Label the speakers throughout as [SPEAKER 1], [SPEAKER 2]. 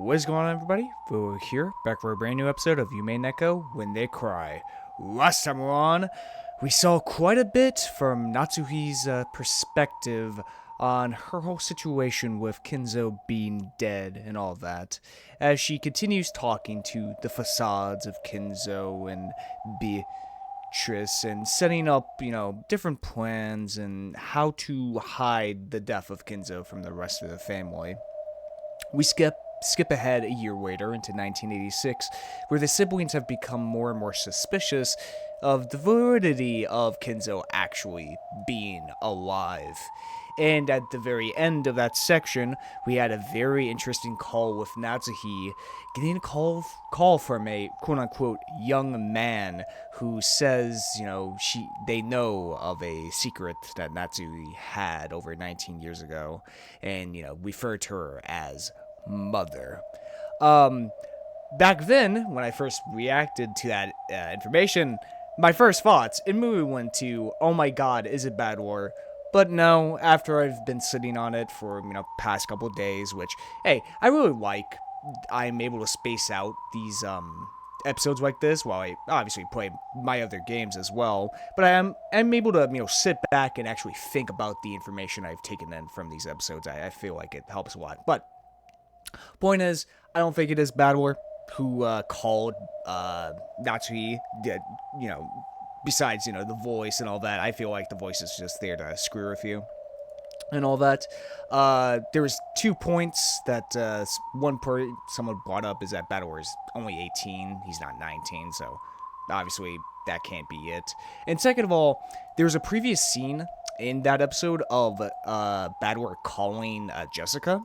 [SPEAKER 1] What's going on, everybody? We're here, back for a brand new episode of Umineko When They Cry. Last time we're on, we saw quite a bit from Natsuhi's perspective on her whole situation with Kinzo being dead and all that, as she continues talking to the facades of Kinzo and Beatrice and setting up, different plans and how to hide the death of Kinzo from the rest of the family. We skip ahead a year later into 1986, where the siblings have become more and more suspicious of the validity of Kinzo actually being alive. And at the very end of that section, we had a very interesting call with Natsuhi, getting a call from a quote-unquote young man who says, they know of a secret that Natsuhi had over 19 years ago, and, referred to her as Mother. Back then, when I first reacted to that information, my first thoughts immediately went to, oh my god, is it Bad War? But no, after I've been sitting on it for, past couple days, which, hey, I really like, I'm able to space out these, episodes like this while I obviously play my other games as well, but I'm able to, sit back and actually think about the information I've taken in from these episodes. I feel like it helps a lot. But point is, I don't think it is Bad War who called Natsuhi, besides, the voice and all that. I feel like the voice is just there to screw with you and all that. There was 2 points that one point someone brought up is that Bad War is only 18. He's not 19, so obviously that can't be it. And second of all, there was a previous scene in that episode of Bad War calling Jessica,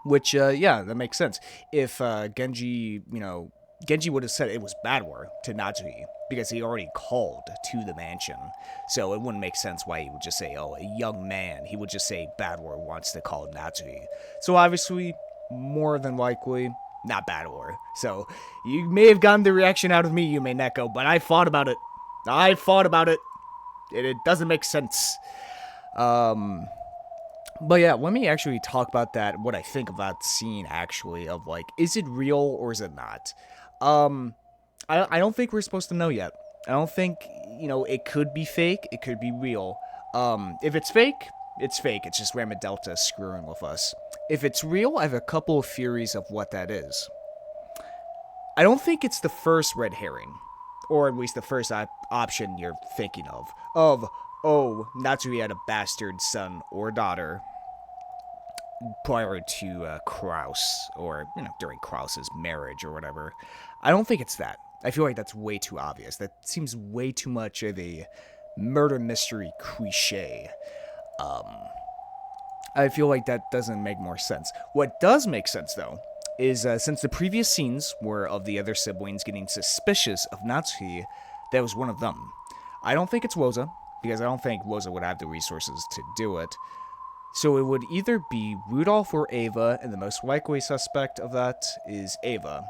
[SPEAKER 1] which, that makes sense. If Genji would have said it was Bad War to Natsuhi, because he already called to the mansion. So it wouldn't make sense why he would just say, oh, a young man. He would just say Bad War wants to call Natsuhi. So obviously, more than likely, not Bad War. So you may have gotten the reaction out of me, Umineko, but I thought about it. It doesn't make sense. But yeah, let me actually talk about that, what I think of that scene, actually, of, is it real or is it not? I don't think we're supposed to know yet. I don't think, it could be fake, it could be real. If it's fake, it's fake. It's just Ramma Delta screwing with us. If it's real, I have a couple of theories of what that is. I don't think it's the first red herring, or at least the first option you're thinking of, oh, Natsui had a bastard son or daughter prior to Kraus, or, during Kraus's marriage or whatever. I don't think it's that. I feel like that's way too obvious. That seems way too much of a murder mystery cliche. I feel like that doesn't make more sense. What does make sense, though, is since the previous scenes were of the other siblings getting suspicious of Natsuhi, that was one of them. I don't think it's Woza, because I don't think Woza would have the resources to do it. So it would either be Rudolph or Ava, and the most likely suspect of that is Ava.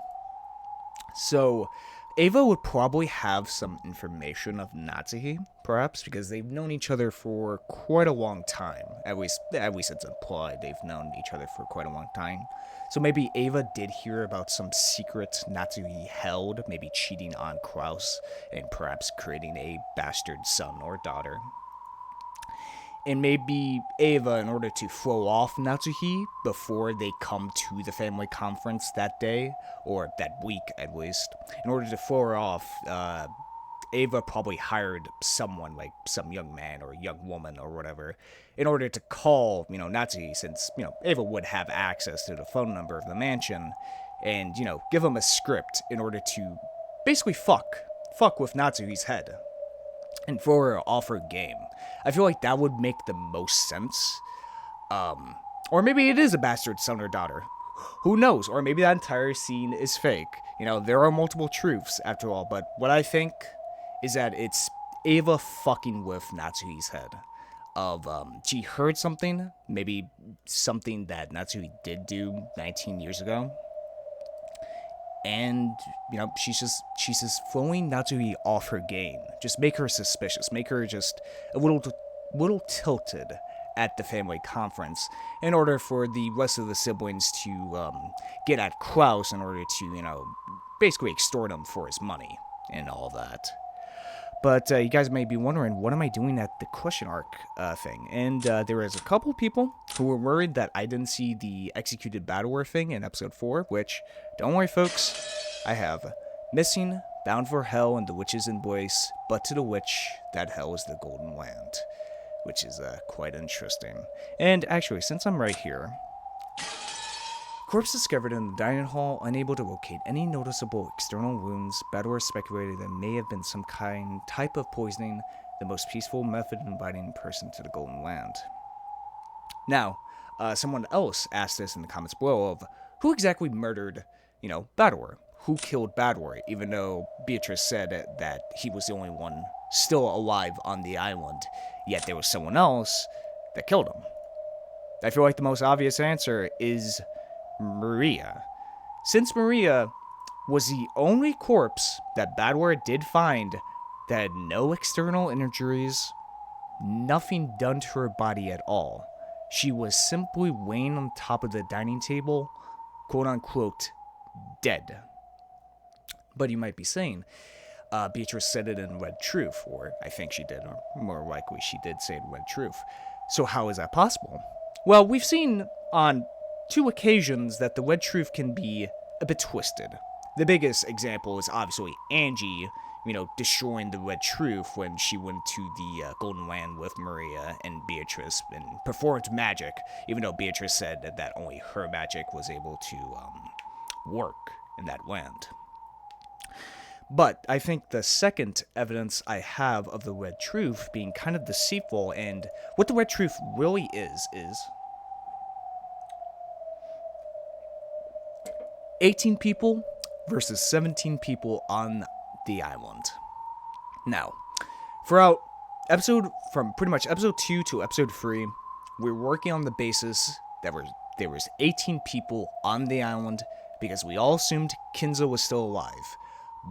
[SPEAKER 1] So Ava would probably have some information of Natsuhi, perhaps, because they've known each other for quite a long time. At least it's implied they've known each other for quite a long time. So maybe Ava did hear about some secret Natsuhi held, maybe cheating on Kraus, and perhaps creating a bastard son or daughter. And maybe Ava, in order to throw off Natsuhi before they come to the family conference that day, or that week at least, in order to throw her off, Ava probably hired someone, like some young man or young woman or whatever, in order to call, Natsuhi, since, Ava would have access to the phone number of the mansion, and, give him a script in order to basically fuck with Natsuhi's head, and throw her off her game. I feel like that would make the most sense. Or maybe it is a bastard son or daughter. Who knows? Or maybe that entire scene is fake. There are multiple truths, after all, but what I think is that it's Ava fucking with Natsuhi's head. She heard something, maybe something that Natsuhi did do 19 years ago, and, she's just throwing Natsuhi off her game. Just make her suspicious. Make her just a little tilted at the family conference in order for the rest of the siblings to get at Klaus in order to, basically extort him for his money and all that. But you guys may be wondering, what am I doing at the question arc thing? And there is a couple people who were worried that I didn't see the executed battleware thing in episode 4, which, don't worry folks, I have. Missing, bound for hell in the witch's embrace, but to the witch, that hell is the golden land. Which is quite interesting. And actually, since I'm right here, corpse discovered in the dining hall, unable to locate any noticeable external wounds. Battlers speculated there may have been some type of poisoning, the most peaceful method of inviting a person to the Golden Land. Now, someone else asked this in the comments below of who exactly murdered, Battler? Who killed Battler? Even though Beatrice said that he was the only one still alive on the island, yet there was someone else that killed him. I feel like the most obvious answer is Maria. Since Maria was the only corpse that Battler did find that had no external injuries, nothing done to her body at all. She was simply laying on top of the dining table, quote unquote, dead. But you might be saying, Beatrice said it in Red Truth, or I think she did, or more likely she did say it in Red Truth. So how is that possible? Well, we've seen on 2 occasions that the Red Truth can be a bit twisted. The biggest example is obviously Angie, destroying the Red Truth when she went to the Golden Land with Maria and Beatrice and performed magic, even though Beatrice said that only her magic was able to work in that land. But I think the second evidence I have of the Red Truth being kind of deceitful, and what the Red Truth really is 18 people versus 17 people on the island. Now, throughout from pretty much episode 2 to episode 3, we're working on the basis that there was 18 people on the island because we all assumed Kinzo was still alive.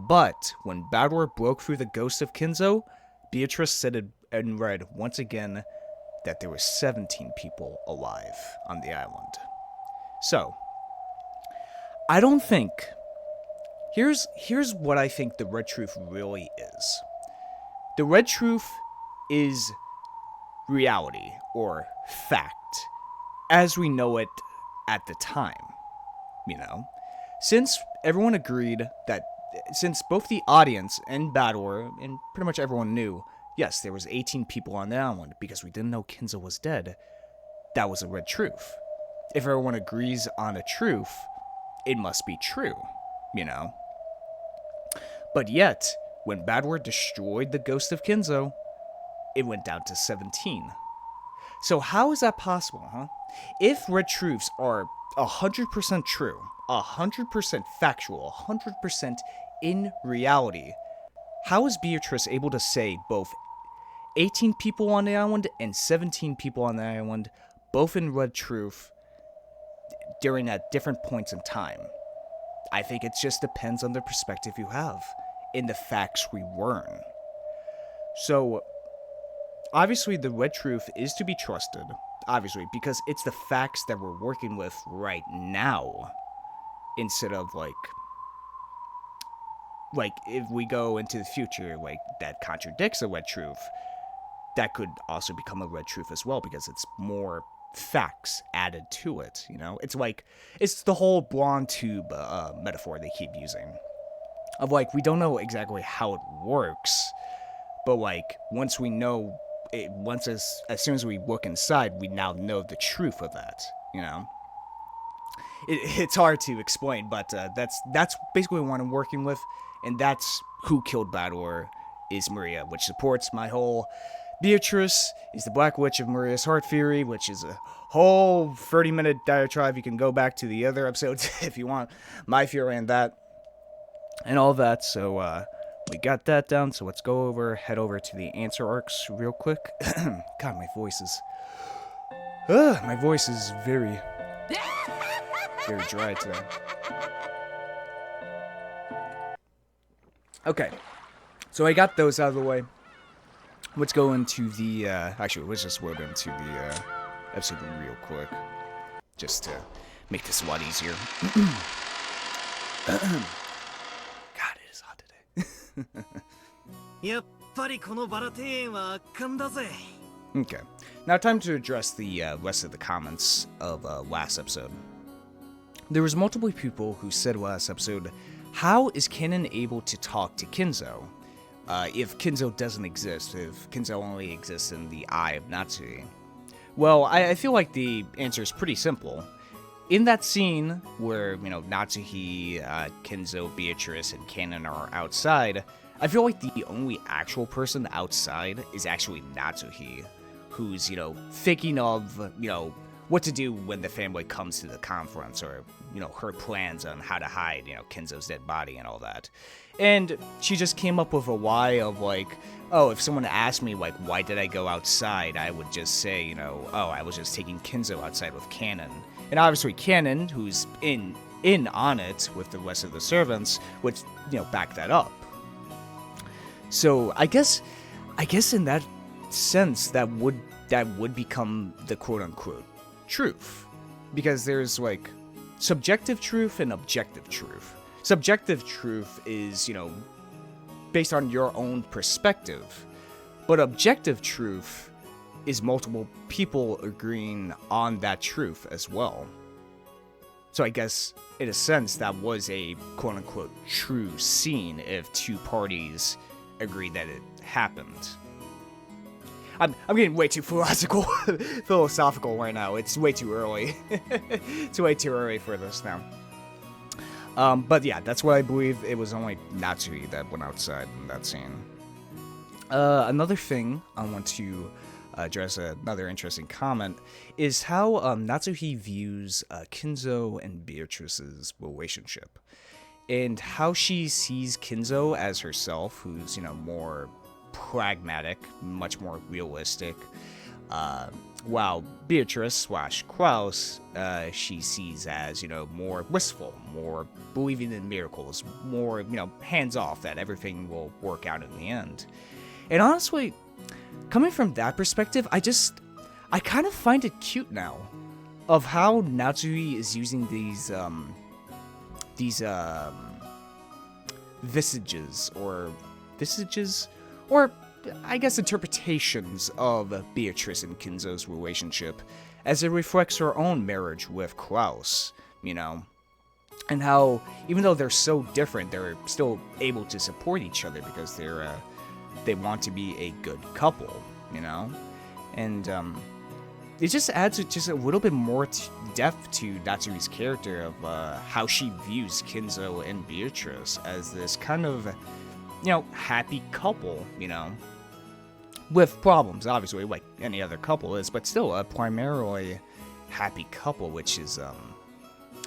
[SPEAKER 1] But when Battler broke through the ghost of Kinzo, Beatrice said it in red once again that there were 17 people alive on the island. So, I don't think... Here's what I think the Red Truth really is. The Red Truth is reality, or fact, as we know it at the time. Since everyone agreed that, since both the audience and Battler, and pretty much everyone knew, yes, there was 18 people on the island, because we didn't know Kinzo was dead, that was a Red Truth. If everyone agrees on a truth, it must be true, But yet, when Battler destroyed the ghost of Kinzo, it went down to 17. So how is that possible, huh? If Red Truths are 100% true, 100% factual, 100% in reality, how is Beatrice able to say both 18 people on the island and 17 people on the island, both in Red Truth, during at different points in time? I think it just depends on the perspective you have in the facts we learn. So, obviously the Red Truth is to be trusted, obviously, because it's the facts that we're working with right now, instead of, like, if we go into the future, that contradicts a Red Truth, that could also become a Red Truth as well, because it's more facts added to it, It's the whole blonde tube metaphor they keep using. Of, we don't know exactly how it works, but, once we know, as soon as we look inside, we now know the truth of that, It's hard to explain, but that's basically what I'm working with, and that's who killed Battler is Maria, which supports my whole Beatrice is the Black Witch of Maria's Heart theory, which is a whole 30-minute diatribe. You can go back to the other episodes if you want my theory on that and all that. So we got that down. So let's head over to the answer arcs real quick. God, my voice is very, very dry today. Okay, so I got those out of the way. let's go into the, actually, let's just load into the, episode real quick. Just to make this a lot easier. God, it is hot today. Okay, now time to address the rest of the comments of last episode. There was multiple people who said last episode, how is Kennen able to talk to Kinzo? If Kinzo doesn't exist, if Kinzo only exists in the eye of Natsui. Well, I feel like the answer is pretty simple. In that scene where, Natsuhi, Kinzo, Beatrice, and Kennen are outside, I feel like the only actual person outside is actually Natsuhi, who's, thinking of, what to do when the family comes to the conference, or, her plans on how to hide, Kinzo's dead body and all that. And she just came up with a why of, like, oh, if someone asked me, like, why did I go outside, I would just say, oh, I was just taking Kinzo outside with Kennen. And obviously Kennen, who's in on it with the rest of the servants, would, back that up. So I guess in that sense, that would become the quote-unquote truth. Because there's, like, subjective truth and objective truth. Subjective truth is, based on your own perspective. But objective truth is multiple people agreeing on that truth as well. So I guess, in a sense, that was a quote-unquote true scene if two parties agreed that it happened. I'm getting way too philosophical right now. It's way too early. It's way too early for this now. But yeah, that's what I believe. It was only Natsui that went outside in that scene. Another thing I want to address, another interesting comment, is how Natsuhi views Kinzo and Beatrice's relationship. And how she sees Kinzo as herself, who's, more pragmatic, much more realistic. While Beatrice / Kraus, she sees as, more wistful, more believing in miracles, more, hands-off, that everything will work out in the end. And honestly, coming from that perspective, I kind of find it cute now, of how Natsui is using these visages, or I guess interpretations of Beatrice and Kinzo's relationship as it reflects her own marriage with Kraus, and how, even though they're so different, they're still able to support each other because they want to be a good couple, and it just adds just a little bit more depth to Natsui's character of how she views Kinzo and Beatrice as this kind of, happy couple, with problems, obviously, like any other couple is, but still a primarily happy couple, which is,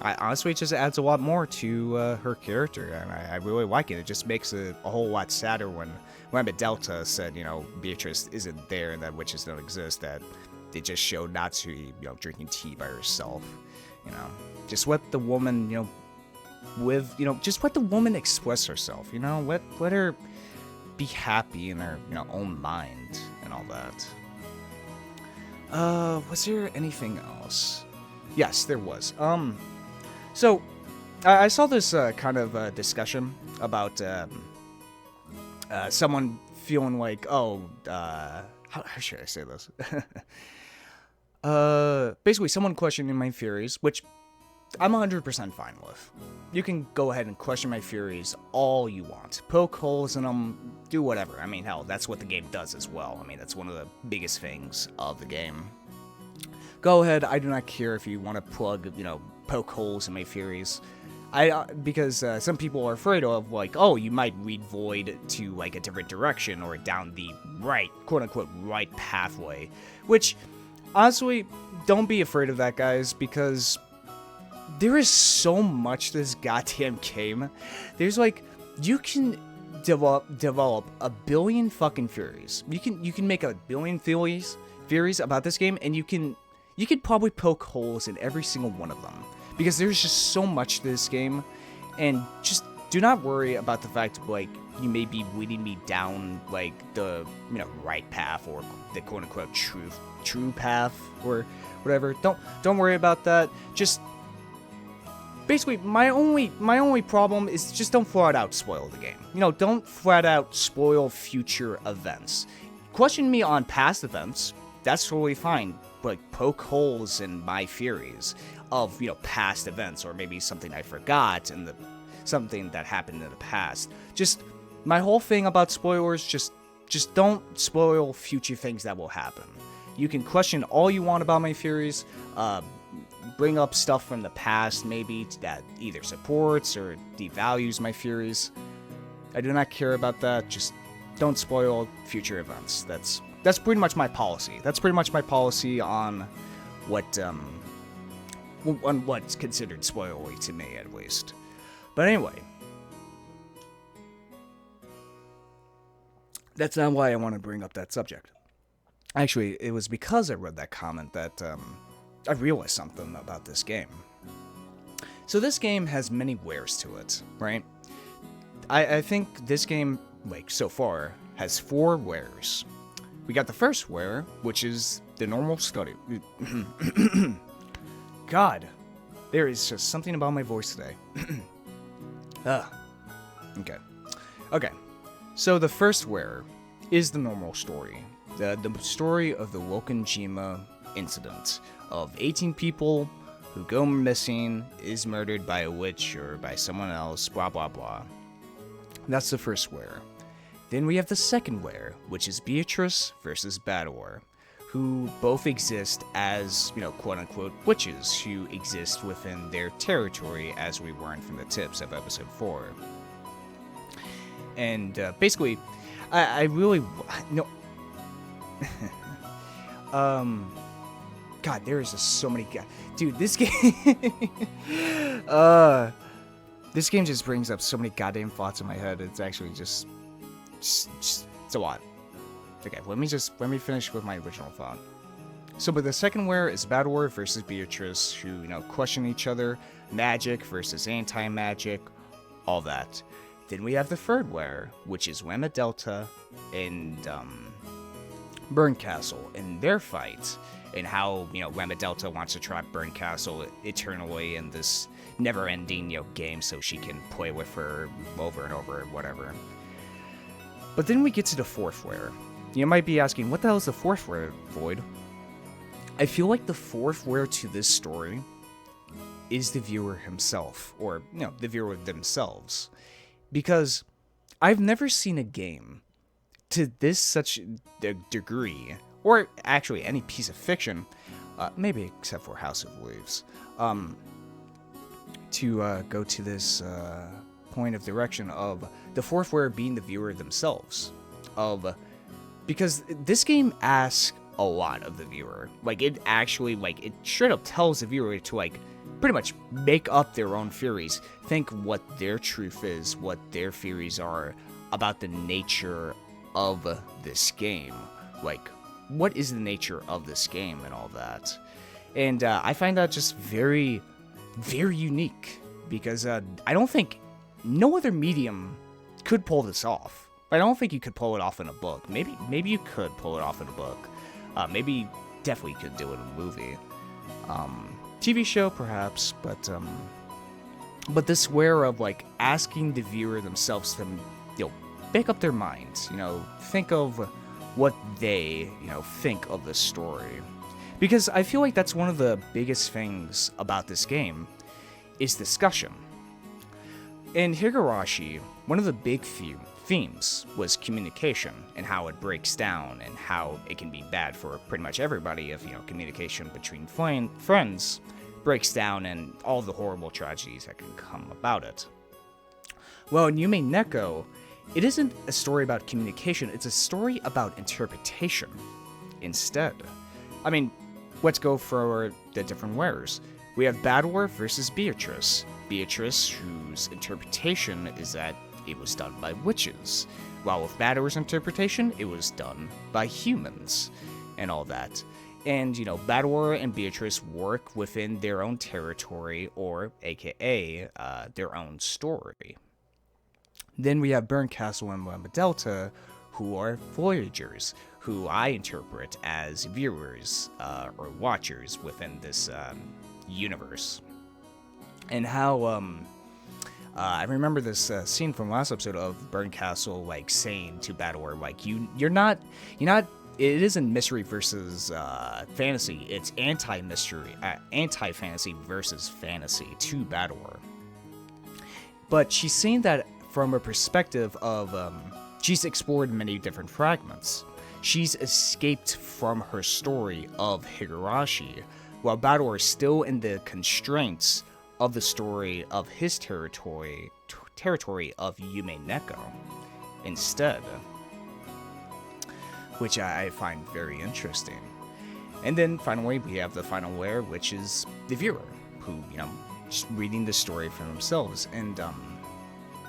[SPEAKER 1] I honestly, it just adds a lot more to her character, and I really like it. It just makes it a whole lot sadder when Delta said, Beatrice isn't there and that witches don't exist, that they just showed Natsui, drinking tea by herself, just let the woman, just let the woman express herself, let her be happy in her, own mind and all that. Was there anything else? Yes, there was. So, I saw this kind of discussion about someone feeling like, how should I say this? Basically, someone questioning my theories, which I'm 100% fine with. You can go ahead and question my theories all you want. Poke holes in them, do whatever. I mean, hell, that's what the game does as well. I mean, that's one of the biggest things of the game. Go ahead, I do not care if you want to plug, poke holes in my theories. Because some people are afraid of, like, oh, you might read Void to, like, a different direction or down the right, quote-unquote, right pathway. Which, honestly, don't be afraid of that, guys, because there is so much to this goddamn game. There's, like, you can develop a billion fucking theories. You can make a billion theories about this game, and you can probably poke holes in every single one of them. Because there's just so much to this game, and just do not worry about the fact, like, you may be leading me down, like, the, right path, or the quote-unquote true path, or whatever. Don't worry about that. Just, basically, my only problem is just don't flat out spoil the game. Don't flat out spoil future events. Question me on past events, that's totally fine. Like, poke holes in my theories of, past events, or maybe something I forgot, and something that happened in the past. Just, my whole thing about spoilers, just don't spoil future things that will happen. You can question all you want about my theories, bring up stuff from the past, maybe, that either supports or devalues my theories. I do not care about that. Just don't spoil future events. That's pretty much my policy. That's pretty much my policy on what's considered spoilery to me, at least. But anyway, that's not why I want to bring up that subject. Actually, it was because I read that comment that I realized something about this game. So this game has many wares to it, right? I think this game, like, so far, has 4 wares. We got the first ware, which is the normal study. God, there is just something about my voice today. Okay. So the first ware is the normal story. The story of the Wokenjima incident of 18 people who go missing, is murdered by a witch or by someone else, blah blah blah. That's the first ware. Then we have the second ware, which is Beatrice versus Bador, who both exist as, quote-unquote witches, who exist within their territory, as we learned from the tips of episode 4. And, basically, I really... No... God, there is just so many... Dude, this game... This game just brings up so many goddamn thoughts in my head. It's actually just it's a lot. Okay, let me finish with my original thought. So, but the second ware is Bador versus Beatrice, who, question each other, magic versus anti-magic, all that. Then we have the third ware, which is Wemma Delta and Burncastle, and their fight, and how, Wemma Delta wants to trap Burncastle eternally in this never-ending, game, so she can play with her over and over, whatever. But then we get to the fourth ware. You might be asking, what the hell is the fourth ware, Void? I feel like the fourth ware to this story is the viewer himself, or, the viewer themselves. Because I've never seen a game to this such a degree, or actually any piece of fiction, maybe except for House of Waves, to go to this point of direction of the fourth ware being the viewer themselves. Because this game asks a lot of the viewer. Like, it actually, it straight up tells the viewer to, pretty much make up their own theories. Think what their truth is, what their theories are about the nature of this game. What is the nature of this game and all that. And I find that just very, very unique. Because I don't think no other medium could pull this off. I don't think you could pull it off in a book. Maybe you could pull it off in a book. Maybe definitely could do it in a movie. TV show, perhaps, but this ware of, asking the viewer themselves to, make up their minds, think of what they, think of the story. Because I feel like that's one of the biggest things about this game, is discussion. In Higurashi, one of the big themes was communication, and how it breaks down, and how it can be bad for pretty much everybody if, communication between friends breaks down, and all the horrible tragedies that can come about it. Well, in Umineko, it isn't a story about communication, it's a story about interpretation instead. I mean, let's go for the different wares. We have Bador versus Beatrice. Beatrice, whose interpretation is that it was done by witches, while with Bador's interpretation, it was done by humans, and all that. And, Bador and Beatrice work within their own territory, or aka, their own story. Then we have Burn Castle and Lambda Delta, who are Voyagers, who I interpret as viewers or watchers within this universe. And how I remember this scene from last episode of Burn Castle, like saying to Battler, like you're not. It isn't mystery versus fantasy. It's anti-mystery, anti-fantasy versus fantasy to Battler. But she's saying that from a perspective of she's explored many different fragments. She's escaped from her story of Higurashi, while Battler is still in the constraints of the story of his territory of Umineko instead, which I find very interesting. And then finally we have the final layer, which is the viewer, who, just reading the story for themselves. And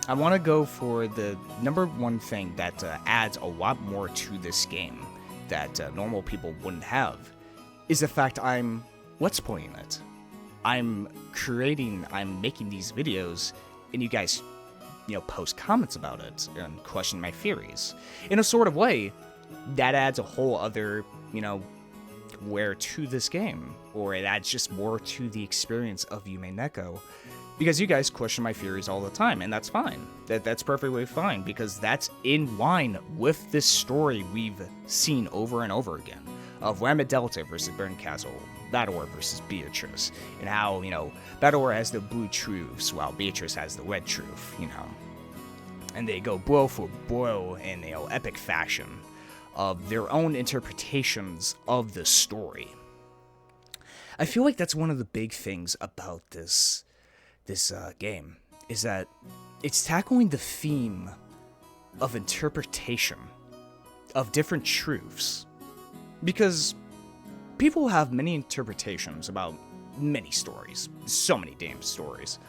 [SPEAKER 1] I want to go for the number one thing that adds a lot more to this game that normal people wouldn't have, is the fact I'm let's playing it. I'm making these videos, and you guys, post comments about it and question my theories. In a sort of way, that adds a whole other, where to this game, or it adds just more to the experience of Umineko, because you guys question my theories all the time, and that's fine. That's perfectly fine, because that's in line with this story we've seen over and over again, of Lambda Delta versus Burn Castle, Battler versus Beatrice, and how, Battler has the blue truths while Beatrice has the red truth, and they go blow for blow in, epic fashion of their own interpretations of the story. I feel like that's one of the big things about this game, is that it's tackling the theme of interpretation of different truths, because people have many interpretations about many stories, so many damn stories,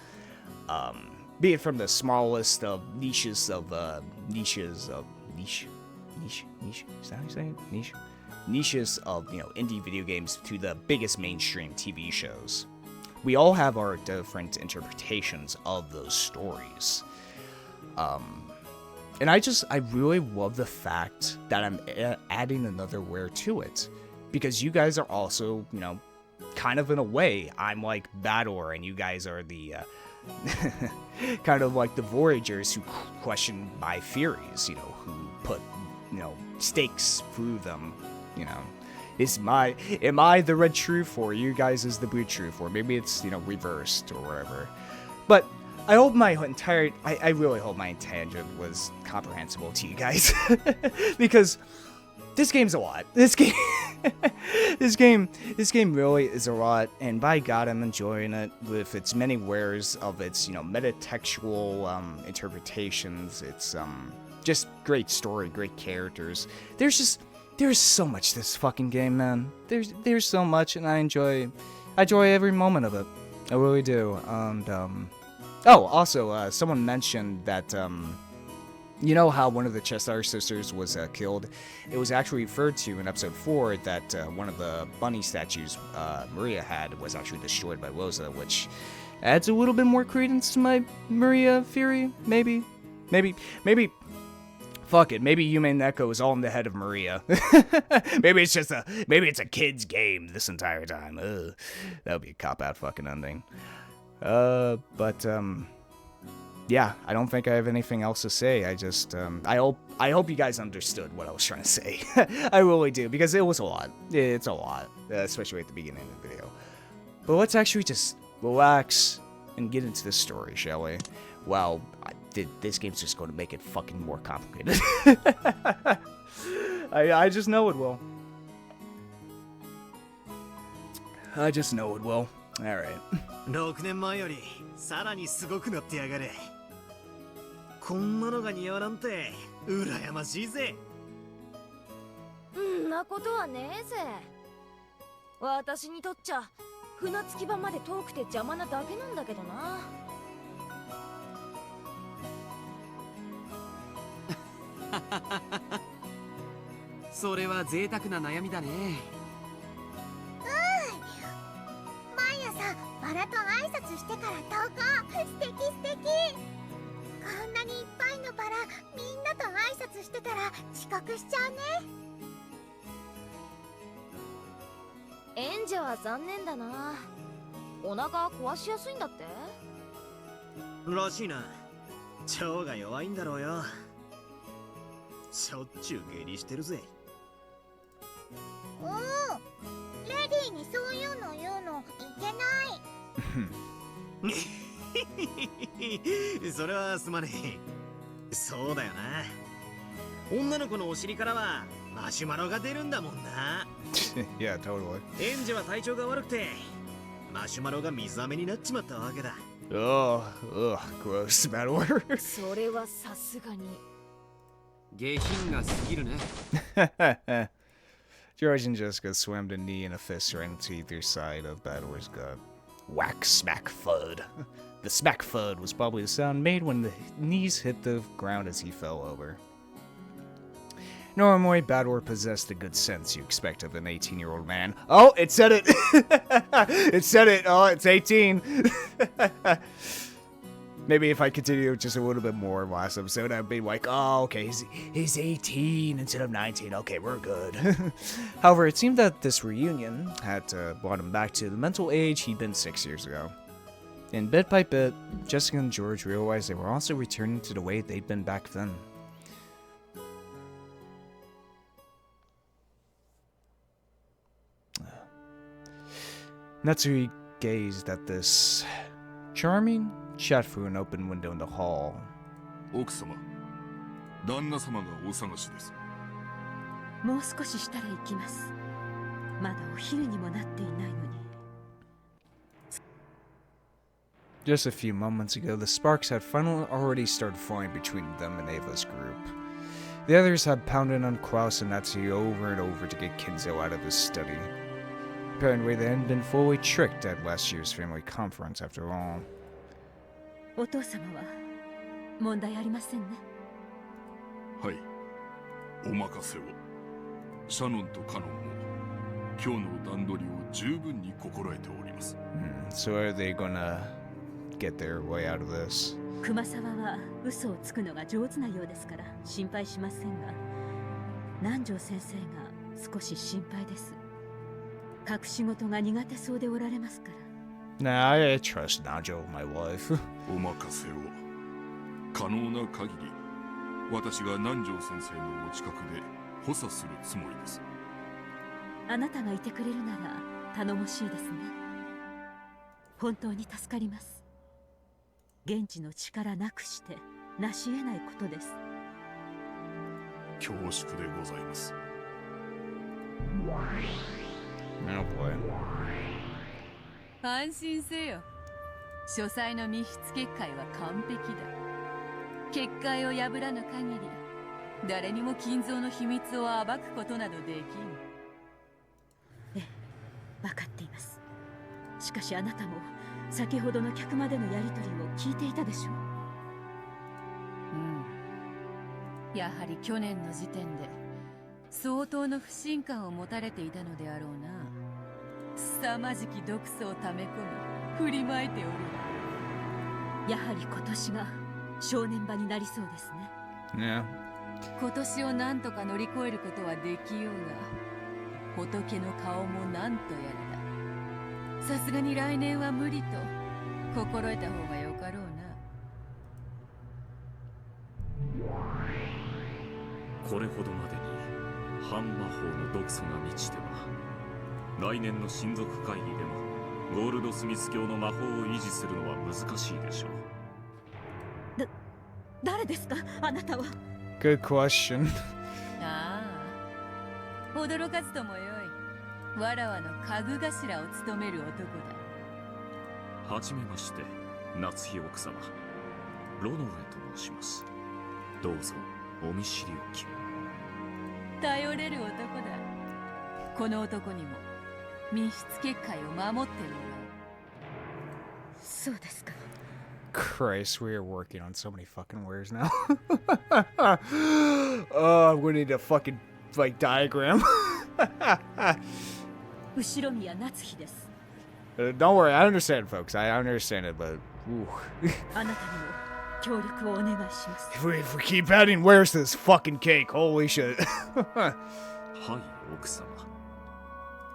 [SPEAKER 1] be it from the smallest of niches, is that how you say it? Niches of, indie video games to the biggest mainstream TV shows. We all have our different interpretations of those stories. And I really love the fact that I'm adding another layer to it, because you guys are also, kind of in a way, I'm like Battler, and you guys are the, kind of like the Voyagers who question my theories, who put, stakes through them, am I the red truth, or you guys is the blue truth, or maybe it's, reversed or whatever. But I hope I really hope my tangent was comprehensible to you guys, because this game's a lot. This game really is a lot, and by God, I'm enjoying it with its many wares of its, metatextual interpretations. It's just great story, great characters. There's so much to this fucking game, man. There's so much, and I enjoy every moment of it. I really do. And also, someone mentioned that how one of the Cheshire sisters was killed? It was actually referred to in episode 4 that one of the bunny statues Maria had was actually destroyed by Rosa, which adds a little bit more credence to my Maria theory. Maybe. Fuck it. Maybe Umineko is all in the head of Maria. maybe it's a kid's game this entire time. That would be a cop-out fucking ending. Yeah, I don't think I have anything else to say. I just, I hope you guys understood what I was trying to say. I really do, because it was a lot. It's a lot, especially at the beginning of the video. But let's actually just relax and get into this story, shall we? Wow, this game's just going to make it fucking more complicated. I just know it will. I just know it will. Alright.
[SPEAKER 2] 6年前よりさらにすごくなってやがる。こんなのが似合わなんて羨ましいぜ。
[SPEAKER 3] んなことはねえぜ。私にとっちゃ船着き場まで遠くて邪魔なだけなんだけどな。
[SPEAKER 4] それは贅沢な悩みだね。
[SPEAKER 5] 毎朝バラと挨拶してから投稿。素敵素敵。こんなにいっぱいの活してたら遅刻しちゃうね。
[SPEAKER 3] 演者は残念だな。お腹壊しやすいんだって。
[SPEAKER 2] らしいな。腸が弱いんだろうよ。しょっちゅう下痢してるぜ。
[SPEAKER 5] おお、レディーにそういうの言うのいけない。
[SPEAKER 2] それはすまねえ。そうだよな。女の子のお尻からはマシュマロが出るんだもんな。
[SPEAKER 1] Yeah, totally.
[SPEAKER 2] 演者は体調が悪くてマシュマロが水飴になっちまったわけだ。
[SPEAKER 1] Oh, ugh, gross. Bad word.
[SPEAKER 3] それはさすがに。
[SPEAKER 4] 下品が過ぎるね。
[SPEAKER 1] George and Jessica slammed a knee and a fist right into either side of Badwar's gut. Whack, smack, thud. The smack thud was probably the sound made when the knees hit the ground as he fell over. Normally, Badwar possessed the good sense you expect of an 18-year-old man. Oh, it said it! It said it! Oh, it's 18! Maybe if I continue just a little bit more last episode, I'd be like, oh, okay, he's 18 instead of 19. Okay, we're good. However, it seemed that this reunion had brought him back to the mental age he'd been 6 years ago. And bit by bit, Jessica and George realized they were also returning to the way they'd been back then. Natsui gazed at this charming chat through an open window in the hall.
[SPEAKER 6] 奥様、旦那様がお探しです。
[SPEAKER 7] もう少ししたら行きます。まだお昼にもなっていないのに。
[SPEAKER 1] Just a few moments ago, the sparks had finally already started flying between them and Ava's group. The others had pounded on Klaus and Natsui over and over to get Kinzo out of his study. Apparently, they hadn't been fully tricked at last year's family conference after all.
[SPEAKER 7] お父様は問題ありませんね。
[SPEAKER 6] はい、お任せを。シャノンとカノンも今日の段取りを十分に心得ております。
[SPEAKER 1] So are they gonna get their way out of this?
[SPEAKER 7] 熊沢は嘘をつくのが上手なようですから心配しませんが、南條先生が少し心配です。隠し事が苦手そうでおられますから。
[SPEAKER 1] Nah, I trust Najo, my wife.
[SPEAKER 6] お任せを。可能な限り、私が南條先生のお近くで補佐するつもりです。
[SPEAKER 7] あなたがいてくれるなら頼もしいですね。本当に助かります。現地の力なくして成し得ないことです。
[SPEAKER 6] 恐縮でございます。
[SPEAKER 1] Oh boy.
[SPEAKER 8] 安心せよ。書斎の密室結界は完璧だ。結界を破らぬ限り、誰にも金蔵の秘密を暴くことなどできん。
[SPEAKER 7] ええ、分かっています。しかしあなたも先ほどの客までのやりとりを聞いていたでしょう。
[SPEAKER 8] やはり去年の時点で相当の不信感を持たれていたのであろうな。凄まじき毒素を溜め込み振りまいておる。
[SPEAKER 7] やはり今年が正念場になりそうですね。
[SPEAKER 1] Yeah.
[SPEAKER 8] 今年を何とか乗り越えることはできようが、仏の顔も何とやらだ。さすがに来年は無理と心得た方がよかろうな。
[SPEAKER 9] これほどまでに反魔法の毒素が満ちては、来年の親族会議でもゴールドスミス教の魔法を維持するのは難しいでしょう。
[SPEAKER 7] 誰ですか、あなたは。
[SPEAKER 1] Good question.
[SPEAKER 8] ああ、驚かずともよい。わらわの家具頭を務める男だ。
[SPEAKER 9] はじめまして、夏日奥様。ロノレと申します。どうぞお見知りおき。
[SPEAKER 8] 頼れる男だ。この男にも密室結界を守ってもらう。
[SPEAKER 7] そうですか。
[SPEAKER 1] Christ, we are working on so many fucking words now. Oh, I'm gonna need a fucking like diagram.
[SPEAKER 7] 後宮夏日です。
[SPEAKER 1] Don't worry, I understand, folks. I understand it, but
[SPEAKER 7] あなたにも協力をお願いします。
[SPEAKER 1] If we keep adding where's this fucking cake, holy shit.
[SPEAKER 9] はい奥様、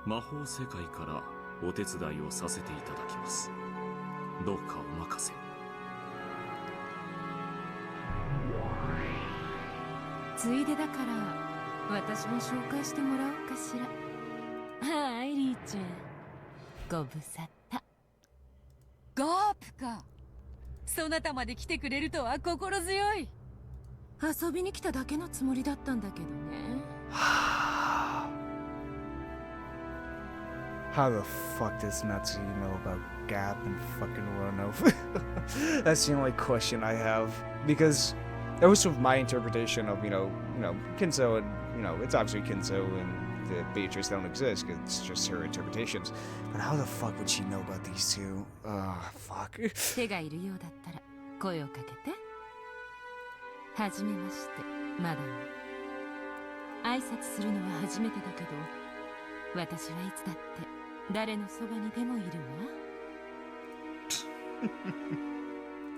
[SPEAKER 9] 魔法世界からお手伝いをさせていただきます。どうかお任せを。
[SPEAKER 8] ついでだから私も紹介してもらおうかしら。はい、リーちゃん、ご無沙汰。ガープか。そなたまで来てくれるとは心強い。遊びに来ただけのつもりだったんだけどね。
[SPEAKER 1] How the fuck does Natsu know about Gap and fucking Roanoke? That's the only question I have. Because that was sort of my interpretation of, Kinzo and, it's obviously Kinzo and the Beatrice don't exist, 'cause it's just her interpretations. But how the fuck would she know about these two? Fuck.
[SPEAKER 8] 手がいるようだったら声をかけて。はじめまして、マダム。挨拶するのは初めてだけど、私はいつだって誰のそばにでもいるわ。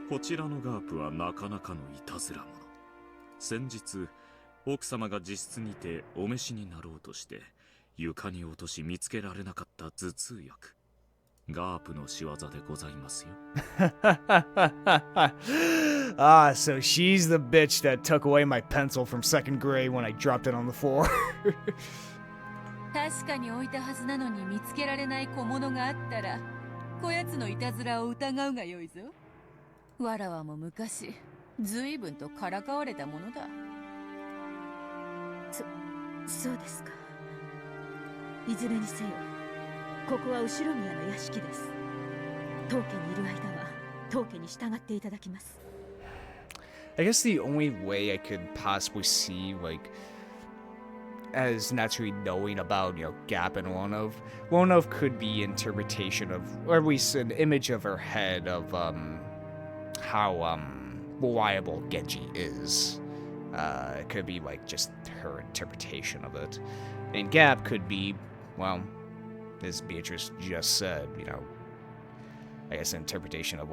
[SPEAKER 9] こちらのガープはなかなかのいたずら者。先日奥様が自室にてお召しになろうとして床に落とし見つけられなかった頭痛薬、ガープの仕業でございますよ。
[SPEAKER 1] So she's the bitch that took away my pencil from second grade when I dropped it on the floor.
[SPEAKER 8] 確かに置いたはずなのに見つけられない小物があったら、こやつのいたずらを疑うがよいぞ。わらわも昔ずいぶんとからかわれたものだ。
[SPEAKER 7] そうですか。いずれにせよ、ここは後ろ宮の屋敷です。当家にいる間は当家に従っていただきます。
[SPEAKER 1] I guess the only way I could possibly see, as naturally knowing about, Gap and Wonov could be interpretation of, or at least an image of her head of, how, reliable Genji is. It could be, just her interpretation of it. And Gap could be, as Beatrice just said, I guess an interpretation of,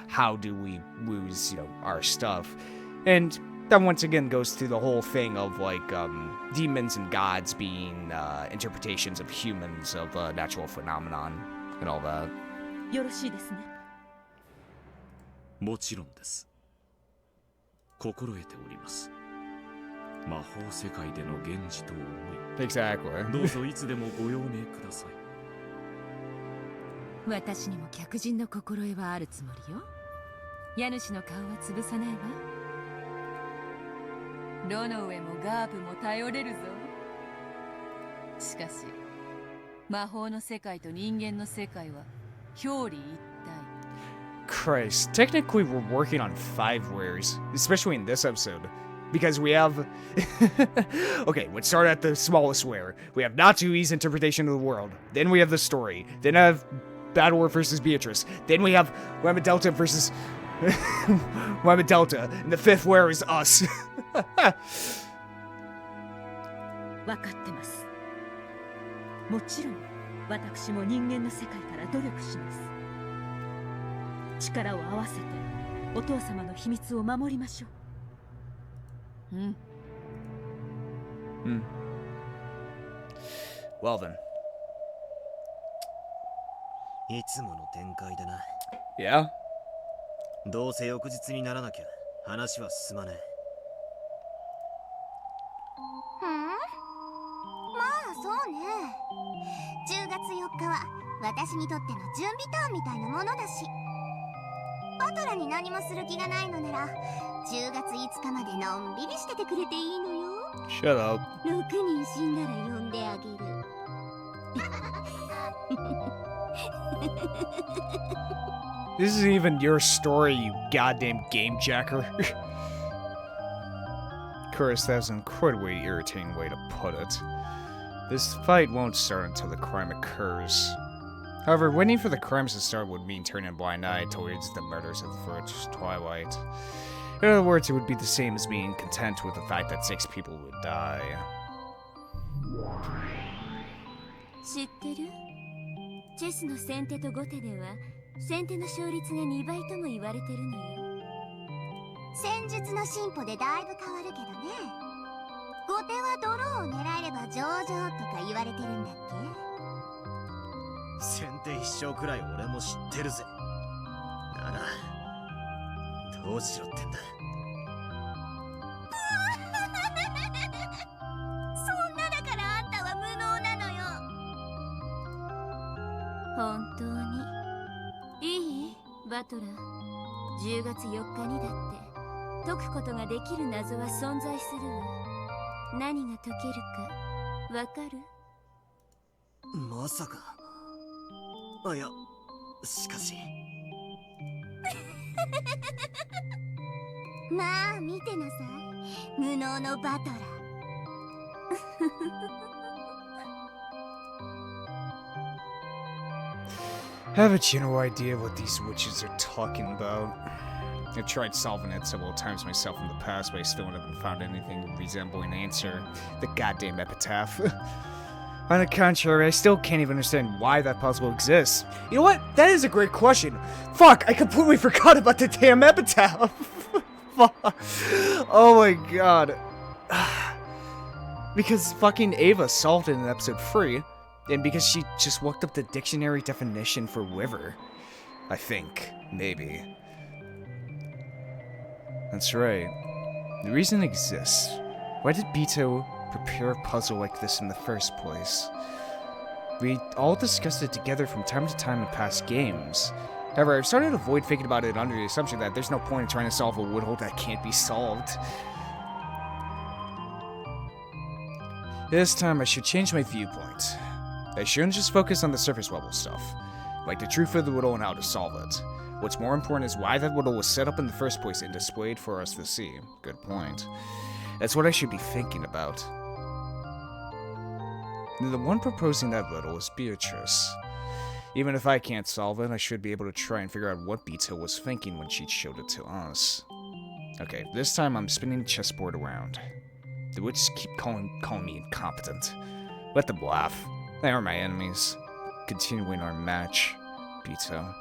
[SPEAKER 1] how do we lose, our stuff? And that once again goes through the whole thing of, demons and gods being, interpretations of humans, of, natural phenomenon, and all that.
[SPEAKER 7] よろしいですね。
[SPEAKER 9] もちろんです。心得ております。魔法世界での現実と思い、
[SPEAKER 1] Exactly.
[SPEAKER 9] どうぞいつでもご用命ください。
[SPEAKER 8] 私にも客人の心得はあるつもりよ。家主の顔は潰さないわ。ロノウェもガープも頼れるぞ。しかし魔法の世界と人間の世界は表裏一体。
[SPEAKER 1] Christ, technically we're working on 5 wares, especially in this episode. Because we have... okay, let's start at the smallest ware. We have Natsui's interpretation of the world. Then we have the story. Then I have Battle War versus Beatrice. Then we have Whamma Delta versus... Whamma Delta. And the 5th ware is us.
[SPEAKER 7] わかってます。もちろん私も人間の世界から努力します。力を合わせてお父様の秘密を守りましょう。
[SPEAKER 1] Well then.
[SPEAKER 2] いつもの展開だな。
[SPEAKER 1] Yeah?
[SPEAKER 2] どうせ翌日にならなきゃ話は進まねえ。
[SPEAKER 5] まあそうね。10月4日は私にとっての準備ターンみたいなものだし、バトラに何もする気がないのなら10月5日までのんびりしててくれていいのよ。
[SPEAKER 1] Shut up.
[SPEAKER 5] 6人死んだら呼んであげる。
[SPEAKER 1] This isn't even your story, you goddamn game jacker. Chris, that's an incredibly irritating way to put it. This fight won't start until the crime occurs. However, waiting for the crimes to start would mean turning a blind eye towards the murders of the first Twilight. In other words, it would be the same as being content with the fact that 6 people would die.
[SPEAKER 3] 知ってる？チェスの先手と後手では先手の勝率が2倍とも言われてるのよ。
[SPEAKER 5] 戦術の進歩でだいぶ変わるけどね。後手はドローを狙えれば上々とか言われてるんだっ
[SPEAKER 2] 先手必勝くらい俺も知ってるぜ。ならどうしろってんだ。
[SPEAKER 5] そんなだからあんたは無能なのよ。
[SPEAKER 3] 本当にいいバトラー。10月4日にだって解くことができる謎は存在するわ。何が解けるかわかる？
[SPEAKER 2] まさか。あ、いや、しかし。
[SPEAKER 5] まあ見てなさい、無能のバトラー。
[SPEAKER 1] I have a general idea what these witches are talking about. I've tried solving it several times myself in the past, but I still haven't found anything resembling an answer. The goddamn Epitaph. On the contrary, I still can't even understand why that puzzle exists. You know what? That is a great question. Fuck, I completely forgot about the damn Epitaph. Fuck. Oh my god. Because fucking Ava solved it in episode 3, and because she just looked up the dictionary definition for river. I think. Maybe. That's right. The reason it exists. Why did Bito prepare a puzzle like this in the first place? We all discussed it together from time to time in past games. However, I've started to avoid thinking about it under the assumption that there's no point in trying to solve a riddle that can't be solved. This time I should change my viewpoint. I shouldn't just focus on the surface level stuff, like the truth of the riddle and how to solve it. What's more important is why that riddle was set up in the first place and displayed for us to see. Good point. That's what I should be thinking about. The one proposing that riddle is Beatrice. Even if I can't solve it, I should be able to try and figure out what Bito was thinking when she showed it to us. Okay, this time I'm spinning the chessboard around. The witches keep calling me incompetent. Let them laugh. They are my enemies. Continuing our match, Bito.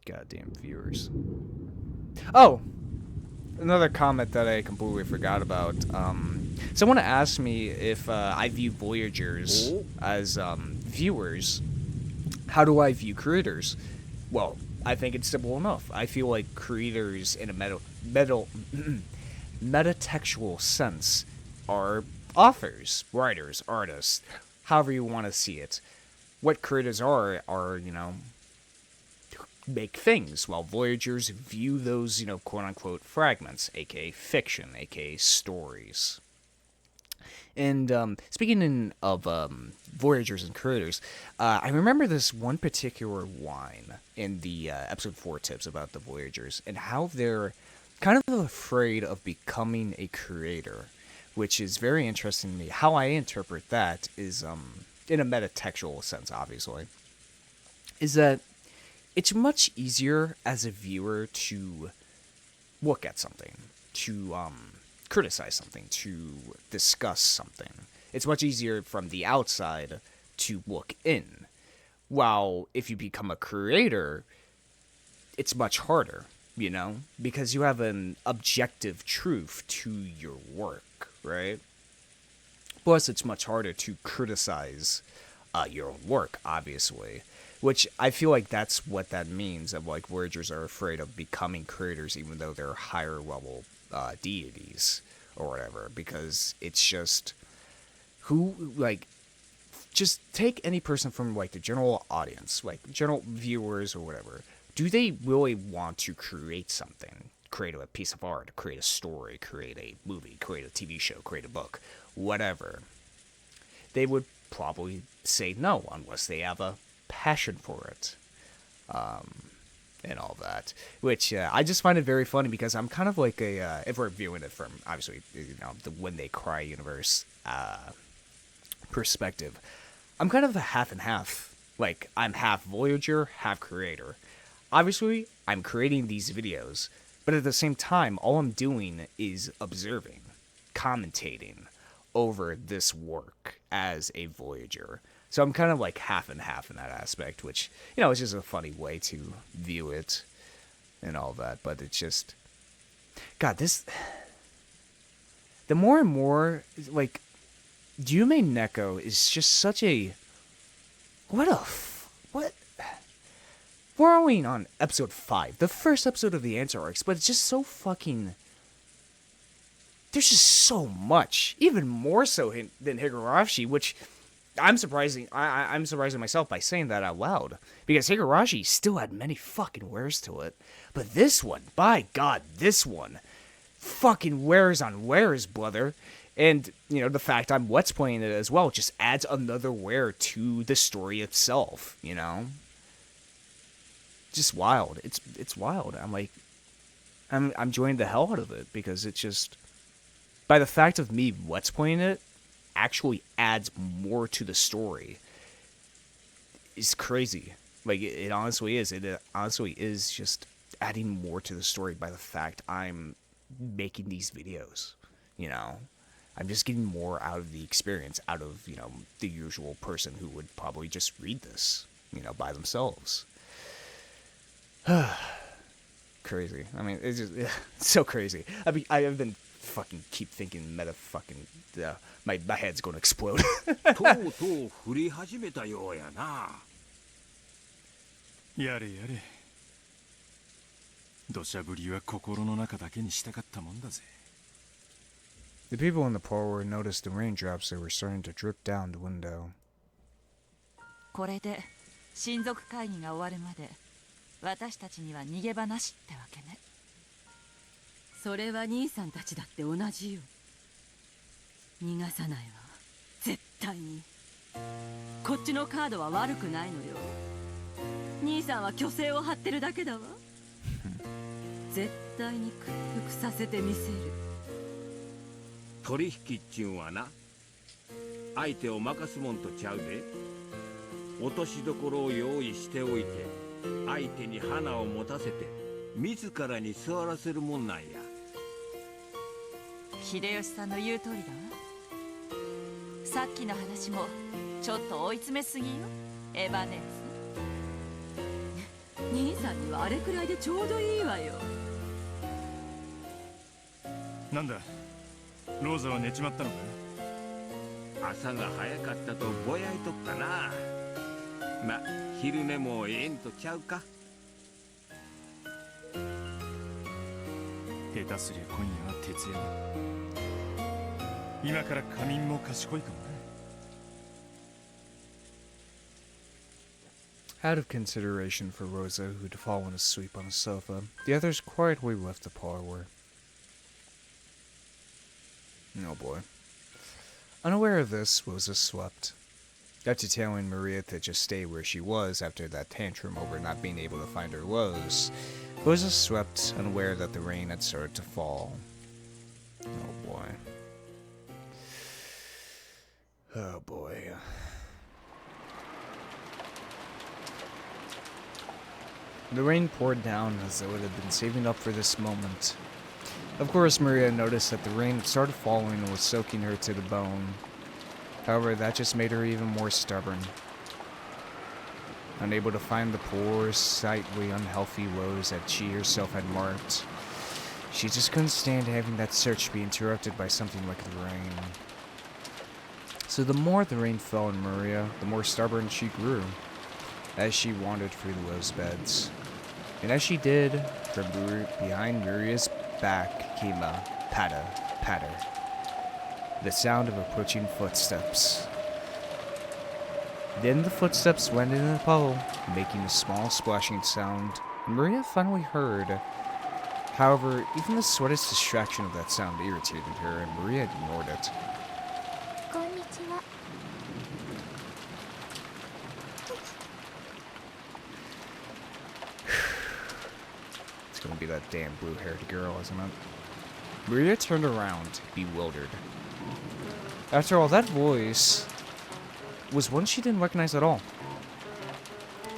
[SPEAKER 1] Goddamn viewers. Oh! Another comment that I completely forgot about. Someone asked me if I view Voyagers as viewers. How do I view creators? Well, I think it's simple enough. I feel like creators in a metatextual sense are authors, writers, artists, however you want to see it. What creators are, you know, make things, while Voyagers view those, you know, quote-unquote fragments, aka fiction, aka stories. And speaking of Voyagers and creators, I remember this one particular line in the episode 4 tips about the Voyagers, and how they're kind of afraid of becoming a creator, which is very interesting to me. How I interpret that is, in a metatextual sense, obviously, is that it's much easier as a viewer to look at something, to criticize something, to discuss something. It's much easier from the outside to look in. While if you become a creator, it's much harder, you know, because you have an objective truth to your work, right? Plus, it's much harder to criticize your own work, obviously. Which I feel like that's what that means, of like Voyagers are afraid of becoming creators even though they're higher level deities or whatever, because it's just just take any person from like the general audience, like general viewers or whatever. Do they really want to create something? Create a piece of art, create a story, create a movie, create a TV show, create a book, whatever. They would probably say no unless they have a passion for it, and all that, which I just find it very funny, because I'm kind of like a, if we're viewing it from, obviously, you know, the When They Cry universe perspective, I'm kind of a half and half. Like, I'm half Voyager, half creator. Obviously, I'm creating these videos, but at the same time, all I'm doing is observing, commentating over this work as a Voyager. So I'm kind of like half and half in that aspect, which, you know, it's just a funny way to view it and all that. But it's just, God, this, the more and more, like, Umineko is just such a, what? We're only on episode 5, the first episode of the Answer Arcs, but it's just so fucking, there's just so much, even more so than Higurashi, which I'm surprising myself by saying that out loud, because Higurashi still had many fucking wares to it, but this one, by God, this one, fucking wares on wares, brother. And, you know, the fact I'm Let's Playing it as well just adds another wear to the story itself, you know? Just wild. It's wild. I'm like, I'm enjoying the hell out of it, because it's just, by the fact of me Let's Playing it, actually adds more to the story. It's crazy. Like, it honestly is. It honestly is just adding more to the story by the fact I'm making these videos, you know? I'm just getting more out of the experience, out of, you know, the usual person who would probably just read this, you know, by themselves. Crazy. I mean, it's just it's so crazy. I mean, I've been fucking keep thinking meta fucking, my head's gonna explode.
[SPEAKER 10] とうとう降り始めたようやな。
[SPEAKER 11] やれやれ。土砂降りは心の中だけにしたかったもんだぜ。
[SPEAKER 1] The people in the parlor noticed the raindrops that were starting to drip down the window.
[SPEAKER 8] これで親族会議が終わるまで私たちには逃げ場なしってわけね。それは兄さんたちだって同じよ。逃がさないわ、絶対に。こっちのカードは悪くないのよ。兄さんは虚勢を張ってるだけだわ。絶対に屈服させてみせる。
[SPEAKER 10] 取引っちゅうんはな、相手を任すもんとちゃうで。落としどころを用意しておいて、相手に花を持たせて自らに座らせるもんなんや。
[SPEAKER 8] 秀吉さんの言う通りだわ。さっきの話もちょっと追い詰めすぎよ、エヴァネス。兄さんにはあれくらいでちょうどいいわよ。
[SPEAKER 11] なんだ、ローザは寝ちまったのか。
[SPEAKER 10] 朝が早かったとぼやいとったな。ま、昼寝もええんとちゃうか。
[SPEAKER 11] 下手すりゃ今夜は徹夜だ。今から仮眠も賢いかもな。
[SPEAKER 1] Out of consideration for Rosa, who'd fallen asleep on the sofa, the others quietly left the parlor. Oh boy. Unaware of this, Rosa slept. After telling Maria to just stay where she was after that tantrum over not being able to find her Rose, Rosa slept, unaware that the rain had started to fall. Oh boy. Oh boy. The rain poured down as though it had been saving up for this moment. Of course, Maria noticed that the rain had started falling and was soaking her to the bone. However, that just made her even more stubborn. Unable to find the poor, slightly unhealthy Rose that she herself had marked, she just couldn't stand having that search be interrupted by something like the rain. So the more the rain fell on Maria, the more stubborn she grew, as she wandered through the rose beds. And as she did, from behind Maria's back came a patter, patter. The sound of approaching footsteps. Then the footsteps went into the puddle, making a small splashing sound, and Maria finally heard. However, even the slightest distraction of that sound irritated her, and Maria ignored it.
[SPEAKER 5] Konnichiwa.
[SPEAKER 1] It's gonna be that damn blue-haired girl, isn't it? Maria turned around, bewildered. After all, that voice was one she didn't recognize at all.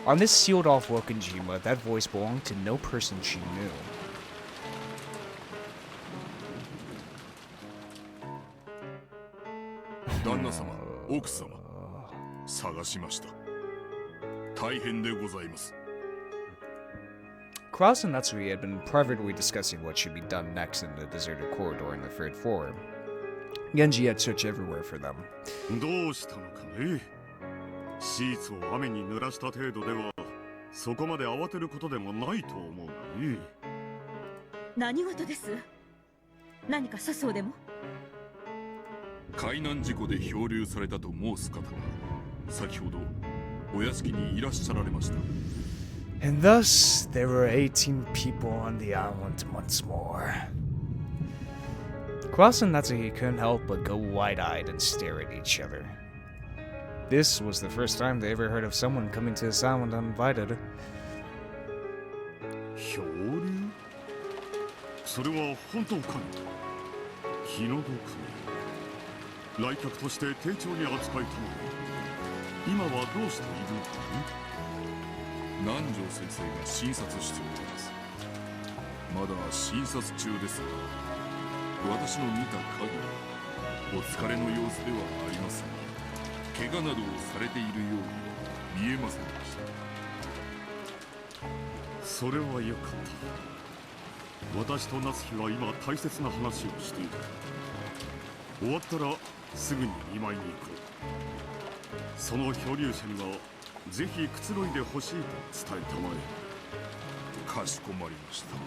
[SPEAKER 1] On this sealed-off Wokenjima, that voice belonged to no person she knew.
[SPEAKER 6] 探しました。大変でございます。
[SPEAKER 1] Klaus and Natsui had been privately discussing what should be done next in the deserted corridor in the third floor. Genji had searched everywhere for them.
[SPEAKER 11] どうしたのかね。シーツを雨に濡らした程度ではそこまで慌てることでもないと思うがね。
[SPEAKER 7] 何事です？何か粗相でも？
[SPEAKER 6] 海難事故で漂流されたと申す方が先ほどお屋敷にいらっしゃられました。
[SPEAKER 1] And thus, there were 18 people on the island once more. Klaus and Natsuki couldn't help but go wide-eyed and stare at each other. This was the first time they ever heard of someone coming to this island uninvited.
[SPEAKER 11] 漂流？それは本当かね。気の毒に来客として丁重に扱いたまえ。今はどうしているのかね。
[SPEAKER 6] 南條先生が診察しております。まだ診察中ですが、私の見た限りお疲れの様子ではありません。怪我などをされているようには見えませんでした。
[SPEAKER 11] それはよかった。私と夏日は今大切な話をしている。終わったらすぐに見舞いに行こう。その漂流者にはぜひくつろいでほしいと伝えたまえ。
[SPEAKER 6] かしこまりました。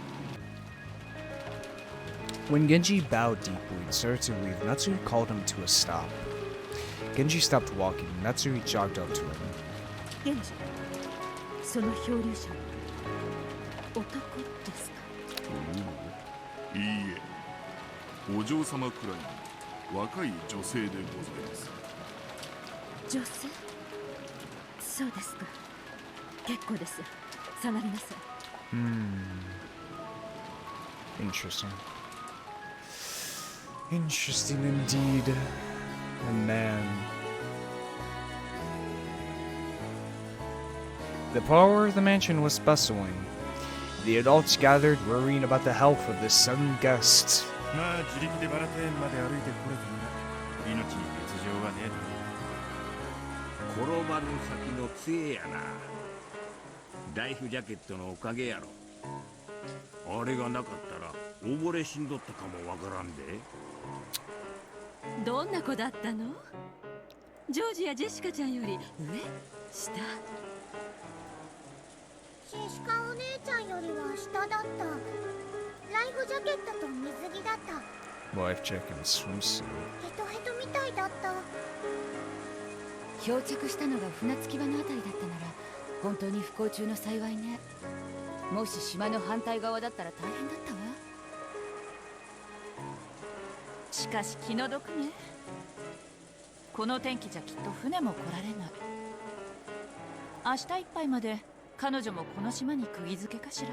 [SPEAKER 1] When Genji bowed deeply and started to leave, Natsui called him to a stop. Genji stopped walking, and Natsui jogged up to him.
[SPEAKER 7] 源氏、その漂流者は男ですか？
[SPEAKER 6] いいえ、お嬢様くらいの若い女性でございます。
[SPEAKER 7] 女性？そうですか。結構です。下がりなさい。
[SPEAKER 1] Interesting. Interesting indeed. And man. The parlor of the mansion was bustling. The adults gathered, worrying about the health of this sudden guest.
[SPEAKER 11] まあ自力でバラテンまで歩いてこれたんだ。命に別状はねえだろ。
[SPEAKER 10] 転ばぬ先の杖やな。ライフジャケットのおかげやろ。あれがなかったら溺れ死んどったかもわからんで。
[SPEAKER 8] どんな子だったの？ジョージやジェシカちゃんより上？下？
[SPEAKER 5] シシカお姉ちゃんよりは下だった。ライフジャケットと水着だった。
[SPEAKER 1] Life jacket and swimsuit.
[SPEAKER 5] ヘトヘトみたいだった。
[SPEAKER 3] 漂着したのが船着き場のあたりだったなら本当に不幸中の幸いね。もし島の反対側だったら大変だったわ。
[SPEAKER 8] しかし気の毒ね。この天気じゃきっと船も来られない。明日いっぱいまで彼女もこの島に釘付けかしら。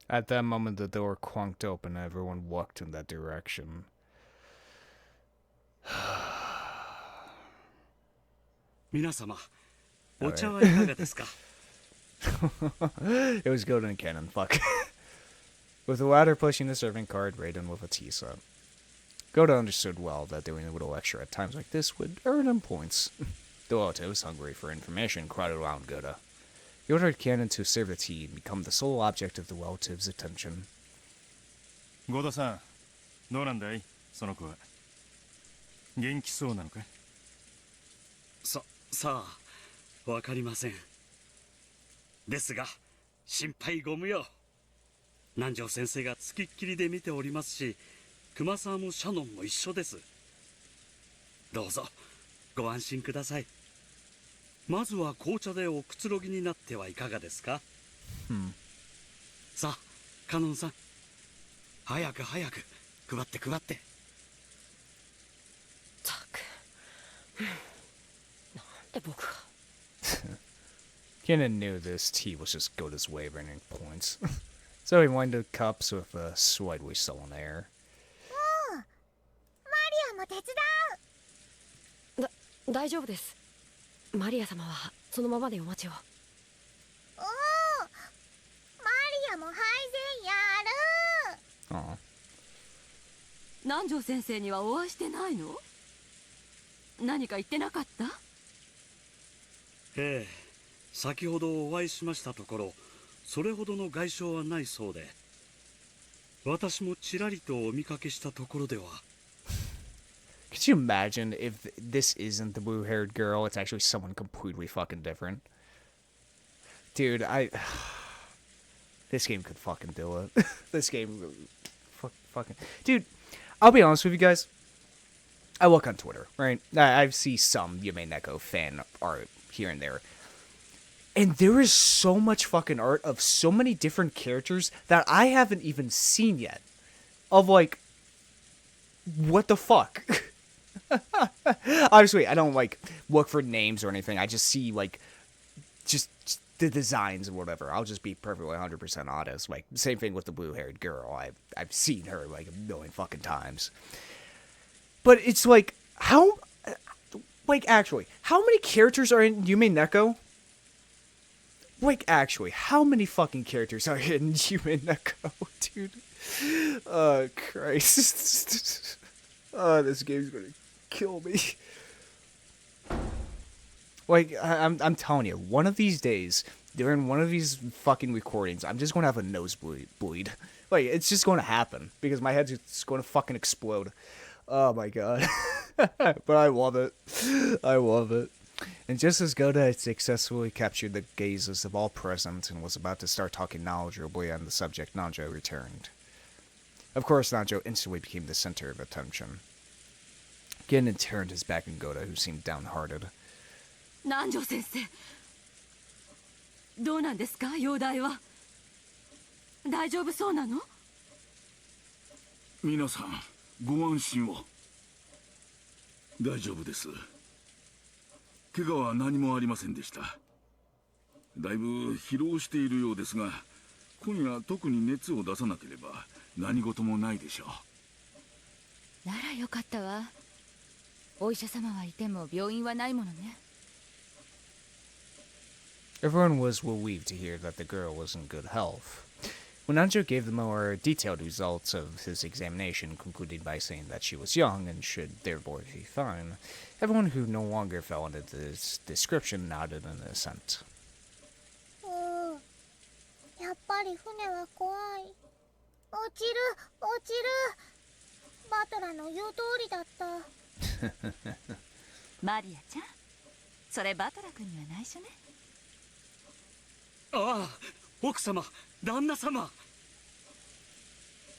[SPEAKER 1] At that moment, the door clunked open and everyone walked in that direction.
[SPEAKER 2] 皆様、お茶はいかがですか？
[SPEAKER 1] It was Golden Cannon, fuck. With the latter pushing the serving cart, Raiden with a tea set. Goda understood well that doing a little extra at times like this would earn him points. The relatives, hungry for information, crowded around Goda. He ordered Cannon to serve the tea and become the sole object of the relatives' attention.
[SPEAKER 11] ゴダさん、どうなんだいその子は。元気そうなのか？
[SPEAKER 2] さあ、わかりません。ですが、心配ご無用。南條先生がつきっきりで見ておりますし、熊沢もシャノンも一緒です。どうぞ、ご安心ください。まずは紅茶でおくつろぎになってはいかがですか？さあ、カノンさん。早く配って。
[SPEAKER 8] たく。なんで僕が。
[SPEAKER 1] Cannon knew this tea was just Goda's way of earning points. So he winded cups with a slightly sullen air.
[SPEAKER 5] マリアも手伝う。
[SPEAKER 12] 大丈夫です。マリア様はそのままでお待ちを。
[SPEAKER 5] おお、マリアも配膳やる。
[SPEAKER 8] 南條先生にはお会いしてないの？何か言ってなかった？
[SPEAKER 2] ええ、先ほどお会いしましたところ、それほどの外傷はないそうで、私もちらりとお見かけしたところでは。
[SPEAKER 1] Could you imagine if this isn't the blue-haired girl? It's actually someone completely fucking different. Dude, this game could fucking do it. This game, fucking... Dude, I'll be honest with you guys. I look on Twitter, right? I see some Umineko fan art here and there. And there is so much fucking art of so many different characters that I haven't even seen yet. Of, like, what the fuck? Obviously, I don't, like, look for names or anything. I just see, like, just the designs or whatever. I'll just be perfectly 100% honest. Like, same thing with the blue-haired girl. I've seen her, like, a million fucking times. But it's, like, how... Like, actually, how many characters are in Umineko? Like, actually, how many fucking characters are in Umineko, dude? Oh, Christ. Oh, this game's gonna kill me. Like, I'm telling you, one of these days, during one of these fucking recordings, I'm just gonna have a nosebleed. Like, it's just gonna happen, because my head's just gonna fucking explode. Oh my god. But I love it. I love it. And just as Goda had successfully captured the gazes of all present and was about to start talking knowledgeably on the subject, Nanjo returned. Of course, Nanjo instantly became the center of attention. Genin turned his back on Goda, who seemed downhearted.
[SPEAKER 8] Nanjo sensei. どうなんですか、容体は。大丈夫そうなの？
[SPEAKER 6] 皆さん、ご安心を。大丈夫です。怪我は何もありませんでした。だいぶ疲労しているようですが、今夜特に熱を出さなければ何事もないでしょ
[SPEAKER 13] う。ならよかったわ。お医者様はいても病院はないものね。
[SPEAKER 1] Everyone was relieved to hear that the girl was in good health. When Nanjo gave the more detailed results of his examination, concluding by saying that she was young and should therefore be fine, everyone who no longer fell into this description nodded in assent.
[SPEAKER 5] やっぱり船は怖い。落ちる、落ちる。バトラの言う通りだった。
[SPEAKER 13] マリアちゃん、それバトラ君には内緒ね。
[SPEAKER 2] ああ、奥様、旦那様。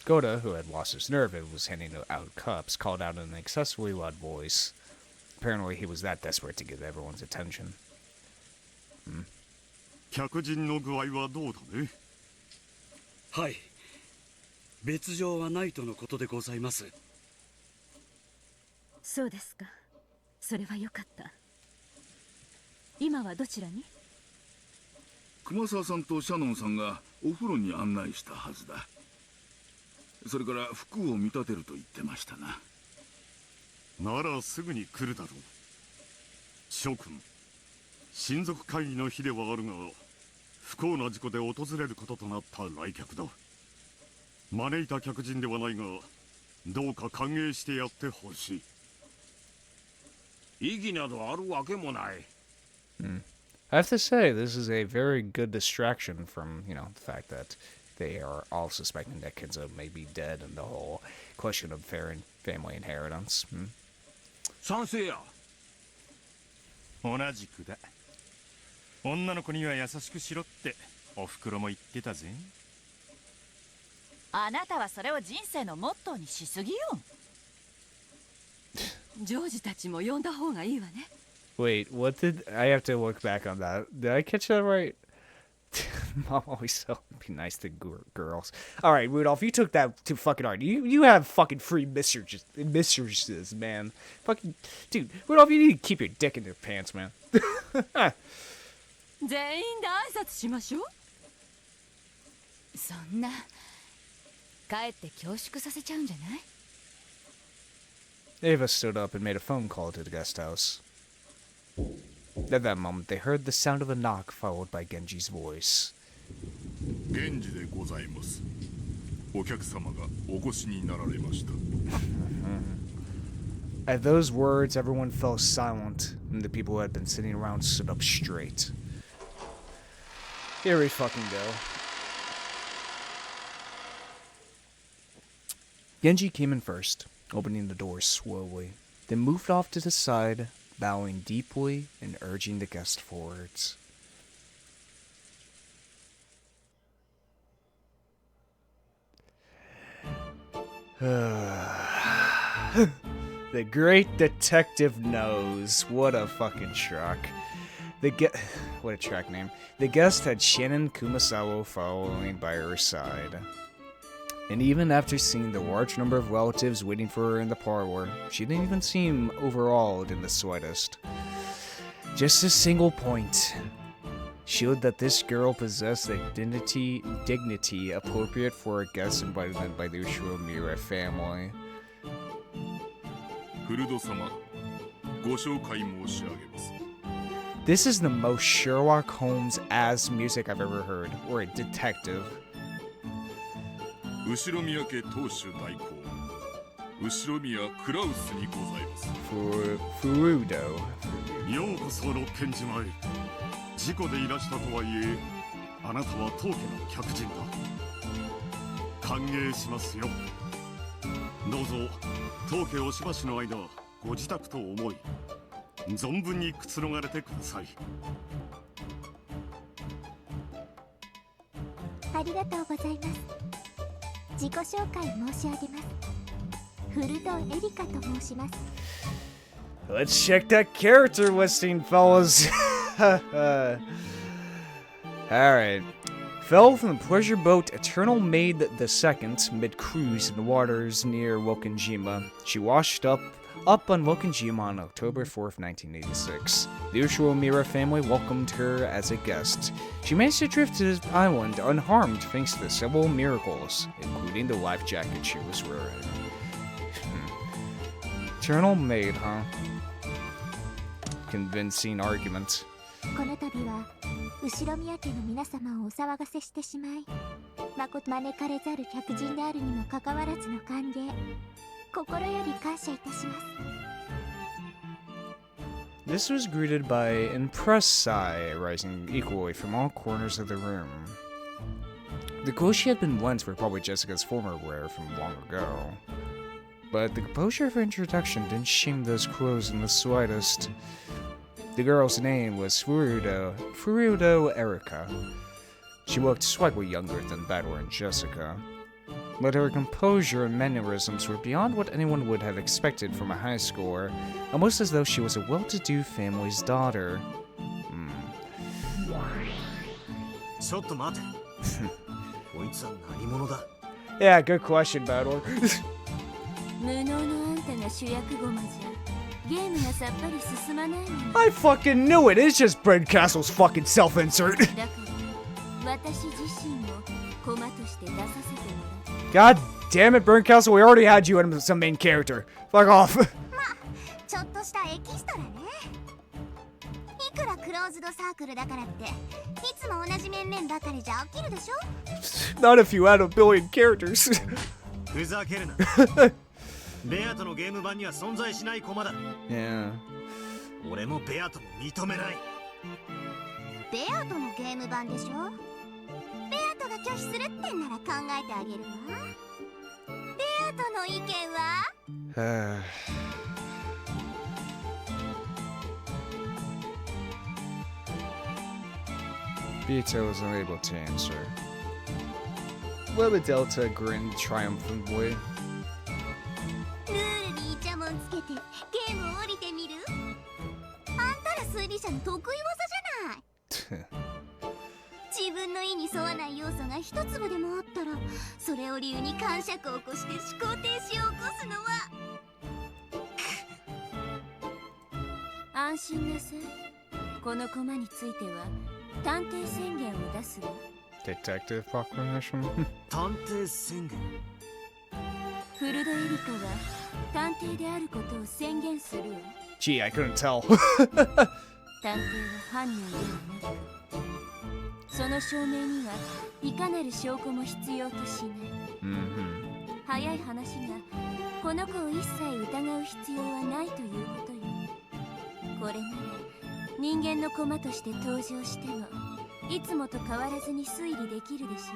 [SPEAKER 1] Goda, who had lost his nerve and was handing out cups, called out in an excessively loud voice. Apparently, he was that desperate to get everyone's attention.
[SPEAKER 11] 客人の具合はどうだね？
[SPEAKER 2] はい。別状はないとのことでございます。
[SPEAKER 7] そうですか。それはよかった。今はどちらに？
[SPEAKER 6] 熊沢さんとシャノンさんがお風呂に案内したはずだ。それから服を見立てると言ってましたな。
[SPEAKER 11] ならすぐに来るだろう。諸君、親族会議の日ではあるが、不幸な事故で訪れることとなった来客だ。招いた客人ではないが、どうか歓迎してやってほし
[SPEAKER 10] い。意義などあるわけもない。
[SPEAKER 1] I have to say, this is a very good distraction from, you know, the fact that they are all suspecting that Kenzo may be dead and the whole question of family inheritance.
[SPEAKER 10] 賛成や。
[SPEAKER 14] 同じくだ。女の子には優しくしろっておふくろも言ってたぜ。
[SPEAKER 13] あなたはそれを人生のモットーにしすぎよ。
[SPEAKER 8] ジョージたちも呼んだ方がいいわね。
[SPEAKER 1] Wait, what did... I have to look back on that. Did I catch that right? Mom always said be nice to girls. Alright, Rudolph, you took that too fucking hard. You have fucking free mistresses, man. Fucking... Dude, Rudolph, you need to keep your dick in your pants, man.
[SPEAKER 8] 全員で挨拶しましょう。
[SPEAKER 13] そんな、かえって恐縮させちゃうんじゃない？
[SPEAKER 1] Ava stood up and made a phone call to the guest house. At that moment, they heard the sound of a knock, followed by Genji's voice.
[SPEAKER 6] 源氏でございます。お客様がお越しになられました。
[SPEAKER 1] At those words, everyone fell silent, and the people who had been sitting around stood up straight. Here we fucking go. Genji came in first, opening the door slowly, then moved off to the side, bowing deeply and urging the guest forwards. The great detective knows. What a fucking truck. What a track name. The guest had Shannon Kumasawa following by her side. And even after seeing the large number of relatives waiting for her in the parlor, she didn't even seem overawed in the slightest. Just a single point showed that this girl possessed a dignity appropriate for a guest invited in by the Ushiro family.
[SPEAKER 6] フルド様、ご紹介申し上げます。
[SPEAKER 1] This is the most Sherlock Holmes-as music I've ever heard, or a detective.
[SPEAKER 6] 後宮家当主代行、後宮クラウスにございます。
[SPEAKER 1] Furudo。
[SPEAKER 11] ようこそ六軒島へ。事故でいらしたとはいえ、あなたは当家の客人だ。歓迎しますよ。どうぞ当家おしばしの間ご自宅と思い、存分にくつろがれてください。
[SPEAKER 5] ありがとうございます。自己紹介申し上げます。フルドエリカと申します。
[SPEAKER 1] Let's check that character listing, fellas. Alright. Fell from the pleasure boat Eternal Maid II mid-cruise in the waters near Wokenjima. She washed up on Wokenjima on October 4th, 1986. The Ushiro family welcomed her as a guest. She managed to drift to the island unharmed thanks to several miracles, including the life jacket she was wearing. Eternal Maid, huh? Convincing argument.
[SPEAKER 5] この度は後宮家の皆様をお騒がせしてしまい、誠招かれざる客人であるにもかかわらずの歓迎、心より感謝いたします。
[SPEAKER 1] This was greeted by impressed sigh rising equally from all corners of the room. The clothes she had been once were probably Jessica's former wear from long ago. But the composure of her introduction didn't shame those clothes in the slightest. The girl's name was Furudo Erika. She looked slightly younger than Badwer and Jessica, but her composure and mannerisms were beyond what anyone would have expected from a high schooler, almost as though she was a well-to-do family's daughter. Yeah, good question, Badwer.
[SPEAKER 3] 無能のあんたが主役駒じゃゲームがさっぱり進まないのに。
[SPEAKER 1] I fucking knew it! It's just Brent Castle's fucking self-insert.
[SPEAKER 3] だから私自身も駒として出させてもらう。
[SPEAKER 1] God damn it, Brent Castle, we already had you as some main character. Fuck off.
[SPEAKER 5] まあ、ちょっとしたエキストラね。いくらクローズドサークルだからって、いつも同じ面々ばかりじゃ飽きるでしょ
[SPEAKER 1] Not if you had a billion characters.
[SPEAKER 15] ふざけるな。ベアとのゲーム版には存在しない駒だ。
[SPEAKER 1] Yeah.
[SPEAKER 15] 俺もベアとも認めない。
[SPEAKER 5] ベアとのゲーム版でしょ。ベアとが拒否するってんなら考えてあげるわ。ベアとの意見は
[SPEAKER 1] Beatrice was unable to answer. Lily Delta grinned triumphantly.
[SPEAKER 5] ルールにイチャモンつけてゲームを降りてみる？あんたら推理者の得意技じゃない。自分の意に沿わない要素が一粒でもあったら、それを理由に感触を起こして思考停止を起こすのは。
[SPEAKER 3] 安心なさい。この駒については探偵宣言を出すわ。
[SPEAKER 1] Detective proclamation?
[SPEAKER 15] 探偵宣言。
[SPEAKER 3] フルドエリカは探偵であることを宣言するわ。
[SPEAKER 1] Gee, I couldn't tell.
[SPEAKER 3] 探偵は犯人ではなく、その証明にはいかなる証拠も必要としない。早い話がこの子を一切疑う必要はないということよ。これなら人間の駒として登場してもいつもと変わらずに推理できるでしょ。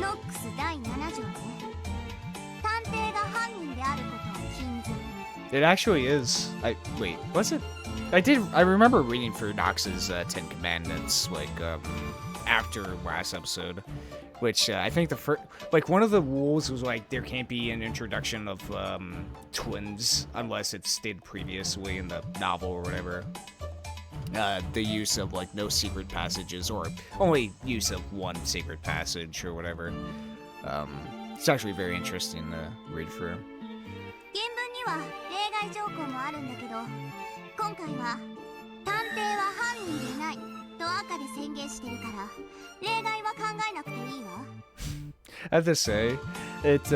[SPEAKER 5] ノックス第7条ね。探偵が犯人であることを禁ずる。
[SPEAKER 1] It actually is. Wait, was it? I remember reading through Nox's Ten Commandments, like, after last episode. Which, I think the first, like, one of the rules was, like, there can't be an introduction of, twins unless it's stated previously in the novel or whatever. The use of, like, no secret passages, or only use of one secret passage or whatever. It's actually very interesting to read through.
[SPEAKER 5] 原文には例外条項もあるんだけど、今回は探偵は犯人でないと赤で宣言してるから例外は考えなくていいわ。
[SPEAKER 1] I have to say, it's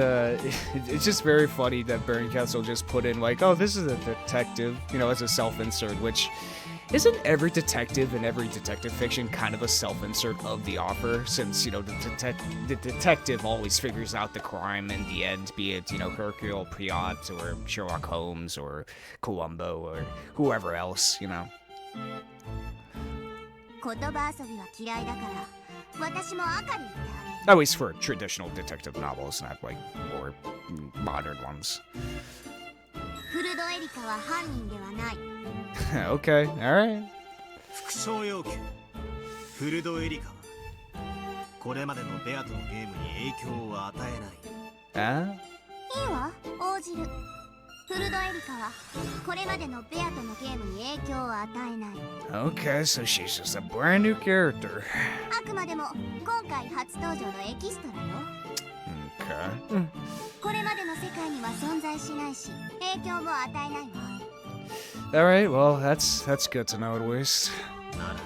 [SPEAKER 1] just very funny that Burn Castle just put in like, oh, this is a detective, you know, as a self-insert, which isn't every detective in every detective fiction kind of a self-insert of the author, since, you know, the detective always figures out the crime in the end, be it, you know, Hercule Poirot or Sherlock Holmes or Columbo or whoever else, you know.
[SPEAKER 5] 言葉遊びは嫌いだから私も赤に言ってあげる。
[SPEAKER 1] At least for traditional detective novels, not like more modern ones.
[SPEAKER 5] フルドエリカは犯人ではない。
[SPEAKER 1] Okay, alright.
[SPEAKER 15] 副賞要求フルドエリカはこれまでのベアとのゲームに影響を与えない。
[SPEAKER 1] い
[SPEAKER 5] いわ、応じる。フルドエリカはこれまでのベアとのゲームに影響を与えない。
[SPEAKER 1] Okay, so she's just a brand new character.
[SPEAKER 5] あくまでも今回初登場のエキストラよ。
[SPEAKER 1] Okay.
[SPEAKER 5] これまでの世界には存在しないし影響も与えないわ。
[SPEAKER 1] Alright, well, that's good to know at least.
[SPEAKER 15] なら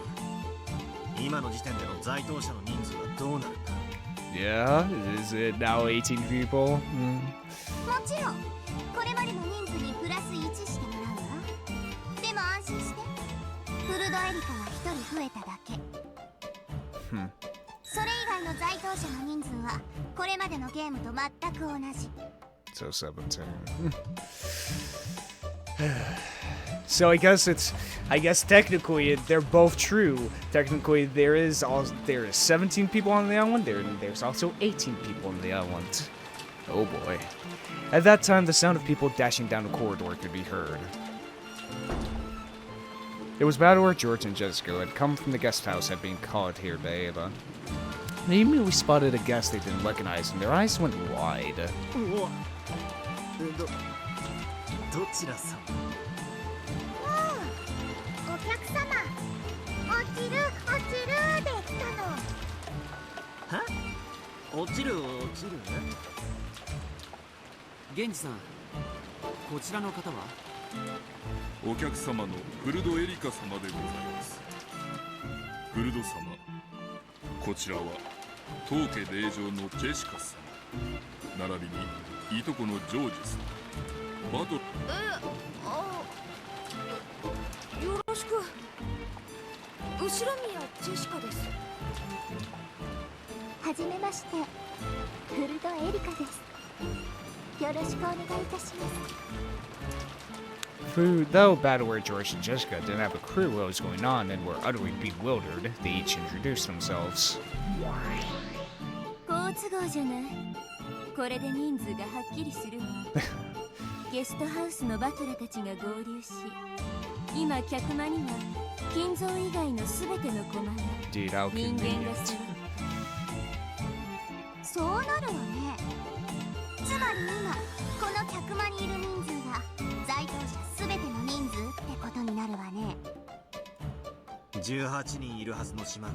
[SPEAKER 15] 今の時点での在当者の人数はどうなるんだ。
[SPEAKER 1] Yeah, is it now 18 people?
[SPEAKER 5] もちろんこれまでの人数にプラス1してもらうわ。でも安心してフルドエリカが1人増えただけ。それ以外の在当者の人数はこれまでのゲームと全く同じ。
[SPEAKER 1] So 17. So I guess technically they're both true. Technically there is 17 people on the island. There's also 18 people on the island. Oh boy. At that time, the sound of people dashing down the corridor could be heard. It was about where George and Jessica had come from the guest house had been called here by Ava. They immediately spotted a guest they didn't recognize, and their eyes went wide.
[SPEAKER 15] どちらさん。
[SPEAKER 5] お客様、落ちるで来たの。
[SPEAKER 15] は？落ちる。
[SPEAKER 4] 源氏さん、こちらの方は？
[SPEAKER 6] お客様のフルドエリカ様でございます。フルド様、こちらは当家令嬢のジェシカ様、並びにいとこのジョージ様、バトル。
[SPEAKER 12] よろしく。後ろ宮ジェシカです。
[SPEAKER 5] はじめまして、フルドエリカです。よろしくお願いいたします。
[SPEAKER 1] Though Battleware George and Jessica didn't have a clue what was going on and were utterly bewildered, they each introduced themselves.
[SPEAKER 3] 好都合じゃない。これで人数がはっきりするわ。ゲストハウスのバトラたちが合流し、今客間には金蔵以外のすべての駒が
[SPEAKER 1] Dude, how
[SPEAKER 3] 人間が
[SPEAKER 1] convenient.
[SPEAKER 3] する。
[SPEAKER 5] そうなるわね。つまり今この客間にいる人数が在当者すべての人数ってことになるわね。
[SPEAKER 15] 18人いるはずの島が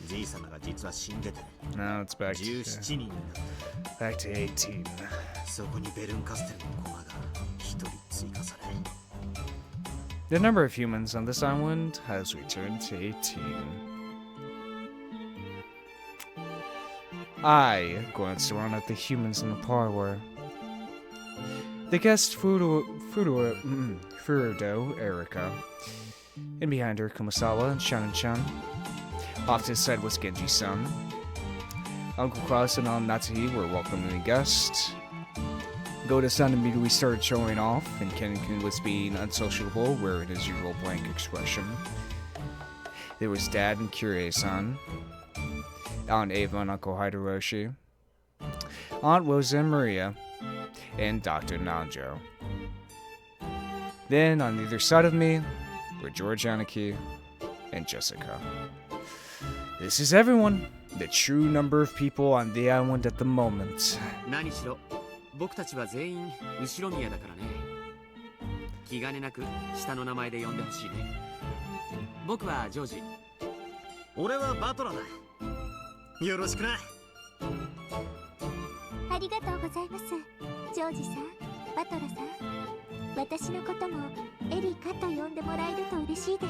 [SPEAKER 15] じい様が実は死んでて
[SPEAKER 1] Now it's back
[SPEAKER 15] 17人になった。
[SPEAKER 1] back to 18.
[SPEAKER 15] そこにベルンカステルの駒が1人追加され。
[SPEAKER 1] The number of humans on this island has returned to 18. I glanced around at the humans in the parlor. The guest Furudo, Erika. And behind her, Kumasawa and Shanan-chan. Off to his side was Genji-san. Uncle Klaus and Aunt Natsuhi were welcoming guests. Goda-san immediately started showing off, and Ken was being unsociable, wearing his usual blank expression. There was Dad and Kyrie-san, Aunt Ava and Uncle Hideroshi, Aunt Rosa and Maria, and Dr. Nanjo. Then, on either side of me, were George Aniki and Jessica. This is everyone, the true number of people on the island at the moment.
[SPEAKER 4] 何しろ僕たちは全員後ろ宮だからね。気兼ねなく下の名前で呼んでほしいね。僕はジョージ。
[SPEAKER 15] 俺はバトラだ。よろしくな。
[SPEAKER 5] ありがとうございます。ジョージさん、バトラさん。私のこともエリカと呼んでもらえると嬉しいで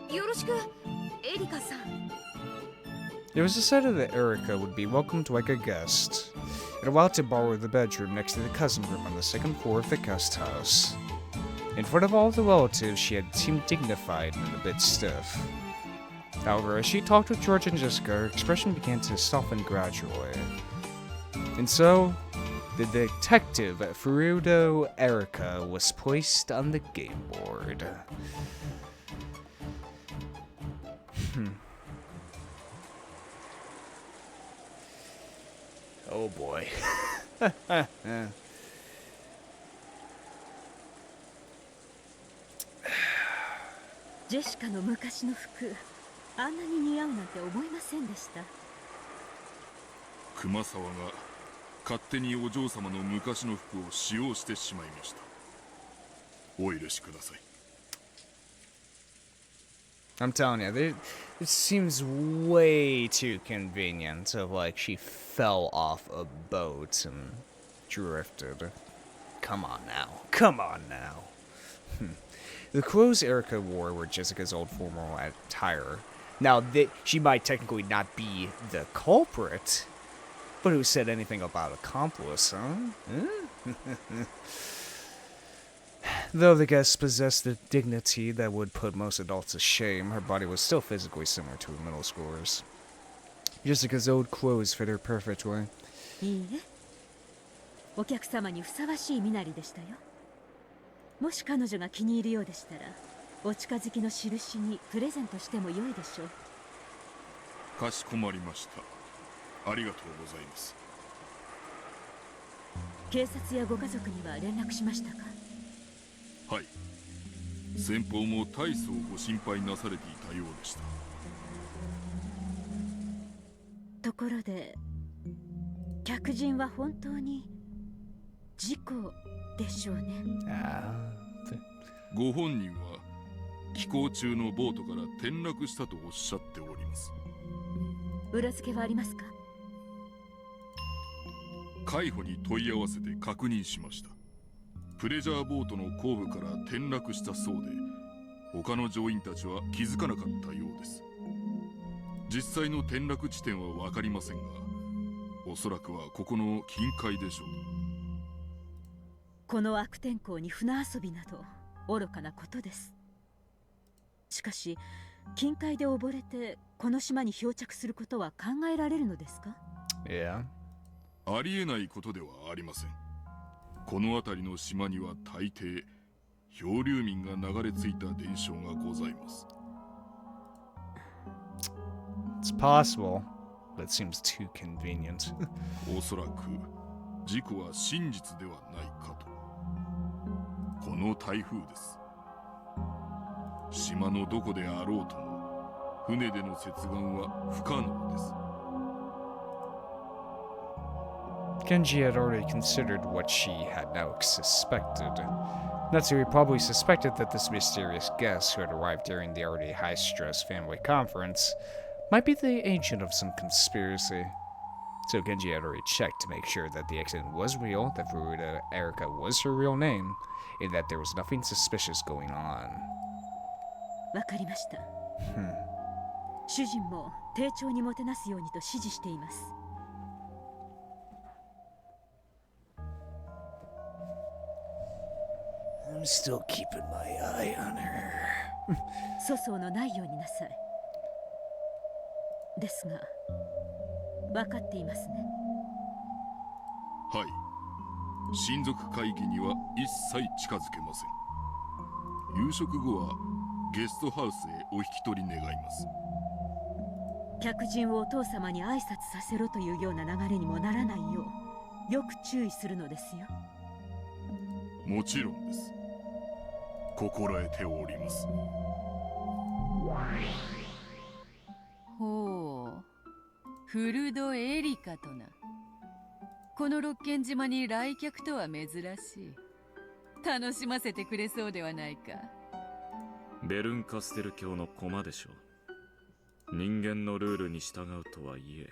[SPEAKER 5] す。
[SPEAKER 12] よろしく、エリカさん。
[SPEAKER 1] It was decided that Erika would be welcomed like a guest, and allowed to borrow the bedroom next to the cousin room on the second floor of the guest house. In front of all the relatives, she had seemed dignified and a bit stiff. However, as she talked with George and Jessica, her expression began to soften gradually. And so, the detective Furudo Erika was placed on the game board. Oh boy.
[SPEAKER 7] ジェシカの昔の服、あんなに似合うなんて思いませんでした。
[SPEAKER 6] 熊沢が勝手にお嬢様の昔の服を使用してしまいました。お許しください。
[SPEAKER 1] I'm telling you, it seems way too convenient of like she fell off a boat and drifted. Come on now. Come on now. The clothes Erika wore were Jessica's old formal attire. Now, she might technically not be the culprit, but who said anything about accomplice, huh? Though the guest possessed a dignity that would put most adults to shame, her body was still physically similar to a middle schooler's. Jessica's old clothes fit her perfectly.
[SPEAKER 7] いいえ、お客様にふさわしい身なりでしたよ。もし彼女が気に入るようでしたら、お近づきの印にプレゼントしても良いでしょう。
[SPEAKER 6] かしこまりました。ありがとうございます。
[SPEAKER 7] 警察やご家族には連絡しましたか？
[SPEAKER 6] はい。先方も大層ご心配なされていたようでした。
[SPEAKER 7] ところで、客人は本当に事故でしょうね。
[SPEAKER 6] ご本人は寄港中のボートから転落したとおっしゃっております。
[SPEAKER 7] 裏付けはありますか？
[SPEAKER 6] 海保に問い合わせて確認しました。プレジャーボートの後部から転落したそうで、他の乗員たちは気づかなかったようです。実際の転落地点は分かりませんが、おそらくはここの近海でしょう。
[SPEAKER 7] この悪天候に船遊びなど愚かなことです。しかし、近海で溺れてこの島に漂着することは考えられるのですか？
[SPEAKER 1] いや、
[SPEAKER 6] ありえないことではありません。この辺りの島には大抵漂流民が流れ着いた伝承がございます。
[SPEAKER 1] It's possible, but it seems too convenient.
[SPEAKER 6] おそらく事故は真実ではないかと。この台風です。島のどこであろうとも船での接岸は不可能です。
[SPEAKER 1] Genji had already considered what she had now suspected. Natsuri probably suspected that this mysterious guest who had arrived during the already high-stress family conference might be the agent of some conspiracy. So Genji had already checked to make sure that the accident was real, that Furuda Erika was her real name, and that there was nothing suspicious going on.
[SPEAKER 7] わかりました。主人も丁重にもてなすようにと指示しています。
[SPEAKER 1] I'm still keeping my eye on her.
[SPEAKER 7] 粗相のないようになさい。ですが、分かっていますね。
[SPEAKER 6] はい。親族会議には一切近づけません。夕食後はゲストハウスへお引き取り願います。
[SPEAKER 7] 客人をお父様に挨拶させろというような流れにもならないようよく注意するのですよ。
[SPEAKER 6] もちろんです。心得ております。
[SPEAKER 8] ほう、フルドエリカとな。この六軒島に来客とは珍しい。楽しませてくれそうではないか。
[SPEAKER 9] ベルンカステル教の駒でしょう。人間のルールに従うとはいえ、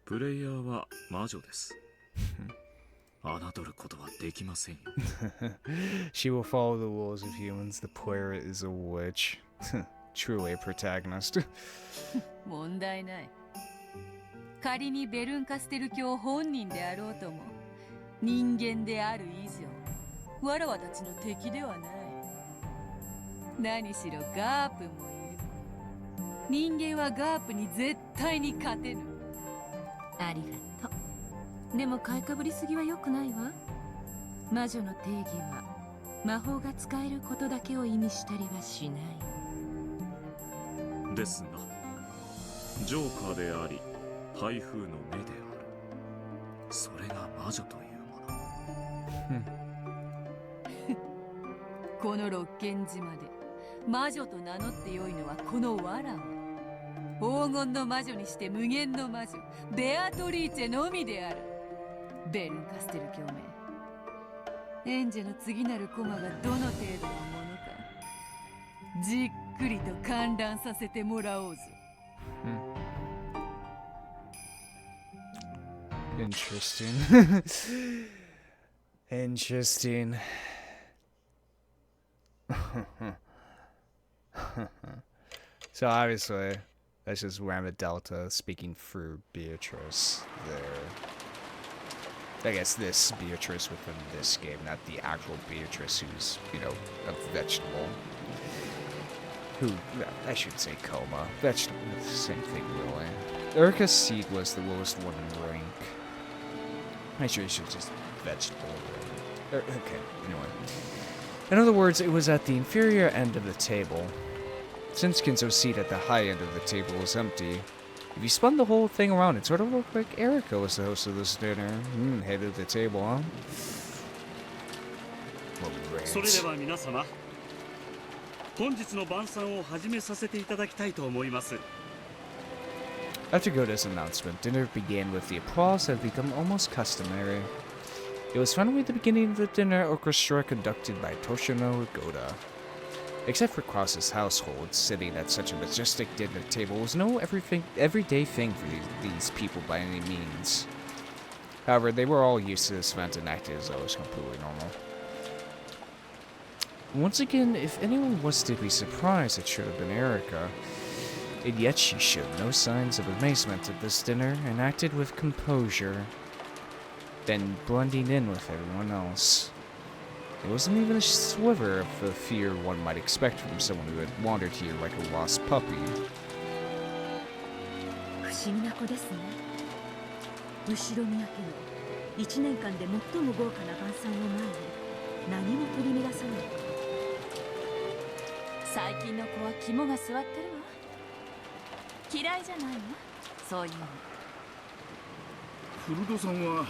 [SPEAKER 9] プレイヤーは魔女です。侮ることはできませんよ。
[SPEAKER 1] She will follow the rules of humans. The player is a witch. Truly a protagonist.
[SPEAKER 8] 問題ない。仮にベルンカステル教本人であろうとも、人間である以上、わらわたちの敵ではない。何しろガープもいる。人間はガープに絶対に勝てぬ。
[SPEAKER 3] ありがとう。でも買いかぶりすぎは良くないわ。魔女の定義は魔法が使えることだけを意味したりはしない。
[SPEAKER 9] ですが、ジョーカーであり台風の目である。それが魔女というもの。
[SPEAKER 8] この六軒島で魔女と名乗ってよいのはこのわらわ。黄金の魔女にして無限の魔女ベアトリーチェのみである。ベルンカステル教名、演者の次なるコマがどの程度のものか、じっくりと観覧させてもらおうぞ。
[SPEAKER 1] Interesting. Interesting. So obviously, that's just Ramma Delta speaking through Beatrice there. I guess this Beatrice within this game, not the actual Beatrice who's, you know, a vegetable. Who, I should say coma. Vegetable, same thing really. Erika's seed was the lowest one in rank. I should just vegetable. Okay, anyway. In other words, it was at the inferior end of the table. Since Kinzo's seat at the high end of the table was empty, if you spun the whole thing around, it sort of looked like Erika was the host of this dinner. Head of the table, huh? Well,
[SPEAKER 2] それでは皆様、本日の晩餐を始めさせていただきたいと思います。
[SPEAKER 1] After Goda's announcement, dinner began with the applause that had become almost customary. It was finally the beginning of the dinner orchestra conducted by Toshino Goda. Except for Cross's household, sitting at such a majestic dinner table was no everyday thing for these people by any means. However, they were all used to this event and acted as though it was completely normal. Once again, if anyone was to be surprised, it should have been Erika. And yet she showed no signs of amazement at this dinner and acted with composure, then blending in with everyone else. There wasn't even a sliver of the fear one might expect from someone who had wandered here like a lost puppy.
[SPEAKER 7] 不思議な子ですね。後ろ宮家の1年間で最も豪華な晩餐を前に何も取り乱さない。
[SPEAKER 3] 最近の子は肝が据わってるわ。嫌いじゃないの？そういうの。
[SPEAKER 6] フルドさんは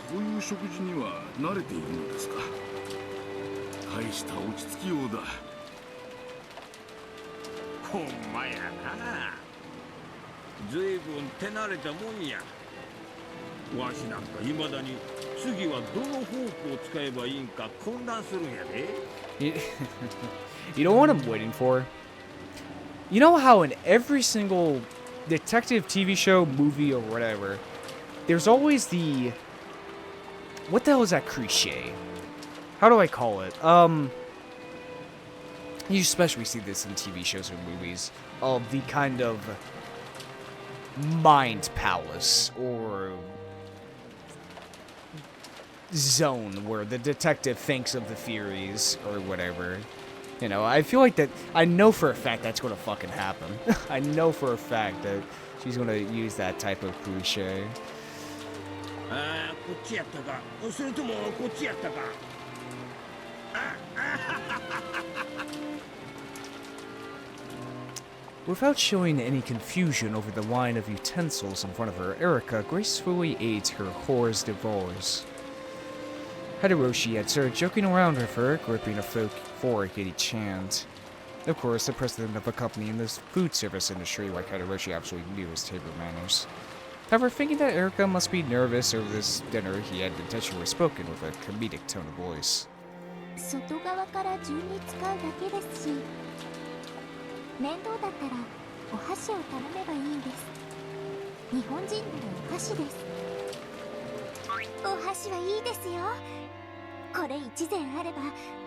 [SPEAKER 6] こういう食事には慣れているのですか。大した落ち着きようだ。
[SPEAKER 10] ほんまやな。ずいぶん手慣れたもんや。わしなんかいまだに次はどのフォークを使えばいいんか混乱するんやで。
[SPEAKER 1] You know what I'm waiting for? You know how in every single detective TV show, movie, or whatever, there's always the... What the hell is that cliche? How do I call it? You especially see this in TV shows or movies, of the kind of mind palace or zone where the detective thinks of the theories or whatever. You know, I feel like that. I know for a fact that's gonna fucking happen. I know for a fact that she's gonna use that type of cliche.
[SPEAKER 10] ああ、こっちやったか。それともこっちやったか。
[SPEAKER 1] Without showing any confusion over the line of utensils in front of her, Erika gracefully aids her hors d'oeuvres. Hideyoshi had started joking around with her, gripping a fork at each hand. Of course, the president of a company in the food service industry like Hideyoshi absolutely knew his table manners. However, thinking that Erika must be nervous over this dinner, he had intentionally spoken with a comedic tone of voice.
[SPEAKER 5] 外側から順に使うだけですし、面倒だったらお箸を頼めばいいんです。日本人ならお箸です。お箸はいいですよ。これ一膳あれば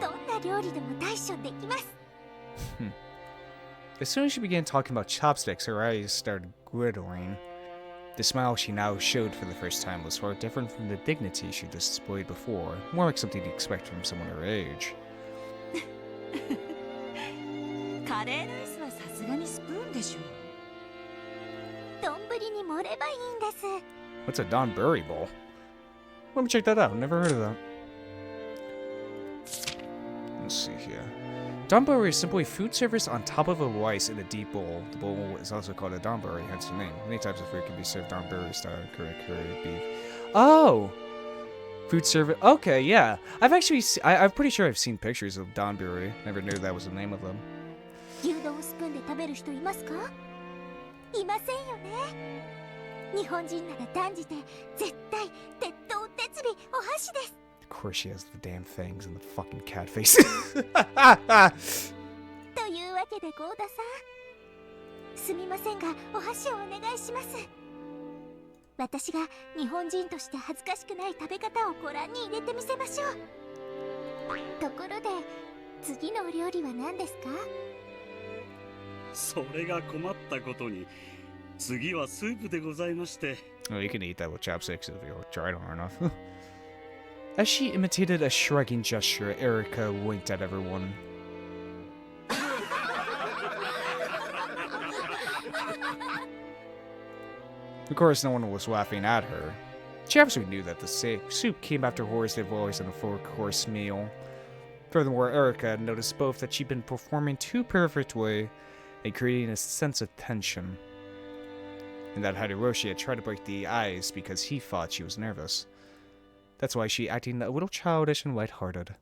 [SPEAKER 5] どんな料理でも対処できます。
[SPEAKER 1] As soon as she began talking about chopsticks, her eyes started glittering. The smile she now showed for the first time was far different from the dignity she displayed before, more like something you'd expect from someone her age.
[SPEAKER 12] カレーライスはさすがにスプーンでしょ。
[SPEAKER 5] 丼に盛ればいいんです。
[SPEAKER 1] What's a Donburi bowl? Let me check that out. Never heard of that. Let's see here. Donburi is simply food service on top of a rice in a deep bowl. The bowl is also called a donburi, hence the name. Many types of food can be served donburi style, curry, beef. Oh! Food service. Okay, yeah. I've actually, I'm pretty sure I've seen pictures of donburi. Never knew that was the name of them.
[SPEAKER 5] 牛丼をスプーンで食べる人いますか？いませんよね。日本人なら断じて絶対鉄頭鉄尾お箸です。
[SPEAKER 1] Of course she has the damn fangs and the fucking cat face.
[SPEAKER 5] というわけでゴーダさん、すみませんがお箸をお願いします。私が日本人として恥ずかしくない食べ方をご覧に入れてみせましょう。ところで次のお料理は何ですか？
[SPEAKER 2] それが困ったことに、次はスープでございまして。
[SPEAKER 1] Oh, you can eat that with chopsticks if you tried hard enough. As she imitated a shrugging gesture, Erika winked at everyone. Of course, no one was laughing at her. She absolutely knew that the soup came after hors d'oeuvres and a four-course meal. Furthermore, Erika noticed both that she'd been performing too perfectly and creating a sense of tension, and that Hideyoshi had tried to break the ice because he thought she was nervous. That's why she acting a little childish and lighthearted,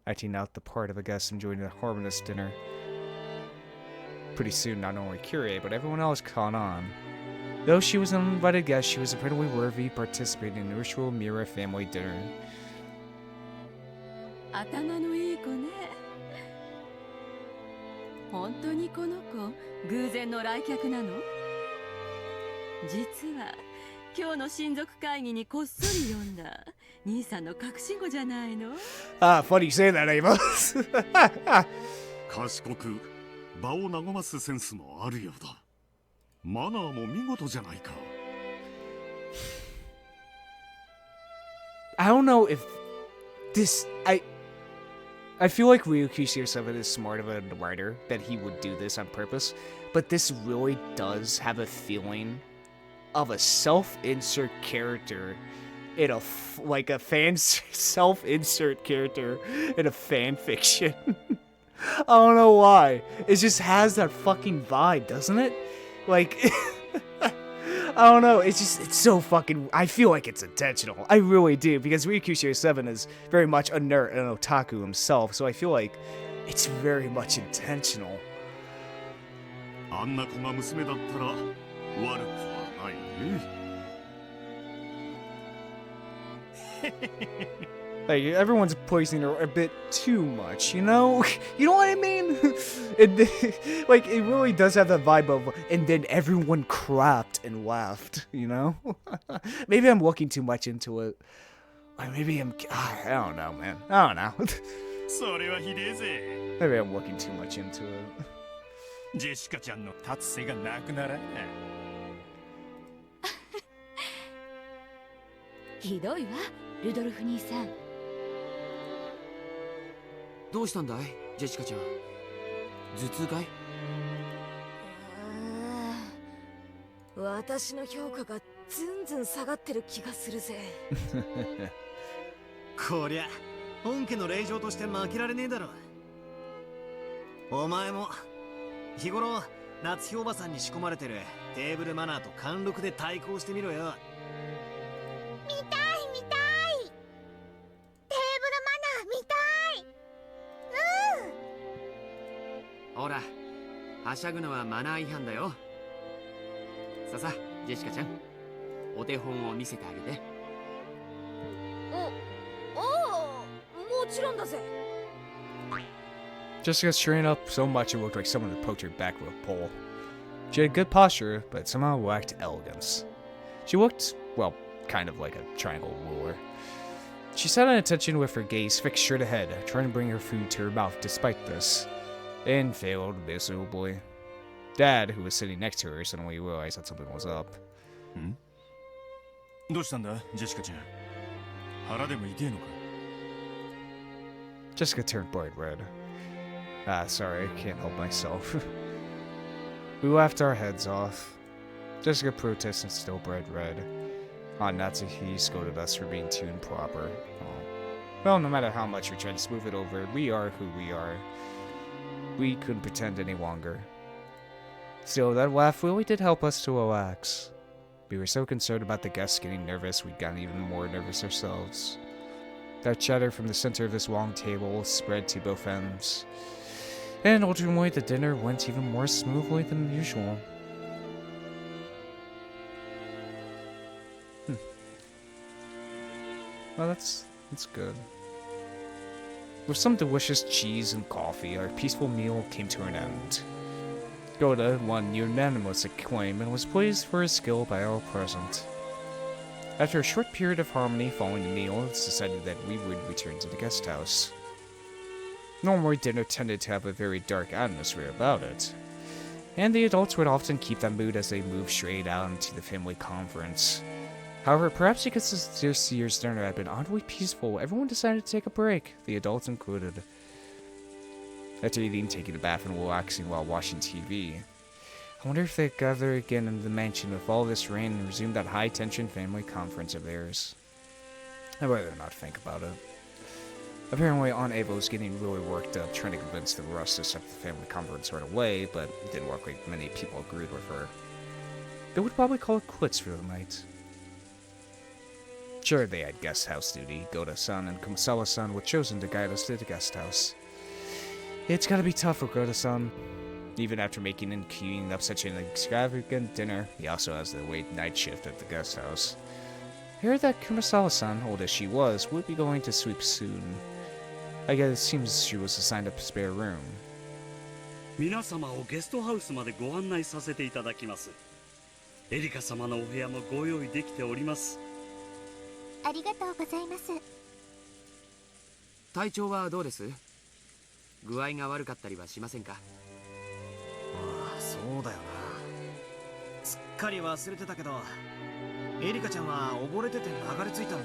[SPEAKER 1] acting out the part of a guest enjoying a harmless dinner. Pretty soon, not only Kyrie, but everyone else caught on. Though she was an uninvited guest, she was apparently worthy participating in the ritual Mira family dinner.
[SPEAKER 8] 頭のいい子ね。本当にこの子、偶然の来客なの？実は今日の親族会議にこっそり読んだ兄さんの隠し子じゃないの？
[SPEAKER 1] Ah, funny you say that, Ava.
[SPEAKER 11] 賢く場を和ますセンスもあるようだ。マナーも見事じゃないか。
[SPEAKER 1] I don't know if this I feel like Ryuki Shirosama is smart of a writer that he would do this on purpose, but this really does have a feeling of a self-insert character in a like a fan self-insert character in a fan fiction. I don't know why. It just has that fucking vibe, doesn't it? Like I don't know, it's so fucking, I feel like it's intentional. I really do, because Ryukyushiro7 is very much a nerd and an otaku himself, so I feel like it's very much intentional.
[SPEAKER 11] あんな子が娘だったら悪くはないね。
[SPEAKER 1] Like, everyone's praising her a bit too much, you know? You know what I mean? Like, it really does have that vibe of, and then everyone clapped and laughed, you know? Maybe I'm looking too much into it. Or maybe I don't know, man. I don't know.
[SPEAKER 11] それはひでえぜ。
[SPEAKER 1] Maybe I'm looking too much into it.
[SPEAKER 11] ジェシカちゃんの立つ瀬がなくならん。
[SPEAKER 13] ひどいわ、ルドルフ兄さん。
[SPEAKER 4] どうしたんだい、ジェシカちゃん。頭痛かい？
[SPEAKER 12] 私の評価がずんずん下がってる気がするぜ。
[SPEAKER 15] こりゃ本家の令嬢として負けられねえだろ。お前も日頃夏日おばさんに仕込まれてるテーブルマナーと貫禄で対抗してみろよ。
[SPEAKER 5] 見たい見たい。テーブルマナー見たい。
[SPEAKER 4] ほら、はしゃぐのはマナー違反だよ。ささ、ジェシカちゃん、お手本を見せてあげて。
[SPEAKER 12] もちろんだぜ。
[SPEAKER 1] Jessica strained up so much it looked like someone had poked her back with a pole. She had good posture, but somehow lacked elegance. She looked, well, kind of like a triangle ruler. She sat at attention with her gaze fixed straight ahead, trying to bring her food to her mouth despite this, and failed miserably. Dad, who was sitting next to her, suddenly realized that something was up.
[SPEAKER 14] どうしたんだ、ジェシカちゃん。腹でも痛えのか。
[SPEAKER 1] Jessica turned bright red. Ah, sorry, I can't help myself. We laughed our heads off. Jessica protested still bright red. Aunt Natsuhi scolded us for being too improper. Oh. Well, no matter how much we tried to smooth it over, we are who we are. We couldn't pretend any longer. Still, that laugh really did help us to relax. We were so concerned about the guests getting nervous, we'd gotten even more nervous ourselves. That chatter from the center of this long table spread to both ends. And ultimately, the dinner went even more smoothly than usual. Well, that's good. With some delicious cheese and coffee, our peaceful meal came to an end. Goda won unanimous acclaim and was praised for his skill by all present. After a short period of harmony following the meal, it's decided that we would return to the guest house. Normally, dinner tended to have a very dark atmosphere about it, and the adults would often keep that mood as they moved straight out into the family conference. However, perhaps because this year's dinner had been oddly peaceful, everyone decided to take a break, the adults included. After eating, taking a bath, and relaxing while watching TV. I wonder if they'd gather again in the mansion with all this rain and resume that high-tension family conference of theirs. I'd rather not think about it. Apparently, Aunt Ava was getting really worked up, trying to convince the rest to set the family conference right away, but it didn't look like many people agreed with her. They would probably call it quits for the night. Sure, they had guest house duty. Goda-san and Kumasawa-san were chosen to guide us to the guest house. It's gotta be tough for Goda-san. Even after making and queuing up such an extravagant dinner, he also has to wait night shift at the guest house. I heard that Kumasawa-san, old as she was, would be going to sweep soon. I guess it seems she was assigned a spare room.
[SPEAKER 2] 皆様をゲストハウスまでご案内させていただきます。エリカ様のお部屋もご用意できております。
[SPEAKER 5] ありがとうございます。
[SPEAKER 4] 体調はどうです？具合が悪かったりはしませんか？
[SPEAKER 15] ああ、そうだよな。すっかり忘れてたけど、エリカちゃんは溺れてて流れ着いたんだよな。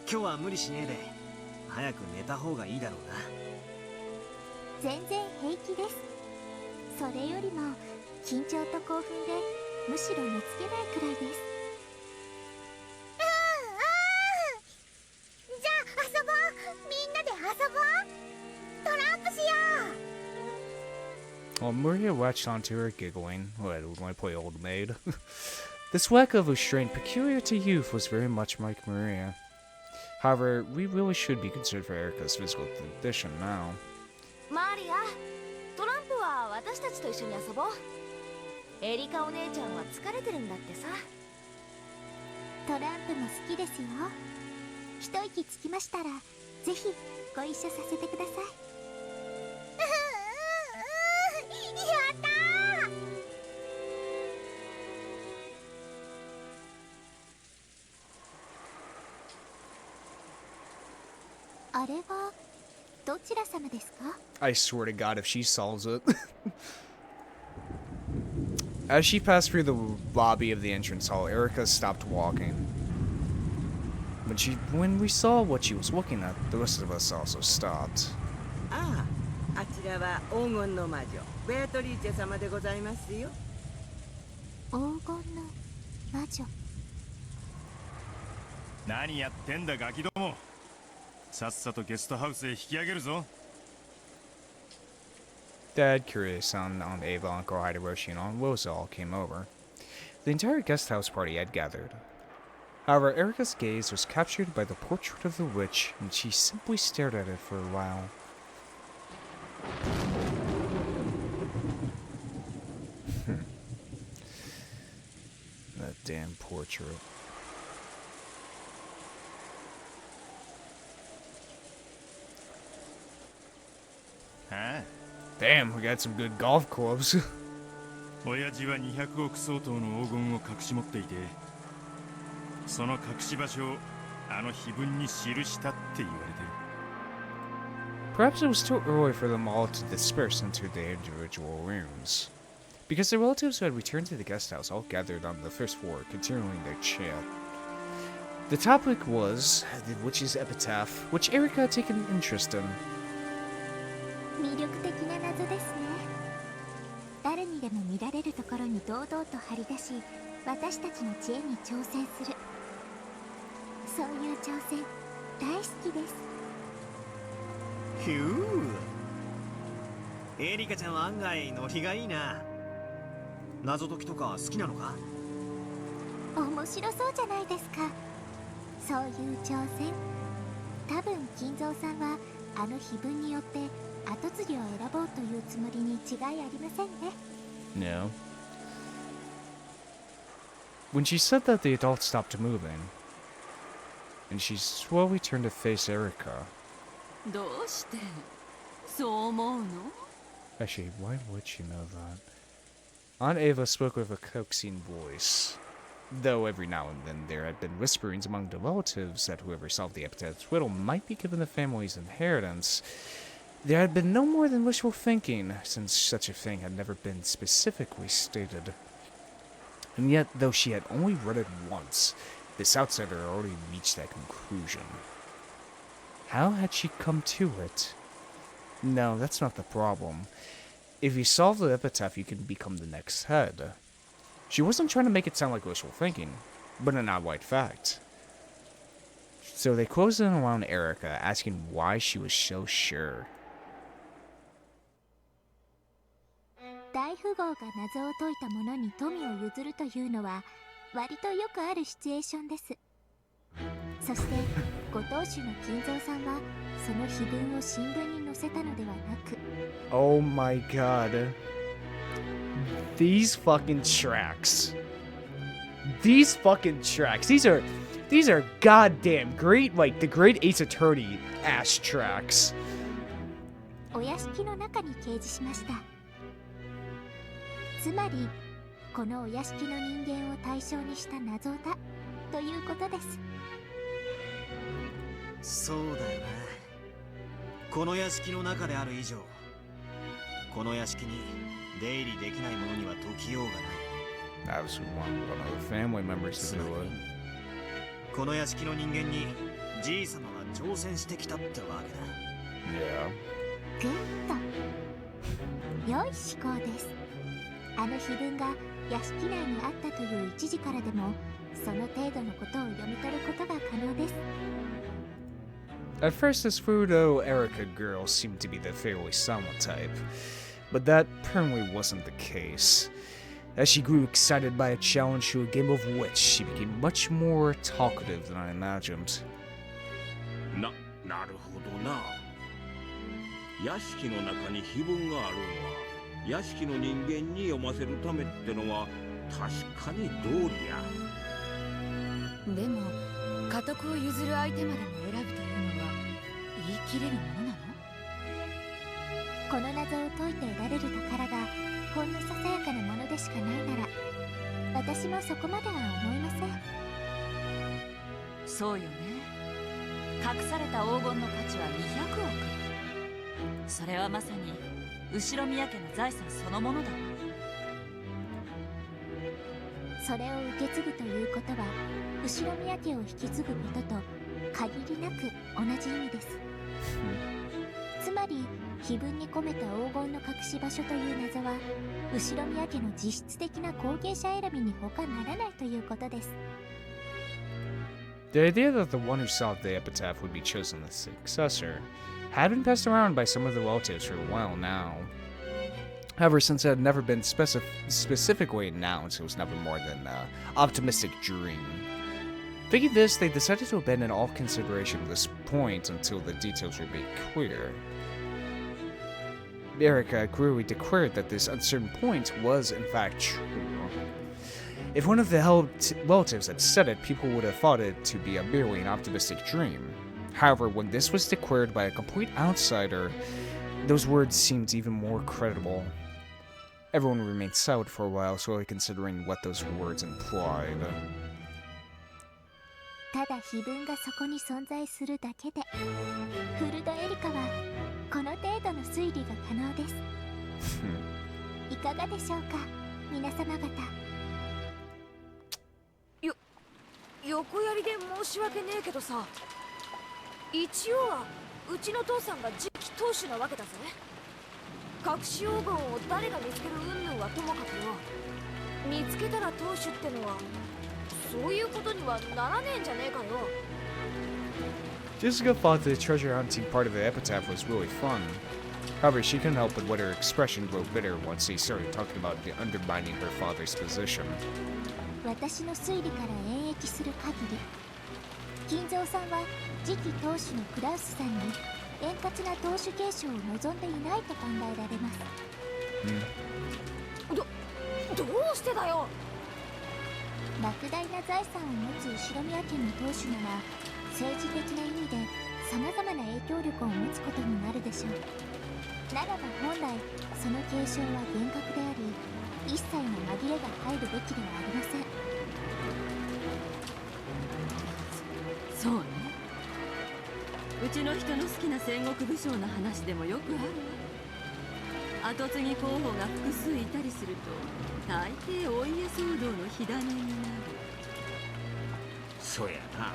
[SPEAKER 15] 今日は無理しねえで、早く寝た方がいいだろうな。
[SPEAKER 5] 全然平気です。それよりも緊張と興奮でむしろ寝つけないくらいです。じゃあ遊ぼう。みんなで遊ぼう。トランプしよう。
[SPEAKER 1] While Maria latched onto her, giggling, when I play Old Maid. This lack of restraint peculiar to youth was very much like Maria. However, we really should be concerned for Erika's physical condition now.
[SPEAKER 12] マリア、トランプは私たちと一緒に遊ぼう。エリカお姉ちゃんは疲れてるんだってさ。
[SPEAKER 5] トランプも好きですよ。一息つきましたら、ぜひご一緒させてください。やったー。あれはどちら様ですか？
[SPEAKER 1] I swear to God, if she solves it. As she passed through the lobby of the entrance hall, Erika stopped walking. When we saw what she was looking at, the rest of us also stopped.
[SPEAKER 15] ああ、
[SPEAKER 16] ちらは黄金の魔女ベアトリーチェ様でございますよ。
[SPEAKER 5] 黄金の魔女。
[SPEAKER 14] 何やってんだガキども。さっさとゲストハウスへ引き上げるぞ。
[SPEAKER 1] Dad, Kure-san, Aunt Ava, Uncle Hideyoshi, and Aunt Rosa all came over. The entire guest house party had gathered. However, Erika's gaze was captured by the portrait of the witch, and she simply stared at it for a while. That damn portrait.
[SPEAKER 14] Huh?
[SPEAKER 1] Damn, we got some good golf clubs.
[SPEAKER 14] 親父は200億相当の黄金を隠し持っていて、その隠し場所をあの碑文に記したって言われてる。
[SPEAKER 1] Perhaps it was too early for them all to disperse into their individual rooms, because the relatives who had returned to the guest house all gathered on the first floor, continuing their chat. The topic was the witch's epitaph, which Erika had taken an interest in.
[SPEAKER 5] 魅力的な謎ですね。誰にでも見られるところに堂々と張り出し、私たちの知恵に挑戦する。そういう挑戦大好きです。
[SPEAKER 15] ひゅー、エリカちゃんは案外ノリがいいな。謎解きとか好きなのか？
[SPEAKER 5] 面白そうじゃないですか。そういう挑戦。多分金蔵さんはあの碑文によって跡継ぎを選ぼうというつもりに違いありませんね。
[SPEAKER 1] No. When she said that, the adult stopped moving, and she slowly turned to face Erika.
[SPEAKER 8] どうしてそう思うの？
[SPEAKER 1] Actually, why would she know that? Aunt Ava spoke with a coaxing voice. Though every now and then there had been whisperings among the relatives that whoever solved the Epitaph's riddle might be given the family's inheritance, there had been no more than wishful thinking, since such a thing had never been specifically stated. And yet, though she had only read it once, this outsider had already reached that conclusion. How had she come to it? No, that's not the problem. If you solve the epitaph, you can become the next head. She wasn't trying to make it sound like wishful thinking, but an outright fact. So they closed in around Erika, asking why she was so sure.
[SPEAKER 5] 大富豪が謎を解いた者に富を譲るというのは割とよくあるシチュエーションです。そしてご当主の金蔵さんはその碑文を新聞に載せたのではなく
[SPEAKER 1] Oh my god. These fucking tracks. These fucking tracks. These are goddamn great, like the great Ace Attorney ass tracks.
[SPEAKER 5] お屋敷の中に掲示しました。つまりこのお屋敷の人間を対象にした謎だということです。
[SPEAKER 15] そうだよな。この屋敷の中である以上、この屋敷に出入りできない者には解きようがない。
[SPEAKER 1] Obviously one of the family members to do it.
[SPEAKER 15] この屋敷の人間にじい様は挑戦してきたってわけだ。
[SPEAKER 1] Yeah.
[SPEAKER 5] グッと良い思考です。あの碑文が屋敷内にあったという一時からでもその程度のことを読み取ることが可能です。
[SPEAKER 1] At first, this Fudo Erika girl seemed to be the fairly silent type, but that apparently wasn't the case. As she grew excited by a challenge to a game of witch, she became much more talkative than I imagined.
[SPEAKER 10] なるほどな。屋敷の中に碑文があるのは屋敷の人間に読ませるためってのは確かに道理や。
[SPEAKER 13] でも家督を譲る相手までも選ぶというのは言い切れるものなの？
[SPEAKER 5] この謎を解いて得られる宝がほんのささやかなものでしかないなら私もそこまでは思いません。
[SPEAKER 8] そうよね。隠された黄金の価値は200億。それはまさに後ろ宮家の財産そのものだ。
[SPEAKER 5] それを受け継ぐということは後ろ宮家を引き継ぐことと限りなく同じ意味です。つまり碑文に込めた黄金の隠し場所という謎は後ろ宮家の実質的な後継者選びに他ならないということです。
[SPEAKER 1] The idea that the one who solved the epitaph would be chosen as successor had been passed around by some of the relatives for a while now. However, since it had never been specifically announced, it was never more than an optimistic dream. Thinking this, they decided to abandon all consideration of this point until the details were made clear. Erika clearly declared that this uncertain point was in fact true. If one of the relatives had said it, people would have thought it to be merely an optimistic dream. However, when this was declared by a complete outsider, those words seemed even more credible. Everyone remained silent for a while, slowly considering what those words implied.
[SPEAKER 5] ただ碑文がそこに存在するだけで、フルドエリカはこの程度の推理が可能です。いかがでしょうか、皆様方。
[SPEAKER 12] 横やりで申し訳ねえけどさ、一応はうちの父さんが次期当主なわけだぜ。隠し黄金を誰が見つける云々はともかくよ、見つけたら当主ってのはそういうことにはならねえんじゃねえかよ。
[SPEAKER 1] Jessica thought the treasure hunting part of the epitaph was really fun. However, she couldn't help but let her expression grow bitter once they started talking about undermining her father's position.
[SPEAKER 5] 私の推理から演繹する限り、金蔵さんは次期当主のクラウスさんに円滑な当主継承を望んでいないと考えられます。
[SPEAKER 12] どうしてだよ。
[SPEAKER 5] 莫大な財産を持つ後宮家の当主なら、政治的な意味で様々な影響力を持つことになるでしょう。ならば本来その継承は厳格であり、一切の紛れが入るべきではありません。
[SPEAKER 7] そうね。うちの人の好きな戦国武将の話でもよくあるわ。後継ぎ候補が複数いたりすると、大抵お家騒動の火種になる。
[SPEAKER 10] そうやな。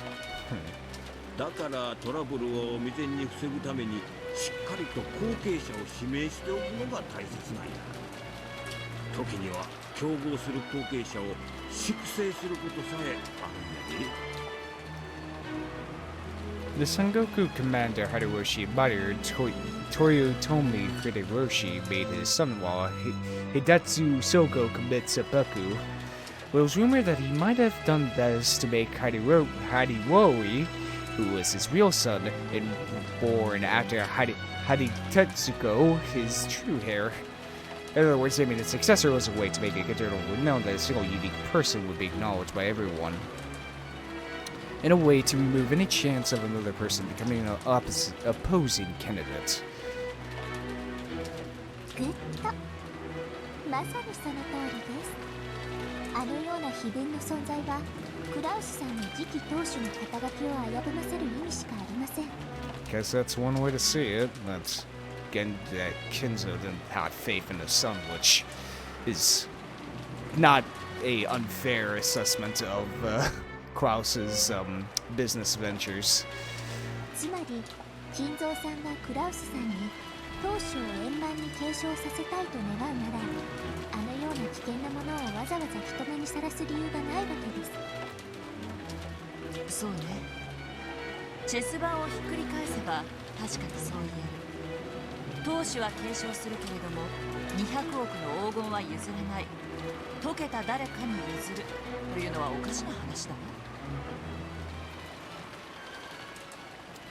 [SPEAKER 10] だからトラブルを未然に防ぐためにしっかりと後継者を指名しておくのが大切なんや。時には競合する後継者を粛清することさえあるんやで。
[SPEAKER 1] The Sengoku commander Hideyoshi admired Toyotomi Hideyoshi made his son-in-law Hidatsu Sogo commit seppuku. But it was rumored that he might have done this to make Hideyori, who was his real son and born after Hidetetsuko, his true heir. In other words, naming his successor was a way to make it eternally known that a single unique person would be acknowledged by everyone. In a way to remove any chance of another person becoming an opposing candidate.
[SPEAKER 5] グッと、まさにその通りです。あのような碑文の存在は、クラウスさんの次期当主の肩書きを危ぶませる意味しかありません。
[SPEAKER 1] Guess that's one way to see it. That's again that Kinzo didn't have faith in his son, which is not a unfair assessment of Klaus's business ventures.
[SPEAKER 5] つまり、金蔵さんがクラウスさんに当主を円満に継承させたいと願うなら、あのような危険なものをわざわざ人目にさらす理由がないわけです。
[SPEAKER 7] そうね。チェス盤をひっくり返せば確かにそう言える。当主は継承するけれども、200億の黄金は譲れない。解けた誰かに譲るというのはおかしな話だわ。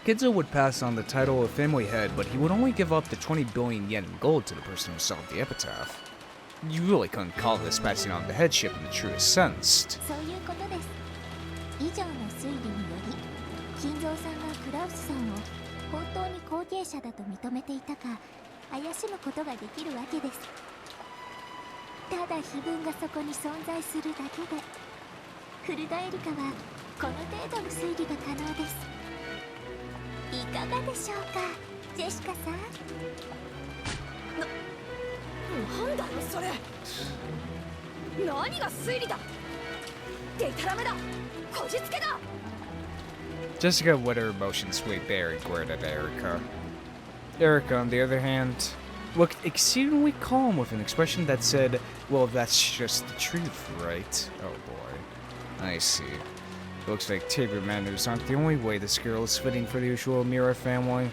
[SPEAKER 1] Kinzo would pass on the title of family head, but he would only give up the 20 billion yen in gold to the person who solved the epitaph. You really couldn't call this passing on the headship in the truest sense.
[SPEAKER 5] そういうことです。以上の推理により、金蔵さんがクラウスさんを本当に後継者だと認めていたか怪しむことができるわけです。ただ碑文がそこに存在するだけで、フルダエリカはこの程度の推理が可能です。いかがでしょうか、ジェシカさん。
[SPEAKER 12] なんだよそれ。何が推理だ。デタラメだ。こじつけだ。
[SPEAKER 1] Jessica let her emotions weigh bare and glared at Erika. Erika, on the other hand, looked exceedingly calm with an expression that said, well, that's just the truth, right? Oh boy. I see. Looks like table manners aren't the only way this girl is fitting for the usual Mira family.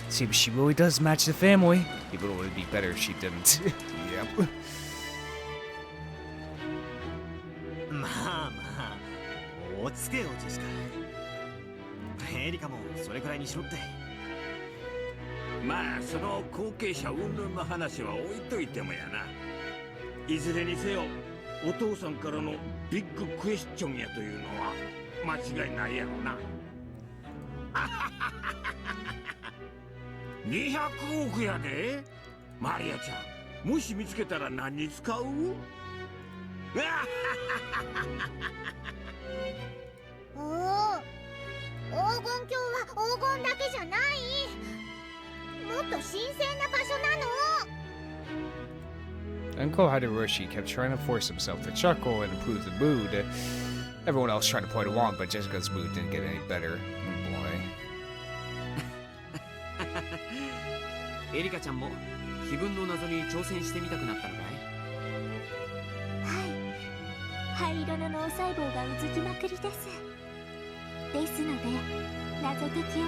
[SPEAKER 1] Seems she really does match the family, even though it would be better if she didn't. Yep.
[SPEAKER 15] まあまあ落ち着けよジェシカ。エリカもそれくらいにしろって。
[SPEAKER 10] まあその後継者云々の話は置いといてもやな。いずれにせよお父さんからのビッグクエスチョンやというのは間違いないやろな。200億やで。マリアちゃん、もし見つけたら何に使う？
[SPEAKER 5] おお、黄金鏡は黄金だけじゃない。もっと神聖な場所なの。
[SPEAKER 1] Uncle Haruoshi kept trying to force himself to chuckle and improve the mood. Everyone else tried to play along, but Jessica's mood didn't get any better. Oh boy.
[SPEAKER 4] エリカちゃんも碑文の謎に挑戦してみたくなったのかい？
[SPEAKER 5] はい、灰色の脳細胞がうずきまくりです。ですので謎解きを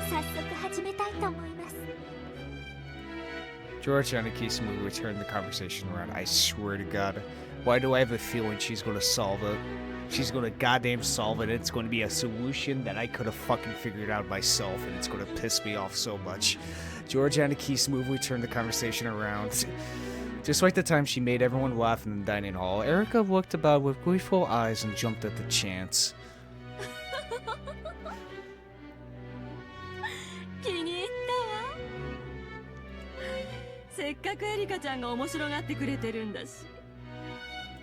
[SPEAKER 5] 早速始めたいと思います。
[SPEAKER 1] George and Akisumu returned the conversation around. I swear to God, why do I have a feeling she's gonna solve it? She's gonna goddamn solve it. It's gonna be a solution that I could have fucking figured out myself, and it's gonna piss me off so much. George and Akisumu returned the conversation around. Just like the time she made everyone laugh in the dining hall, Erika looked about with gleeful eyes and jumped at the chance.
[SPEAKER 8] 気に入ったわ。せっかくエリカちゃんが面白がってくれてるんだし、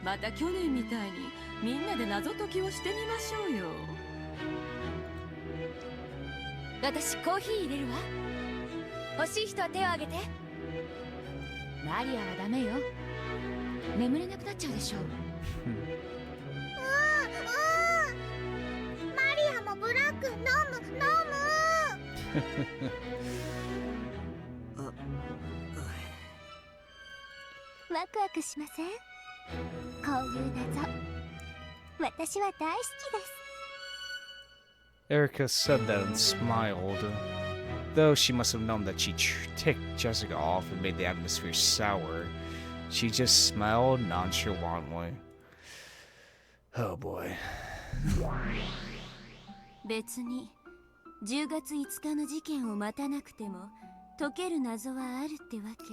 [SPEAKER 8] また去年みたいにみんなで謎解きをしてみましょうよ。
[SPEAKER 13] 私コーヒー入れるわ。欲しい人は手を挙げて。マリアはダメよ。眠れなくなっちゃうでしょ。
[SPEAKER 5] マリアもブラック飲む。ワクワクしません？こういう謎、私は大好きです。
[SPEAKER 1] Erika said that and smiled. Though she must have known that she ticked Jessica off and made the atmosphere sour, she just smiled nonchalantly. Oh boy.
[SPEAKER 3] 別に10月5日の事件を待たなくても解ける謎はあるってわけ。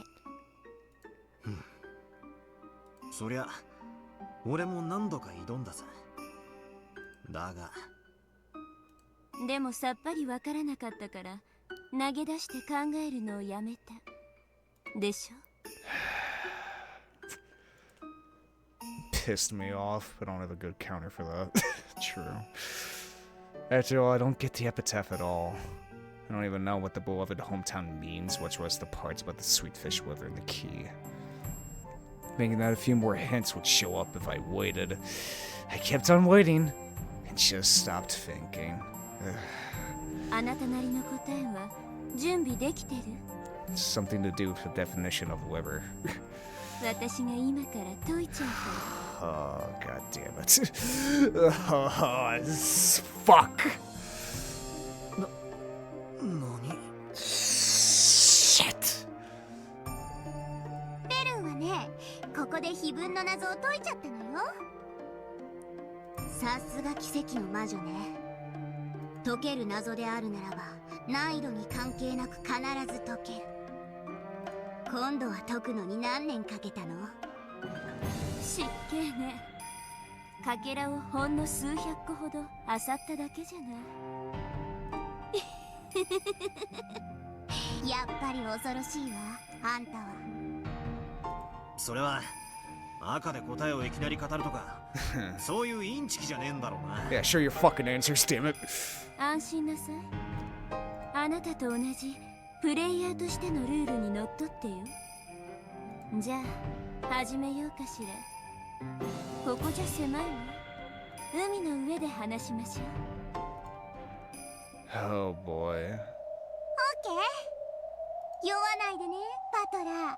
[SPEAKER 15] そりゃ俺も何度か挑んださ。だが
[SPEAKER 3] でもさっぱりわからなかったから投げ出して考えるのをやめたでしょ。
[SPEAKER 1] Pissed me off, but I don't have a good counter for that. True. After all, I don't get the epitaph at all. I don't even know what the beloved hometown means, much less the parts about the sweet fish liver and the key. Thinking that a few more hints would show up if I waited. I kept on waiting, and just stopped thinking.
[SPEAKER 3] あなたなりの答えは準備できてる？
[SPEAKER 1] Something to do with the definition of liver.
[SPEAKER 3] 私が今から解いちゃうから。
[SPEAKER 1] Oh, god damn it. Oh, fuck. Shit.
[SPEAKER 5] ベルンはね、ここで碑文の謎を解いちゃったのよ。さすが奇跡の魔女ね。解ける謎であるならば難易度に関係なく必ず解ける。今度は解くのに何年かけたの？
[SPEAKER 3] 失敬ね。かけらをほんの数百個ほど漁っただけじゃない。
[SPEAKER 5] やっぱり恐ろしいわ、あんたは。
[SPEAKER 15] それは赤で答えをいきなり語るとかそういうインチキじゃねえんだろうな。
[SPEAKER 1] Yeah, sure your fucking answers, damn it.
[SPEAKER 3] 安心なさい。あなたと同じプレイヤーとしてのルールにのっとってよ。じゃあ始めようかしら。ここじゃ狭いわ。海の上で話しましょう。
[SPEAKER 1] Oh boy.
[SPEAKER 5] オッケー。酔わないでねバトラー。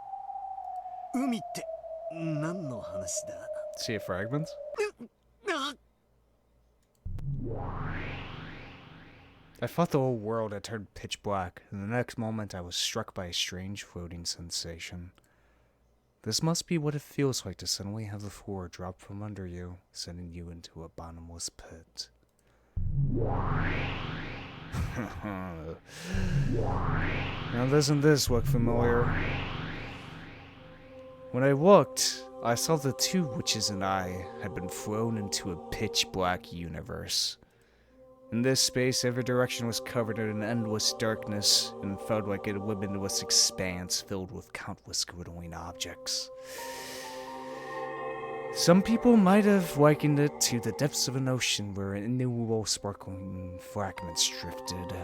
[SPEAKER 15] 海って何の話だ？
[SPEAKER 1] See fragments? I thought the whole world had turned pitch black, and the next moment I was struck by a strange floating sensation. This must be what it feels like to suddenly have the floor drop from under you, sending you into a bottomless pit. Now doesn't this look familiar? When I looked, I saw the two witches and I had been thrown into a pitch-black universe. In this space, every direction was covered in an endless darkness, and felt like a limitless expanse filled with countless glittering objects. Some people might have likened it to the depths of an ocean where innumerable sparkling fragments drifted.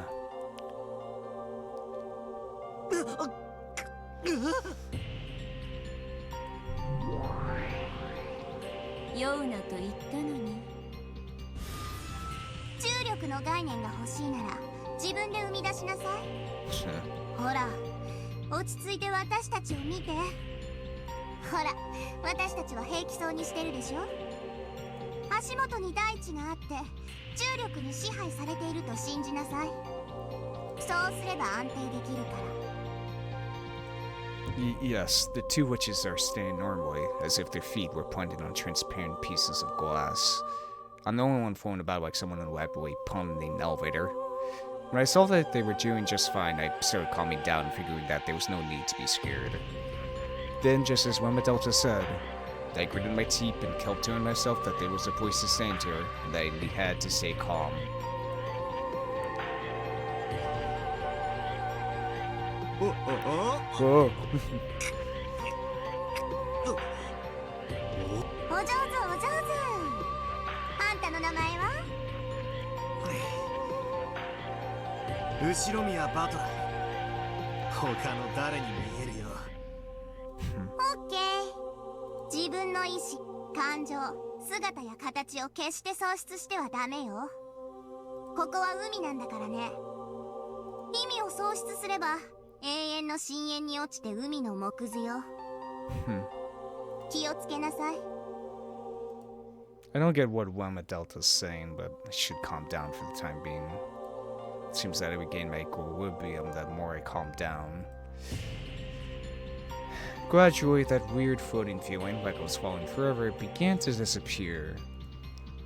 [SPEAKER 5] Ju력の概念が欲しいなら自分で生み出しなさい。ほら、落ち着いて私たちを見て。ほら、私たちは平気そうにしてるでしょ。足元に大地があって重力に支配されていると信じなさい。そうすれば安定できるから。
[SPEAKER 1] Yes, the two witches are standing normally, as if their feet were planted on transparent pieces of glass. I'm the only one flown about like someone elaborately pulling the elevator. When I saw that they were doing just fine, I started calming down and figuring that there was no need to be scared. Then, just as Metatextual said, I gritted my teeth and kept telling myself that there was a voice saying to her, and that I had to stay calm. Whoa.
[SPEAKER 5] お上手お上手。あんたの名前は？
[SPEAKER 15] 後ろ宮バトラー。他の誰にも言えるよ。
[SPEAKER 5] オッケー。自分の意志、感情、姿や形を決して喪失してはダメよ。ここは海なんだからね。意味を喪失すれば永遠の深淵に落ちて海の藻くずよ。気をつけなさい。
[SPEAKER 1] I don't get what Wama Delta's saying, but I should calm down for the time being. It seems that I regain my equilibrium the more I calm down. Gradually, that weird floating feeling, like I was falling forever, began to disappear.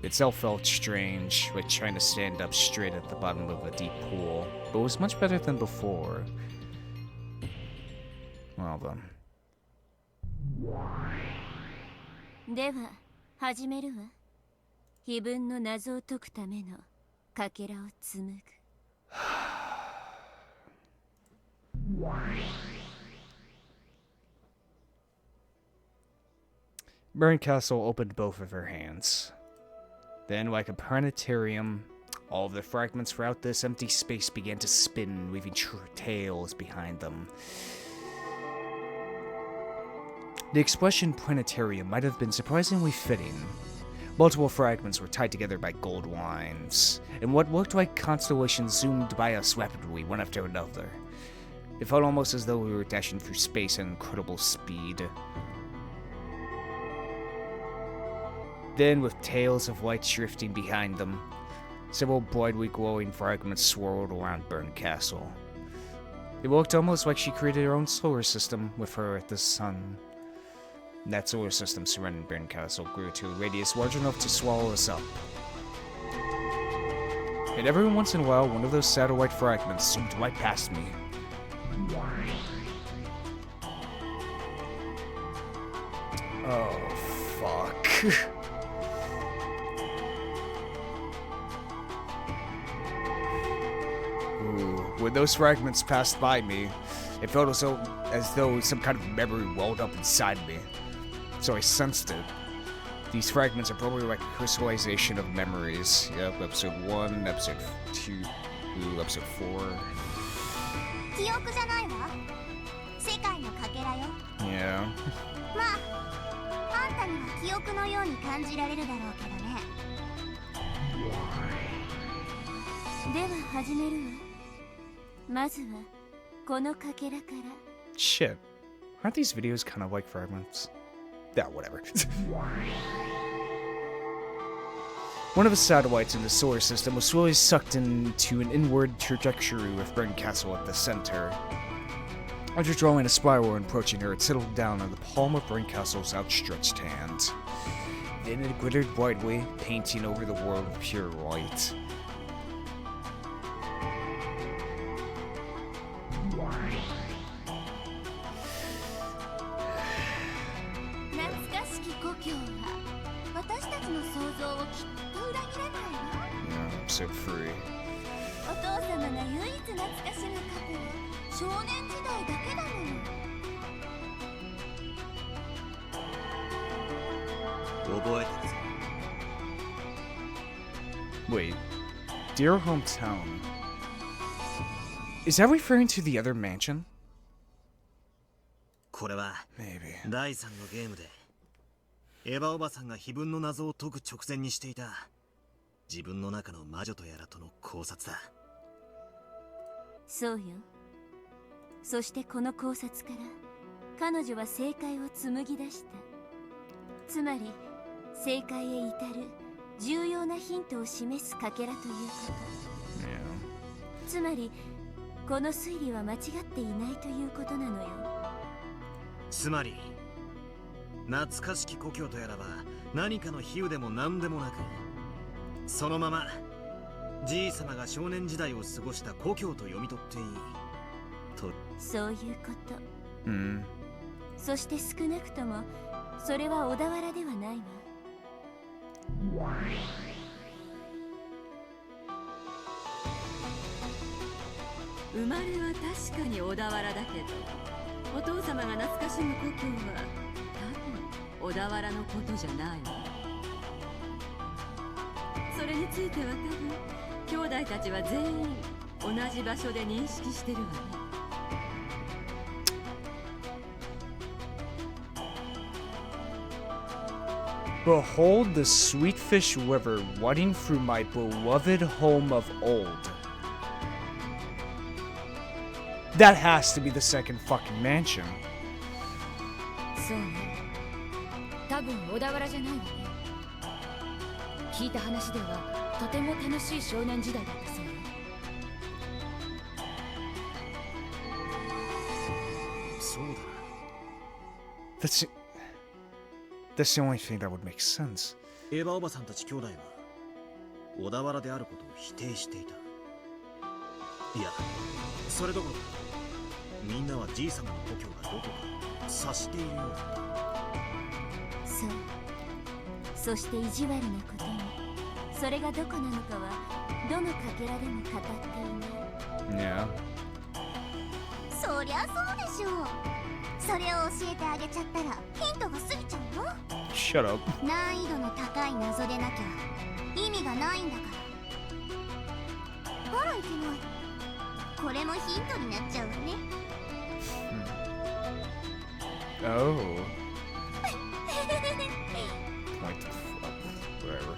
[SPEAKER 1] Itself felt strange, like trying to stand up straight at the bottom of a deep pool, but was much better than before. Well then.
[SPEAKER 3] では始めるわ。碑文の謎を解くためのかけらを紡ぐ。
[SPEAKER 1] Burn Castle opened both of her hands. Then, like a planetarium, all of the fragments throughout this empty space began to spin, leaving tails behind them. The expression planetarium might have been surprisingly fitting. Multiple fragments were tied together by gold lines, and what looked like constellations zoomed by us rapidly, one after another. It felt almost as though we were dashing through space at incredible speed. Then, with tails of light drifting behind them, several brightly glowing fragments swirled around Burn Castle. It looked almost like she created her own solar system with her at the sun. That solar system surrounding Burn Castle grew to a radius large enough to swallow us up. And every once in a while, one of those satellite fragments zoomed right past me. Oh, fuck. When those fragments passed by me, it felt as though some kind of memory welled up inside me. So I sensed it. These fragments are probably like a crystallization of memories. Yep, episode 1, episode 2, episode 4. Yeah.
[SPEAKER 5] まあ、あんたには記憶のように感じられるだろうけどね。
[SPEAKER 3] では始めるわ。まずはこのかけらから。
[SPEAKER 1] Shit. Aren't these videos kind of like fragments? Yeah, whatever. One of the satellites in the solar system was slowly sucked into an inward trajectory with Bren Castle at the center. After drawing a spiral and approaching her, it settled down on the palm of Bren Castle's outstretched hand. Then it glittered brightly, painting over the world with pure light. Yeah, so free.
[SPEAKER 5] お父様が唯一懐かしむ過去は少年時代だけだもの。
[SPEAKER 15] 覚えてるぞ。
[SPEAKER 1] Wait. Dear hometown. Is that referring to the other mansion?
[SPEAKER 15] これは
[SPEAKER 1] Maybe.
[SPEAKER 15] 第3のゲームでエヴァおばさんが碑文の謎を解く直前にしていた自分の中の魔女とやらとの考察だ。
[SPEAKER 3] そうよ。そしてこの考察から彼女は正解を紡ぎ出した。つまり正解へ至る重要なヒントを示すかけらということ。つまりこの推理は間違っていないということなのよ。
[SPEAKER 15] つまり懐かしき故郷とやらは何かの比喩でも何でもなく、そのままじいさまが少年時代を過ごした故郷と読み取っていいと。
[SPEAKER 3] そういうこと。
[SPEAKER 1] Hmm.
[SPEAKER 3] そして少なくともそれは小田原ではないわ。
[SPEAKER 7] 生まれは確かに小田原だけど、お父様が懐かしむ故郷は多分小田原のことじゃないわ。それについては多分兄弟たちは全員同じ場所で認識してるわね。
[SPEAKER 1] Behold the sweetfish river running through my beloved home of old. That has to be the second fucking mansion.
[SPEAKER 13] そうね。多分小田原じゃないわね。聞いた話ではとても楽しい少年時代だったそうよ。
[SPEAKER 15] そうだな。
[SPEAKER 1] That's the only thing that would make sense.
[SPEAKER 15] エヴァおばさんたち兄弟は小田原であることを否定していた。いや、それどころかみんなはじいさまの故郷がどこか察しているようだった。
[SPEAKER 3] そう。そして意地悪なことに、それがどこなのかはどのかけらでも語っていない。
[SPEAKER 1] Yeah.
[SPEAKER 5] そりゃそうでしょう。それを教えてあげちゃったらヒントが過ぎちゃうよ。
[SPEAKER 1] Shut up.
[SPEAKER 5] 難易度の高い謎でなきゃ意味がないんだから。あらいけない。これもヒントになっちゃうわね。
[SPEAKER 1] Oh. Point the fuck. Whatever.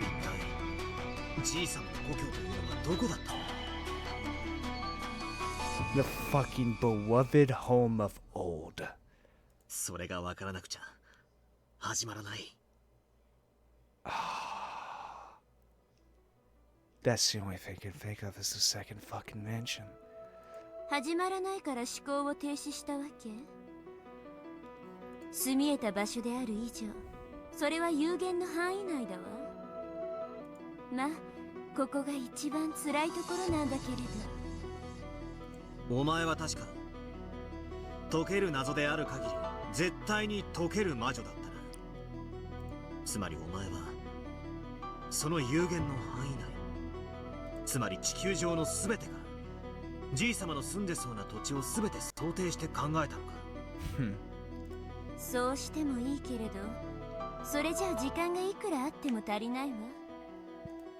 [SPEAKER 15] 一体じいさまの故郷というのはどこだったの？
[SPEAKER 1] The fucking beloved home of old.
[SPEAKER 15] それがわからなくちゃ始まらない。
[SPEAKER 1] That's the only thing I can think of is the second fucking mansion.
[SPEAKER 3] 始まらないから思考を停止したわけ？住み得た場所である以上、それは有限の範囲内だわ。まあ、ここが一番辛いところなんだけれど。
[SPEAKER 15] お前は確か解ける謎である限り絶対に解ける魔女だったな。つまりお前はその有限の範囲内、つまり地球上の全てからじいさまの住んでそうな土地を全て想定して考えたのか。
[SPEAKER 3] そうしてもいいけれど、それじゃあ時間がいくらあっても足りないわ。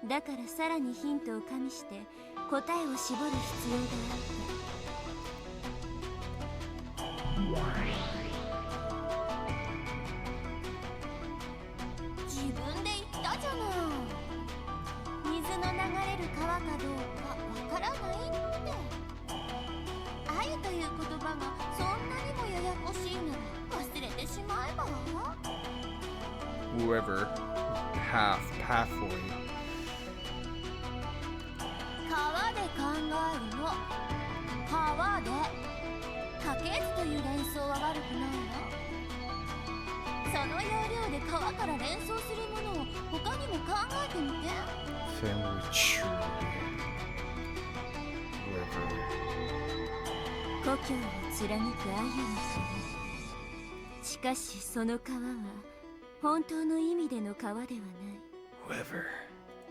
[SPEAKER 3] だからさらにヒントを加味して答えを絞る必要があった。自分で言ったじゃない。水の流れる川かどうか言葉がそんなにもややこしいなら忘れてしまえば。
[SPEAKER 1] Whoever. Pathway.
[SPEAKER 3] 川で考えるの。川で。家系図という連想は悪くないわ。その要領で川から連想するものを他にも考えてみて。
[SPEAKER 1] Family tree. River.
[SPEAKER 3] 故郷を貫くアユの川。しかしその川は本当の意味での川ではない。
[SPEAKER 1] River.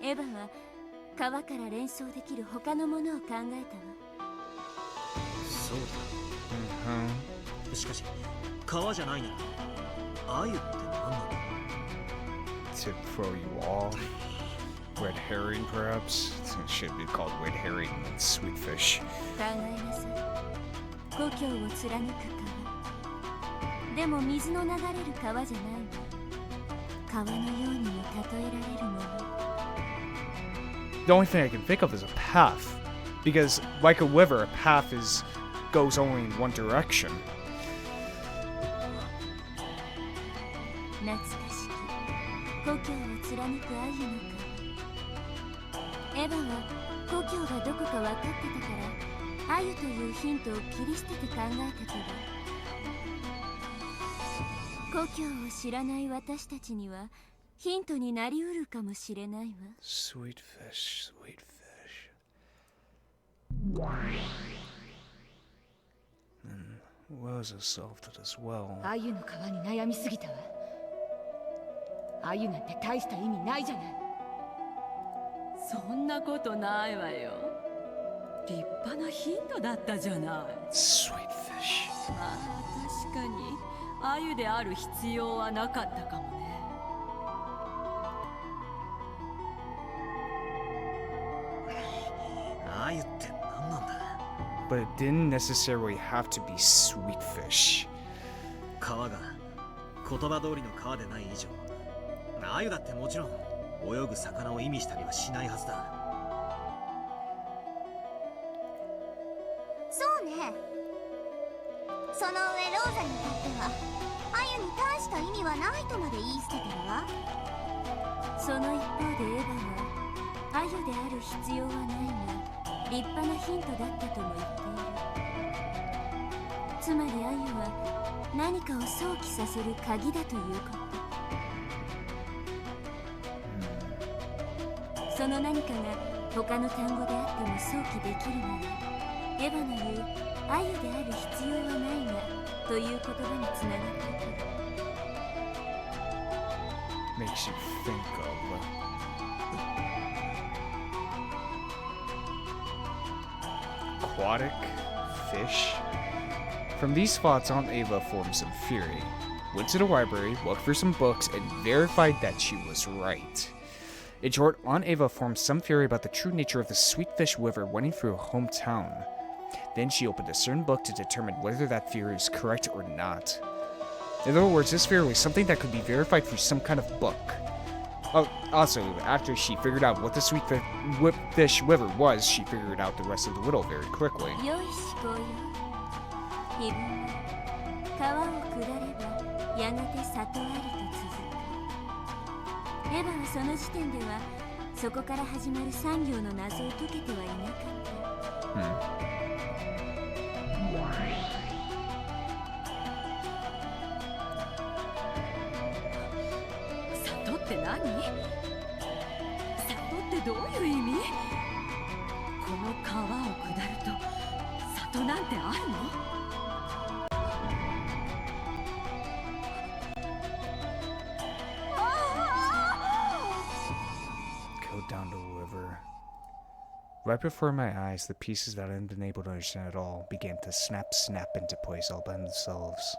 [SPEAKER 3] エヴァは川から連想できる他のものを考えたわ。
[SPEAKER 15] そうだ。しかし川じゃないならアユって何なんだ。
[SPEAKER 1] To throw you off. Red herring, perhaps? It should be called red herring and sweet fish.
[SPEAKER 3] 考えなさい。故郷を貫く川。でも水の流れる川じゃないわ。川のようにも例えられるもの。
[SPEAKER 1] The only thing I can think of is a path. Because, like a river, a path goes only in one direction.
[SPEAKER 3] 懐かしき故郷を貫くアユの川。エヴァは故郷がどこか分かってたからアユというヒントを切り捨てて考えたけど、故郷を知らない私たちにはヒントになりうるかもしれないわ。
[SPEAKER 1] Sweet fish, sweet fish. Was assaulted as well.
[SPEAKER 13] アユの川に悩みすぎたわ。アユなんて大した意味ないじゃない。
[SPEAKER 8] そんなことないわよ。立派なヒントだったじゃない。
[SPEAKER 1] Sweet fish.
[SPEAKER 8] ああ、確かにアユである必要はなかったかもね。
[SPEAKER 15] アユって何なんだ。
[SPEAKER 1] But it didn't necessarily have to be sweet fish.
[SPEAKER 15] 川が言葉通りの川でない以上、アユだってもちろん泳ぐ魚を意味したりはしないはずだ。
[SPEAKER 5] そうね。その上ローザに至ってはアユに大した意味はないとまで言い捨ててるわ。
[SPEAKER 3] その一方でエヴァはアユである必要はないが立派なヒントだったとも言っている。つまりアユは何かを想起させる鍵だということ。その何かが他の単語であっても想起できるなら、エヴァの言うアユである必要はないがという言葉につながってくる。
[SPEAKER 1] Makes you think of aquatic fish. From these thoughts, Aunt Ava formed some fury, went to the library, looked for some books, and verified that she was right. In short, Aunt Ava formed some theory about the true nature of the sweet fish river running through her hometown. Then she opened a certain book to determine whether that theory is correct or not. In other words, this theory was something that could be verified through some kind of book. Oh, also, after she figured out what the sweet fish river was, she figured out the rest of the riddle very quickly.
[SPEAKER 3] 良い思考よ。自分は川を下ればやがて里ありと続く。エヴァはその時点ではそこから始まる産業の謎を解けてはいなかった。
[SPEAKER 8] 里って何？里ってどういう意味？この川を下ると里なんてあるの？
[SPEAKER 1] Go down the river. Right before my eyes, the pieces that I hadn't been able to understand at all began to snap into place all by themselves.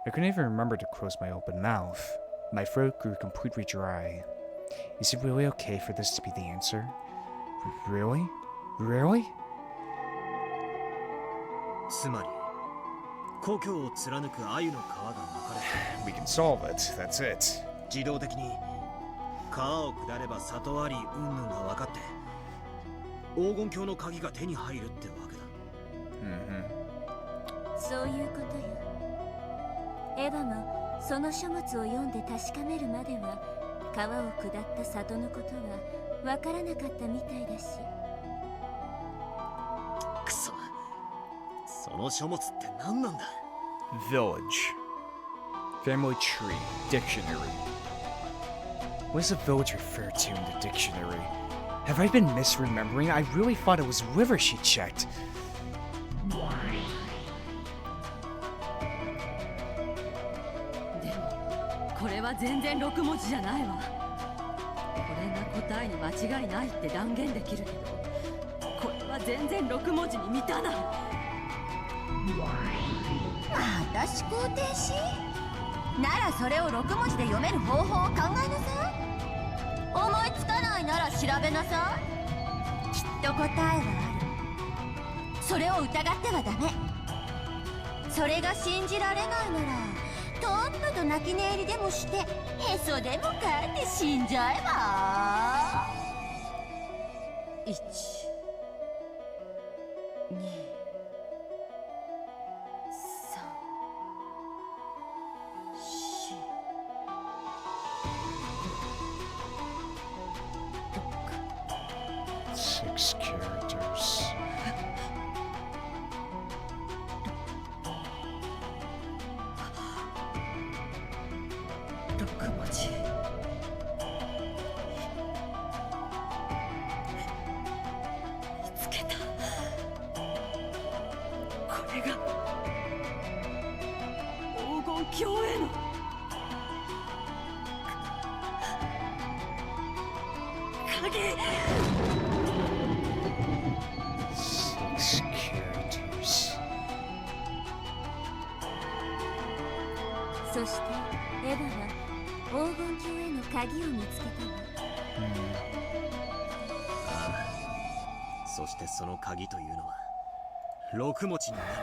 [SPEAKER 1] I couldn't even remember to close my open mouth. My throat grew completely dry. Is it really okay for this to be the answer? Really? Really?
[SPEAKER 15] つまり故郷を貫くアユの川が分かれ
[SPEAKER 1] We can solve it. That's it.
[SPEAKER 15] 自動的に川を下れば里あり云々が分かって黄金鏡の鍵が手に入るってわけだ。
[SPEAKER 3] そういうことよ。エヴァもその書物を読んで確かめるまでは川を下った里のことはわからなかったみたいだし。
[SPEAKER 15] くそ、その書物って何なんだ。
[SPEAKER 1] Village. Family tree. Dictionary. What does a village refer to in the dictionary? Have I been misremembering? I really thought it was river she checked.
[SPEAKER 8] でもこれは全然6文字じゃないわ。これが答えに間違いないって断言できるけど、これは全然6文字に満たない。
[SPEAKER 5] また思考停止ならそれを6文字で読める方法を考えなさい。思いつかないなら調べなさい。きっと答えはある。それを疑ってはダメ。それが信じられないならとっとと泣き寝入りでもしてへそでもかいて死んじゃえば。
[SPEAKER 8] 1、2、
[SPEAKER 1] 6 characters.
[SPEAKER 8] 6文字。見つけた。これが黄金鏡への鍵。
[SPEAKER 1] 6 characters.
[SPEAKER 3] そしてエヴァは黄金鏡への鍵を見つけたわ。
[SPEAKER 15] ああ、そしてその鍵というのは6文字の何か。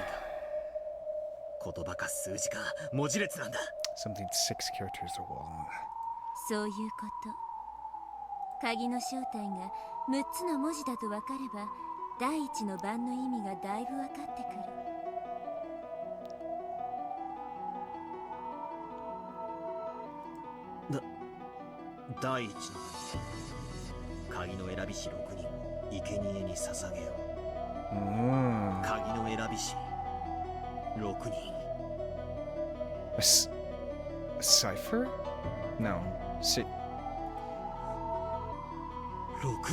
[SPEAKER 15] 言葉か数字か文字列なんだ。
[SPEAKER 1] Something 6 characters long.
[SPEAKER 3] そういうこと。鍵の正体が6つの文字だと分かれば第一の番の意味がだいぶ分かってくる。
[SPEAKER 15] 第一の鍵の選び師6人を生贄に捧げよう。鍵の選び師6人。
[SPEAKER 1] A cipher? No.
[SPEAKER 15] 6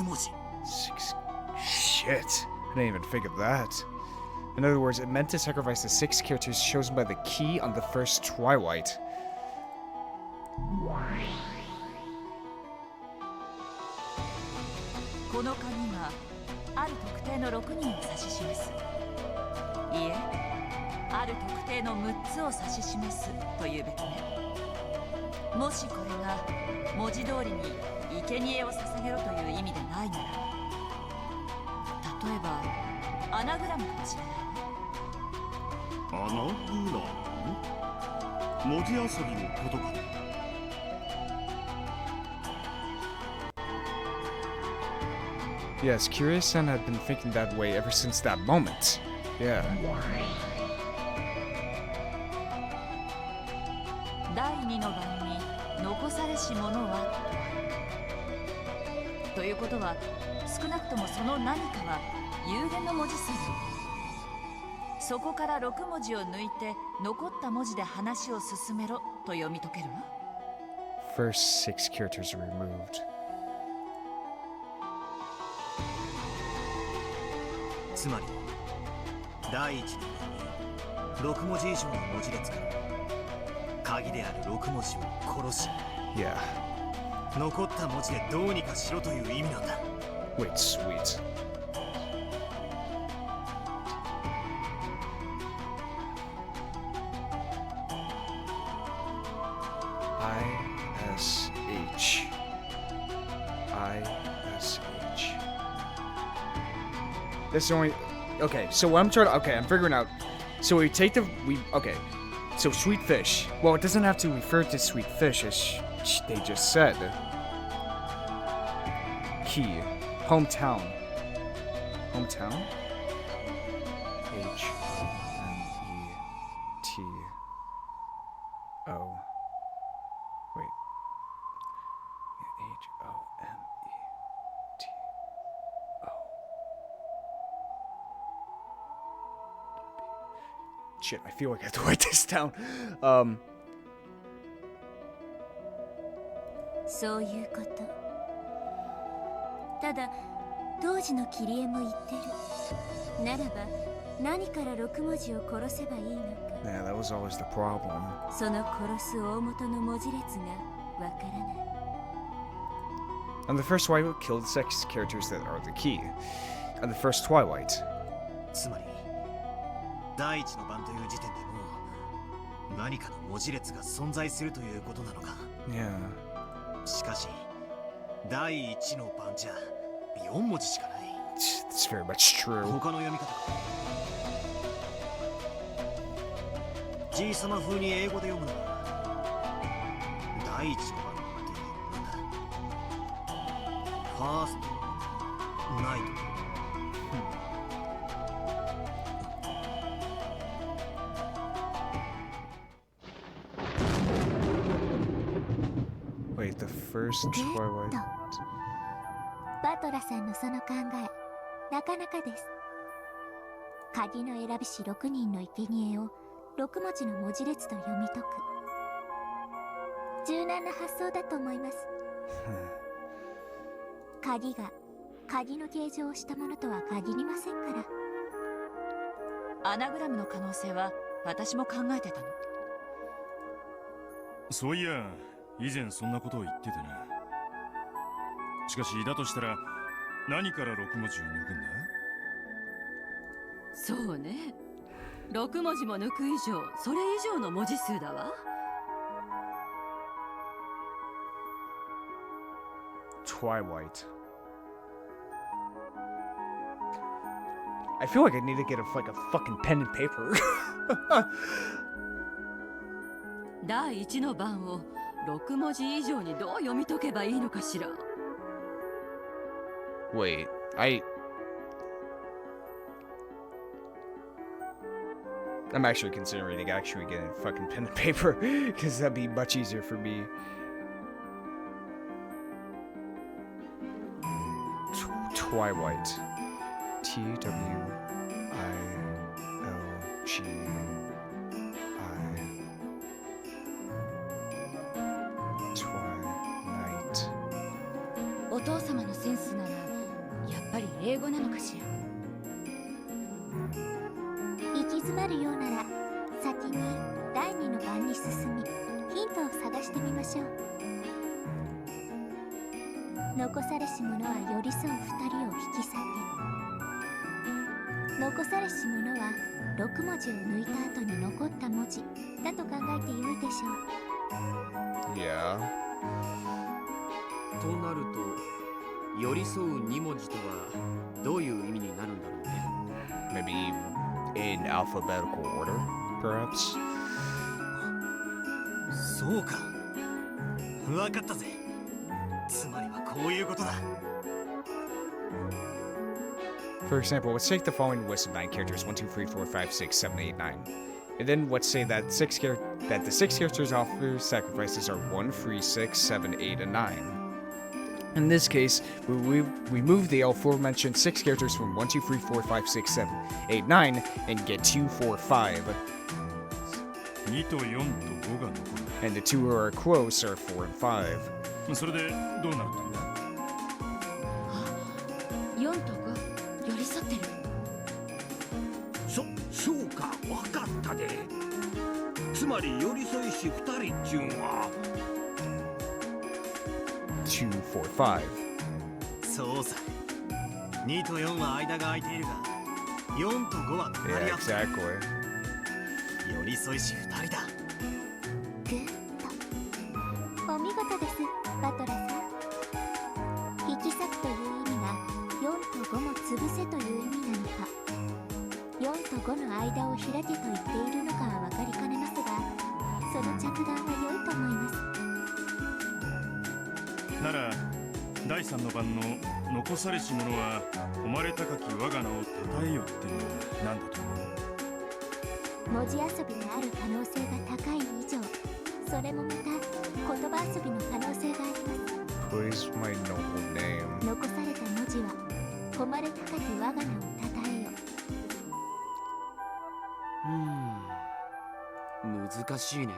[SPEAKER 15] 文字。
[SPEAKER 1] 6. Shit. I didn't even think of that. In other words, it meant to sacrifice the 6 characters chosen by the key on the first Twilight.
[SPEAKER 17] この鍵がある特定の6人を指し示す。いえ、ある特定の6つを指し示すというべきね。もしこれが文字通りに生贄を捧げろという意味でないなら、例えばアナグラムかもしれない。
[SPEAKER 11] アナグラム？文字遊びのことか。
[SPEAKER 1] Yes, Curious-san had been thinking that way ever since that moment. Yeah.
[SPEAKER 17] 第2の番に残されし者はということは、少なくともその何かは有限の文字数。そこから6文字を抜いて残った文字で話を進めろと読み解けるわ。
[SPEAKER 1] First 6 characters are removed.
[SPEAKER 15] つまり第一の6文字以上の文字列から鍵である6文字を殺し、
[SPEAKER 1] Yeah.
[SPEAKER 15] 残った文字でどうにかしろという意味なんだ。
[SPEAKER 1] Wait, sweet. ISH. This is only... Okay, so what I'm trying to... Okay, I'm figuring out... So we take the... Okay. So sweet fish. Well, it doesn't have to refer to sweet fish as they just said. Key. Hometown. Hometown? H-O-M-E-T-O. Wait. H-O-M-E-T-O. Shit, I feel like I have to write this down.
[SPEAKER 3] そういうこと。ただ当時の切り絵も言ってる。ならば何から6文字を殺せばいいのか。
[SPEAKER 1] Yeah, that was always the problem.
[SPEAKER 3] その殺す大元の文字列がわからない。
[SPEAKER 1] On the first Twilight, killed 6 characters that are the key. On the first Twilight.
[SPEAKER 15] つまり第一の番という時点でもう何かの文字列が存在するということなのか。
[SPEAKER 1] Yeah.
[SPEAKER 15] しかし第一の番じゃ4文字しかない。
[SPEAKER 1] It's very much true.
[SPEAKER 15] 他の読み方か。G 様風に英語で読むなら第一の番ってなんだ。ファーストナイト。
[SPEAKER 1] Wait, the first Twilight.
[SPEAKER 5] バトラさんのその考え、なかなかです。鍵の選びし6人の生贄を6文字の文字列と読み解く。柔軟な発想だと思います。鍵が鍵の形状をしたものとは限りませんから。
[SPEAKER 17] アナグラムの可能性は私も考えてたの。
[SPEAKER 14] そういや以前そんなことを言っててな。しかしだとしたら何から6文字を抜くんだ。
[SPEAKER 8] そうね。6文字も抜く以上、それ以上の文字数だわ。
[SPEAKER 1] Twilight. I feel like I need to get a fucking pen and paper.
[SPEAKER 8] 第一の番を6文字以上にどう読み解けばいいのかしら。
[SPEAKER 1] Wait, I'm actually considering actually getting a fucking pen and paper because that'd be much easier for me. Twilight. Twilgi. Twilight.
[SPEAKER 13] お父様のセンスならやっぱり英語なのかしら。
[SPEAKER 5] 行き詰まるようなら先に第2の番に進みヒントを探してみましょう。残されし者は寄り添う2人を引き裂け。残されし者は6文字を抜いた後に残った文字だと考えてよいでしょう。
[SPEAKER 1] Yeah.
[SPEAKER 4] となると寄り添う2文字とはどういう意味になるんだろうね。
[SPEAKER 1] Maybe in alphabetical order, perhaps?
[SPEAKER 15] そうか。わかったぜ。つまりはこういうことだ。
[SPEAKER 1] For example, let's take the following list of 9 characters: 1, 2, 3, 4, 5, 6, 7, 8, 9. And then let's say that the 6 characters offered sacrifices are 1, 3, 6, 7, 8, and 9. In this case, we move the aforementioned 6 characters from 1, 2, 3, 4, 5, 6, 7, 8, 9 and get 2, 4, 5.
[SPEAKER 14] 2と4と5が残る。
[SPEAKER 1] And the 2 who are close are 4 and 5.
[SPEAKER 14] それでどうなるんだ。
[SPEAKER 13] 4と5寄り添ってる。
[SPEAKER 10] そうか、わかったで。つまり寄り添いし2人っちゅうんは
[SPEAKER 1] 2, 4, 5.
[SPEAKER 15] そうさ。2と4は間が空いているが、4と5は隣り合って。
[SPEAKER 1] Yeah, exactly.
[SPEAKER 15] 寄り添いし2人だ。
[SPEAKER 5] グッと。お見事です、バトラさん。引き裂くという意味が4と5も潰せという意味なのか、4と5の間を開けと言っているのかは分かりかねますが、その着眼は良いと思います。
[SPEAKER 14] なら第3の番の残されし者は誉れ高き我が名を称えよってなんだと思う？
[SPEAKER 5] 文字遊びがある可能性が高い以上、それもまた言葉遊びの可能性があります。
[SPEAKER 1] Praise my noble name.
[SPEAKER 5] 残された文字は誉れ高き我が名をたたえよ。
[SPEAKER 4] 難しいね。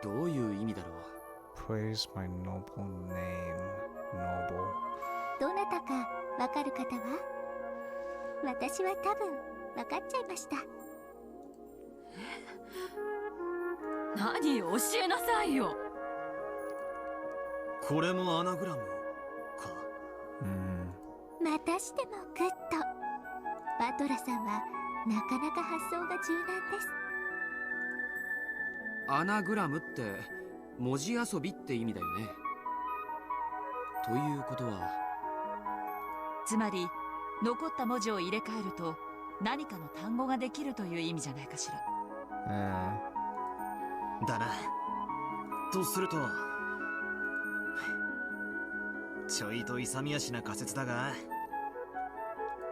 [SPEAKER 4] どういう意味だろう。
[SPEAKER 1] Praise my noble name. Noble.
[SPEAKER 5] どなたかわかる方は？私は多分わかっちゃいました。
[SPEAKER 8] 何教えなさいよ。
[SPEAKER 15] これもアナグラムか。
[SPEAKER 5] またしてもグッド。バトラさんはなかなか発想が柔軟です。
[SPEAKER 4] アナグラムって文字遊びって意味だよね。ということは、
[SPEAKER 17] つまり残った文字を入れ替えると何かの単語ができるという意味じゃないかしら。
[SPEAKER 15] だな。とするとちょいと勇み足な仮説だが、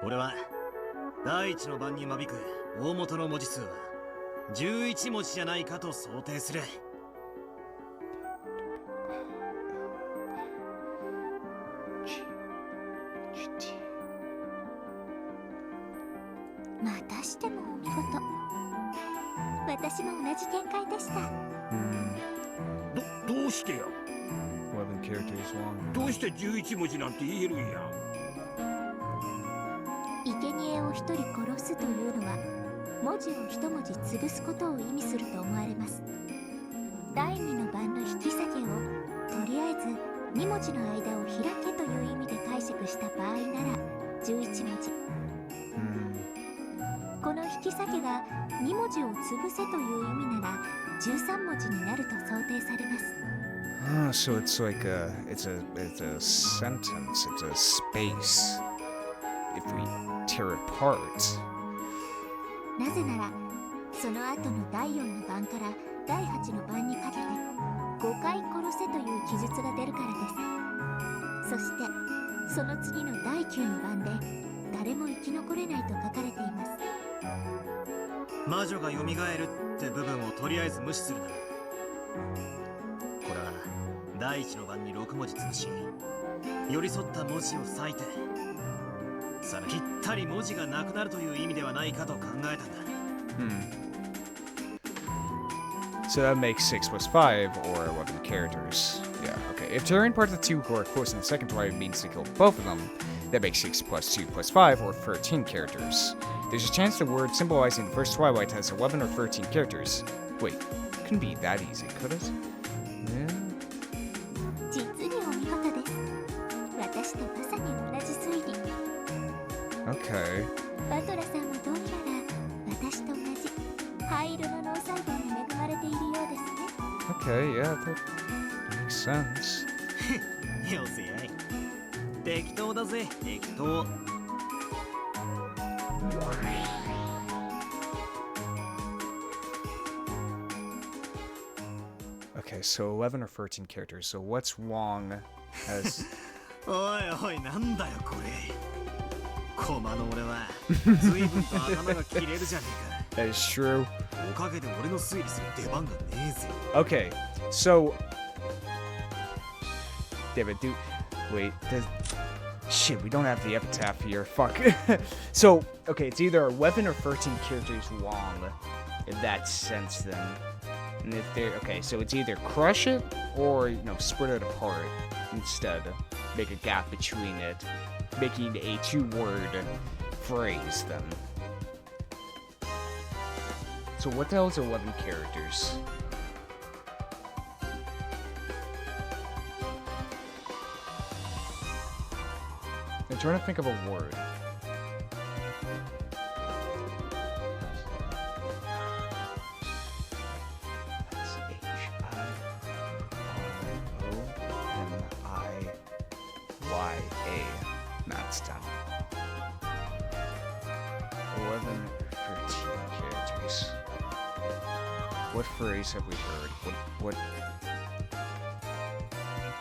[SPEAKER 15] 俺は第一の番に間引く大元の文字数は11文字じゃないかと想定する。
[SPEAKER 5] またしてもお見事。私も同じ見解でした。
[SPEAKER 10] どうしてや。
[SPEAKER 1] 11 characters long.
[SPEAKER 10] どうして11文字なんて言えるんや。
[SPEAKER 5] 生贄を一人殺すというのは文字を一文字潰すことを意味すると思われます。第二の番の引き下げをとりあえず2文字の間を開けという意味で解釈した場合なら11文字。この引き下げが2文字を潰せという意味なら13文字になると想定されます。
[SPEAKER 1] So it's like it's a sentence, it's a space. If we tear it apart.
[SPEAKER 5] なぜならその後の第4の番から第8の番にかけて5回殺せという記述が出るからです。そしてその次の第9の番で誰も生き残れないと書かれています。
[SPEAKER 15] 魔女が蘇るって部分をとりあえず無視するなら、これは第一の番に6文字潰し、寄り添った文字を割いて、さらにぴったり文字がなくなるという意味ではないかと考えたんだ。
[SPEAKER 1] So that makes 6 plus 5, or 11 characters. Yeah, okay. If tearing apart the two who are close in the second twilight means to kill both of them, that makes 6 plus 2 plus 5, or 13 characters. There's a chance the word symbolizing the first twilight has 11 or 13 characters. Wait, couldn't be that easy, could it? Yeah.
[SPEAKER 5] 実にお見事です。私とまさに同じ推理。
[SPEAKER 1] Okay.
[SPEAKER 5] バトラさんもどうやら私と同じ灰色の脳細胞に恵まれているようですね。
[SPEAKER 1] Okay, yeah, that makes sense.
[SPEAKER 15] よせやい。適当だぜ、適当。
[SPEAKER 1] Okay, so 11 or 13 characters. So what's wrong as...
[SPEAKER 15] おいおい、なんだよこれ。コマの俺は随分と頭が切れるじゃねえか。
[SPEAKER 1] That is true.
[SPEAKER 15] おかげで俺の推理する出番がねえぜ。
[SPEAKER 1] Okay, so... David, wait, shit, we don't have the epitaph here, fuck. So, okay, it's either 11 or 13 characters long, in that sense then. And if they're, okay, so it's either crush it, or, split it apart instead. Make a gap between it, making a 2-word phrase then. So what the hell is 11 characters? I'm trying to think of a word. H-I-R-O-M-I-Y-A. That's down. 11, 13 characters. What phrase have we heard? What?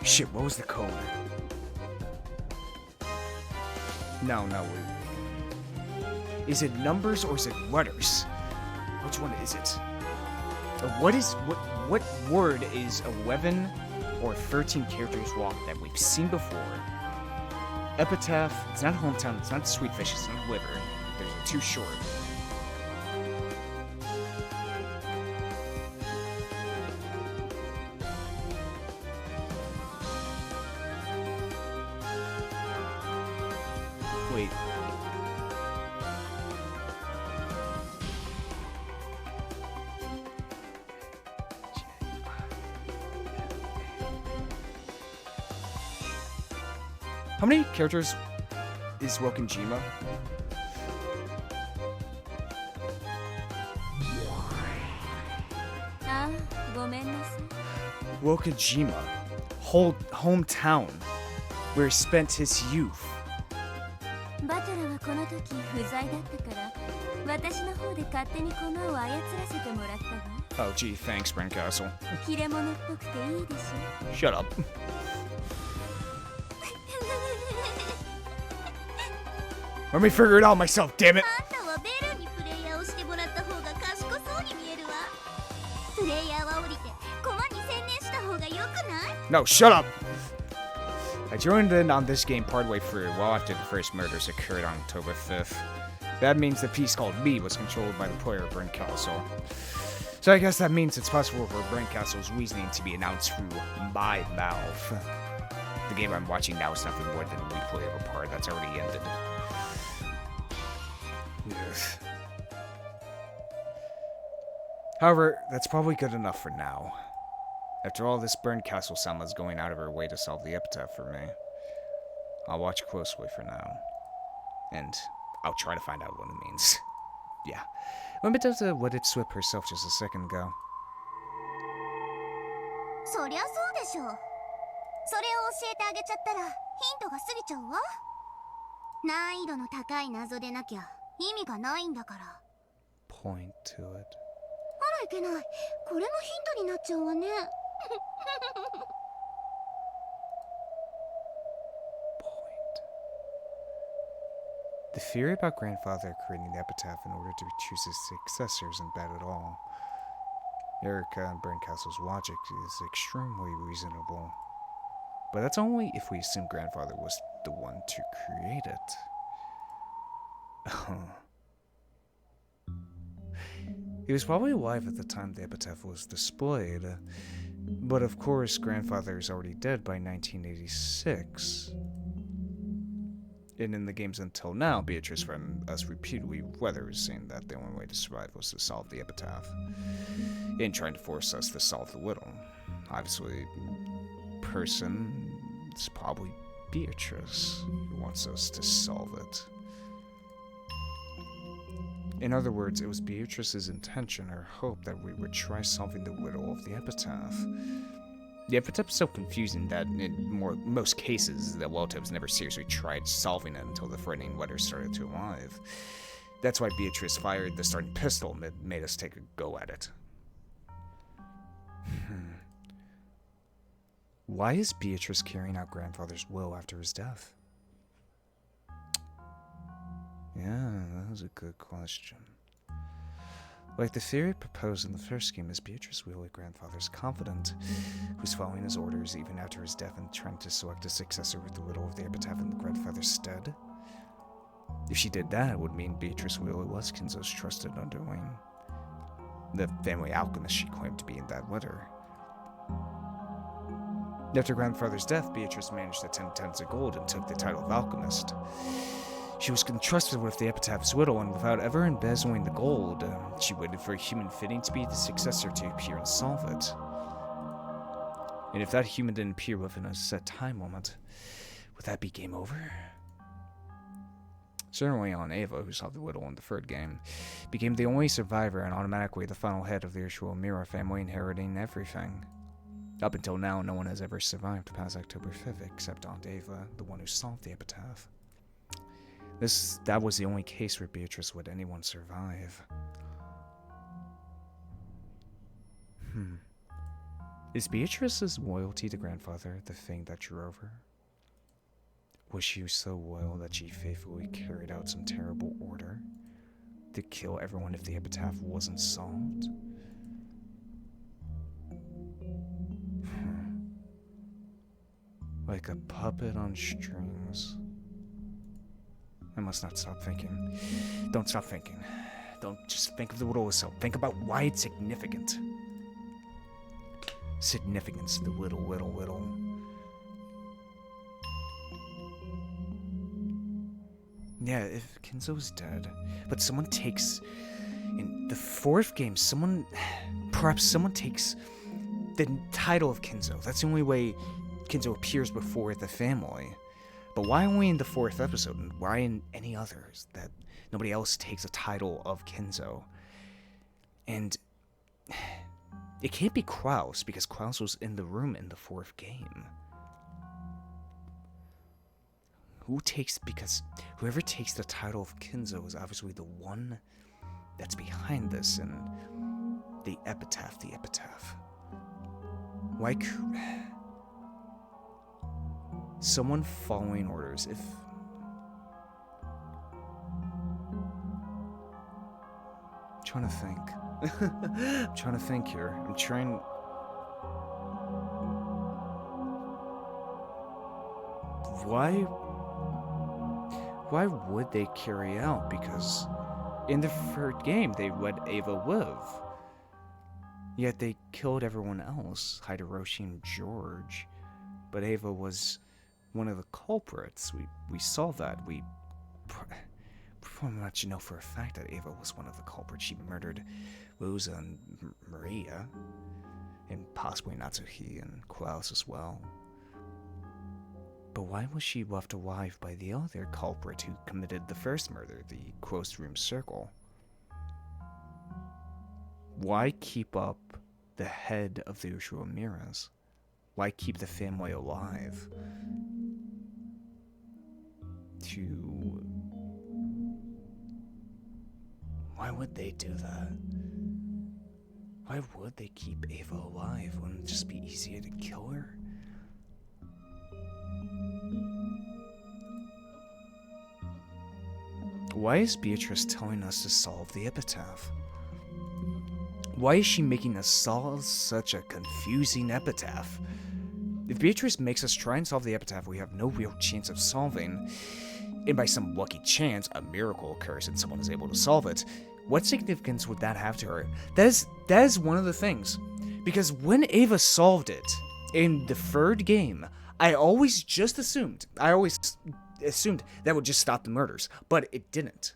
[SPEAKER 1] Shit, what was the code? No, Is it numbers or is it letters? Which one is it? Or what word is 11 or 13 characters long that we've seen before? Epitaph, it's not hometown, it's not sweetfish, it's not liver. Those are too short. Wait. How many characters is Wokenjima? Wokajima, hometown, where he spent his youth. Oh gee, thanks, Castle. Shut up. Let me figure it out myself, damn it! No, shut up! I joined in on this game partway through, well after the first murders occurred on October 5th. That means the piece called Me was controlled by the player Brent Castle. So I guess that means it's possible for Brent Castle's reasoning to be announced through my mouth. The game I'm watching now is nothing more than a replay of a part that's already ended. Yes. However, that's probably good enough for now. After all, this Burn Castle Sama's going out of her way to solve the epitaph for me. I'll watch closely for now. And I'll try to find out what it means. Yeah. Remember to what it swept herself just a second ago.
[SPEAKER 5] そりゃそうでしょう。それを教えてあげちゃったらヒントが過ぎちゃうわ。難易度の高い謎でなきゃ意味がないんだから。
[SPEAKER 1] Point to it.
[SPEAKER 5] あらいけない。これもヒントになっちゃうわね。
[SPEAKER 1] The theory about grandfather creating the epitaph in order to choose his successor isn't bad at all. Erika and Berncastle's logic is extremely reasonable. But that's only if we assume grandfather was the one to create it. He was probably alive at the time the epitaph was displayed. But of course, grandfather is already dead by 1986. And in the games until now, Beatrice from us repeatedly weathers saying that the only way to survive was to solve the epitaph. And trying to force us to solve the riddle. Obviously, person is probably Beatrice who wants us to solve it. In other words, it was Beatrice's intention or hope that we would try solving the riddle of the epitaph. The epitaph is so confusing that in most cases, the Weltubs never seriously tried solving it until the frightening letters started to arrive. That's why Beatrice fired the starting pistol and made us take a go at it. Why is Beatrice carrying out grandfather's will after his death? Yeah, that was a good question. Like the theory proposed in the first game, is Beatrice really grandfather's confidant, who's following his orders even after his death and trying to select a successor with the riddle of the epitaph in the grandfather's stead? If she did that, it would mean Beatrice really was Kinzo's trusted underling, the family alchemist she claimed to be in that letter. After grandfather's death, Beatrice managed the 10 tons of gold and took the title of alchemist. She was entrusted with the epitaph's riddle, and without ever embezzling the gold, she waited for a human fitting to be the successor to appear and solve it. And if that human didn't appear within a set time limit, would that be game over? Certainly on Ava, who solved the riddle in the third game, became the only survivor and automatically the final head of the Ushua family, inheriting everything. Up until now, no one has ever survived past October 5th except Aunt Ava, the one who solved the epitaph. That was the only case where Beatrice would anyone survive. Is Beatrice's loyalty to grandfather the thing that drove her? Was she so loyal that she faithfully carried out some terrible order? to kill everyone if the epitaph wasn't solved? Like a puppet on strings. I must not stop thinking. Don't stop thinking. Don't just think of the riddle itself. Think about why it's significant. Significance, the riddle. Yeah, if Kinzo's dead, but someone takes... In the fourth game, perhaps someone takes the title of Kinzo. That's the only way Kinzo appears before the family. But why only in the fourth episode, and why in any others that nobody else takes a title of Kinzo? And it can't be Kraus, because Kraus was in the room in the fourth game. Because whoever takes the title of Kinzo is obviously the one that's behind this, and the Epitaph. Why someone following orders, if... I'm trying to think. I'm trying to think here. Why would they carry out? Because in the third game, they let Ava live. Yet they killed everyone else, Hideroshi and George. But Ava was one of the culprits. We saw that. We pretty much know for a fact that Ava was one of the culprits. She murdered Rosa and Maria, and possibly Natsuhi and Klaus as well. But why was she left alive by the other culprit who committed the first murder, the closed room circle? Why keep up the head of the Ushua Miras? Why keep the family alive? Why would they do that? Why would they keep Ava alive? Wouldn't it just be easier to kill her? Why is Beatrice telling us to solve the epitaph? Why is she making us solve such a confusing epitaph? If Beatrice makes us try and solve the epitaph we have no real chance of solving, and by some lucky chance a miracle occurs and someone is able to solve it, what significance would that have to her? That is one of the things. Because when Ava solved it in the third game, I always assumed that would just stop the murders, but it didn't.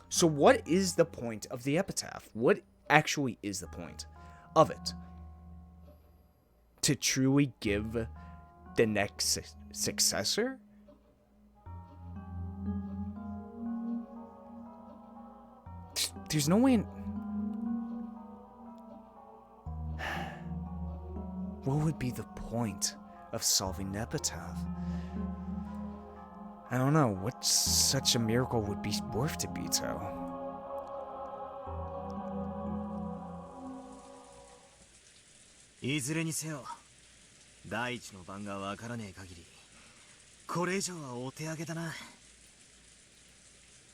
[SPEAKER 1] So what is the point of the epitaph? What actually is the point of it? To truly give the next successor? There's no way in... What would be the point of solving the epitaph? I don't know, what such a miracle would be worth to Bito?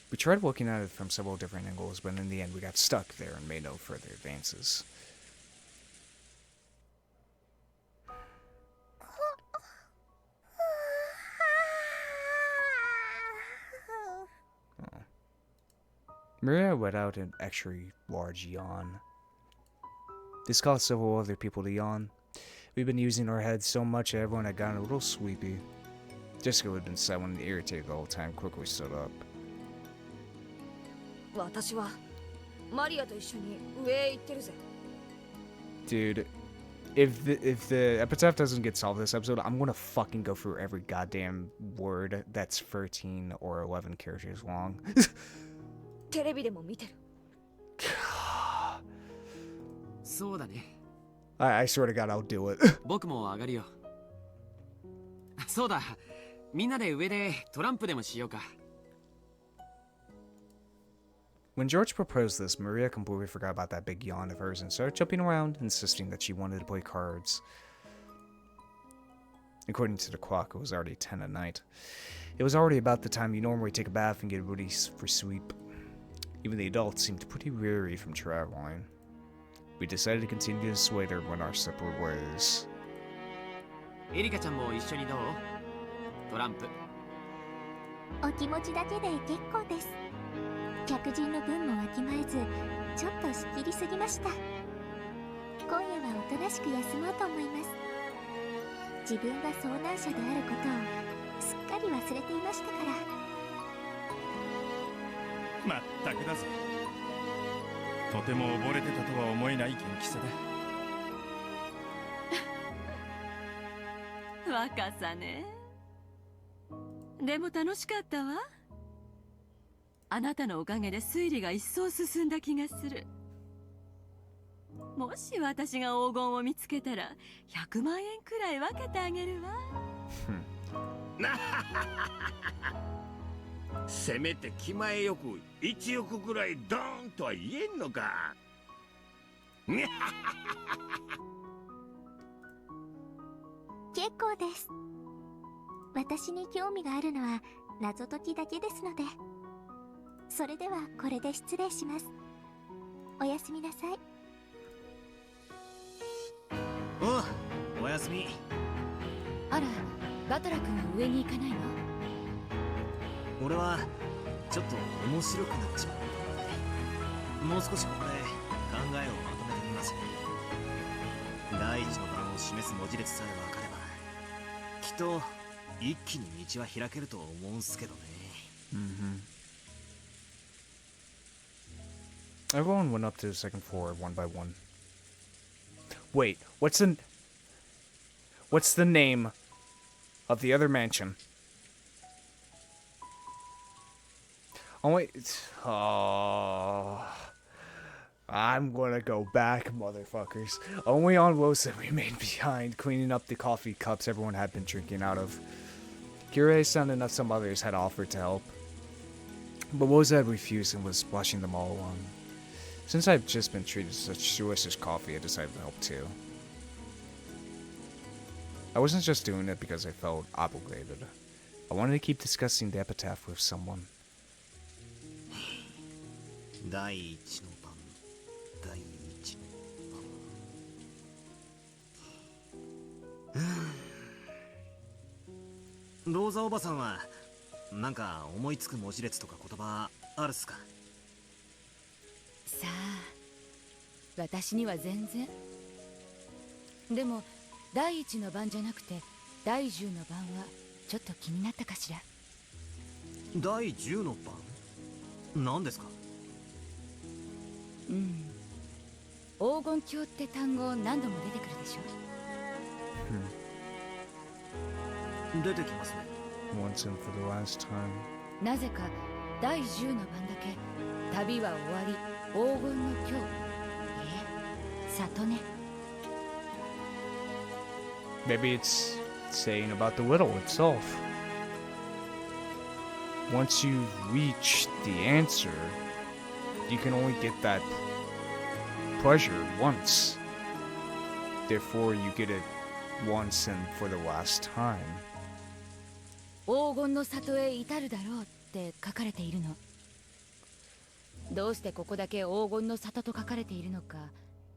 [SPEAKER 1] We tried looking at it from several different angles, but in the end we got stuck there and made no further advances. Maria let out an extra large yawn. This caused several other people to yawn. We've been using our heads so much that everyone had gotten a little sleepy. Jessica would have been silent and irritated the whole time, quickly stood up. Dude, if the epitaph doesn't get solved this episode, I'm gonna fucking go through every goddamn word that's 13 or 11 characters long. I swear to God, I'll do it. When George proposed this, Maria completely forgot about that big yawn of hers and started jumping around, insisting that she wanted to play cards. According to the clock, it was already 10 at night. It was already about the time you normally take a bath and get ready for sleep. Even the adults seemed pretty weary from traveling. We decided to continue this later when our separate ways.
[SPEAKER 4] エリカちゃんも一緒にどう？トランプ。
[SPEAKER 5] お気持ちだけで結構です。客人の分もわきまえず、ちょっとしっきりすぎました。今夜はおとなしく休もうと思います。自分が遭難者であることをすっかり忘れていましたから。
[SPEAKER 14] まったくだぜ。とても溺れてたとは思えない元気さ
[SPEAKER 8] 若さね。でも楽しかったわ。あなたのおかげで推理が一層進んだ気がする。もし私が黄金を見つけたら100万円くらい分けてあげるわ。
[SPEAKER 10] せめて気前よく1億ぐらいドーンとは言えんのか。
[SPEAKER 5] 結構です。私に興味があるのは謎解きだけですので。それではこれで失礼します。おやすみなさい。
[SPEAKER 15] おやすみ。
[SPEAKER 13] あら、バトラ君は上に行かないの？
[SPEAKER 15] 俺はちょっと面白くなっちまう。もう少しここで考えをまとめてみます。第一の番を示す文字列さえ分かればきっと一気に道は開けると思うんすけどね。
[SPEAKER 1] Everyone went up to the second floor one by one. Wait, what's the name of the other mansion? Oh wait, I'm gonna go back, motherfuckers. Only on Wilson remained behind, cleaning up the coffee cups everyone had been drinking out of. Kirei-san and some others had offered to help, but Woza had refused and was splashing them all along. Since I've just been treated to such delicious coffee, I decided to help too. I wasn't just doing it because I felt obligated. I wanted to keep discussing the epitaph with someone.
[SPEAKER 15] 第一の番、第一の番。ローザおばさんはなんか思いつく文字列とか言葉あるっすか？
[SPEAKER 13] さあ、私には全然。でも第一の番じゃなくて第10の番はちょっと気になったかしら。
[SPEAKER 15] 第10の番？何ですか？
[SPEAKER 13] 黄金鏡って単語何度も出てくるでしょ。
[SPEAKER 15] 出てきますね。
[SPEAKER 1] Once and for the last time.
[SPEAKER 13] なぜか第10の番だけ旅は終わり黄金の今日。里ね。
[SPEAKER 1] Maybe it's saying about the riddle itself. Once you reach the answer, you can only get that pleasure once. Therefore, you get it once and for the last time.
[SPEAKER 13] 黄金の里へ至るだろうって書かれているの。どうしてここだけ黄金の里と書かれているのか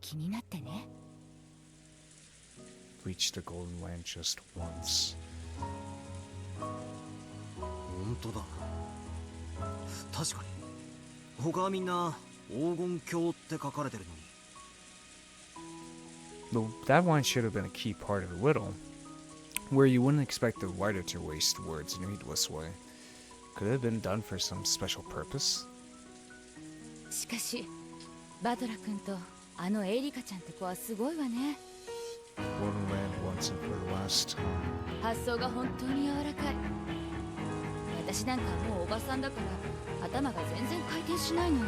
[SPEAKER 13] 気になってね。
[SPEAKER 1] Reach the golden land just once.
[SPEAKER 15] 本当だ。確かに。他はみんな黄金鏡って書かれてるのに。
[SPEAKER 1] Though that one should have been a key part of the riddle, where you wouldn't expect the writer to waste words in a needless way. Could it have been done for some special purpose?
[SPEAKER 13] しかし、バトラ君とあのエリカちゃんって子はすごいわね。
[SPEAKER 1] Golden land once and for the last time.
[SPEAKER 13] 発想が本当に柔らかい。私なんかもうおばさんだから頭が全然回転しないのよ。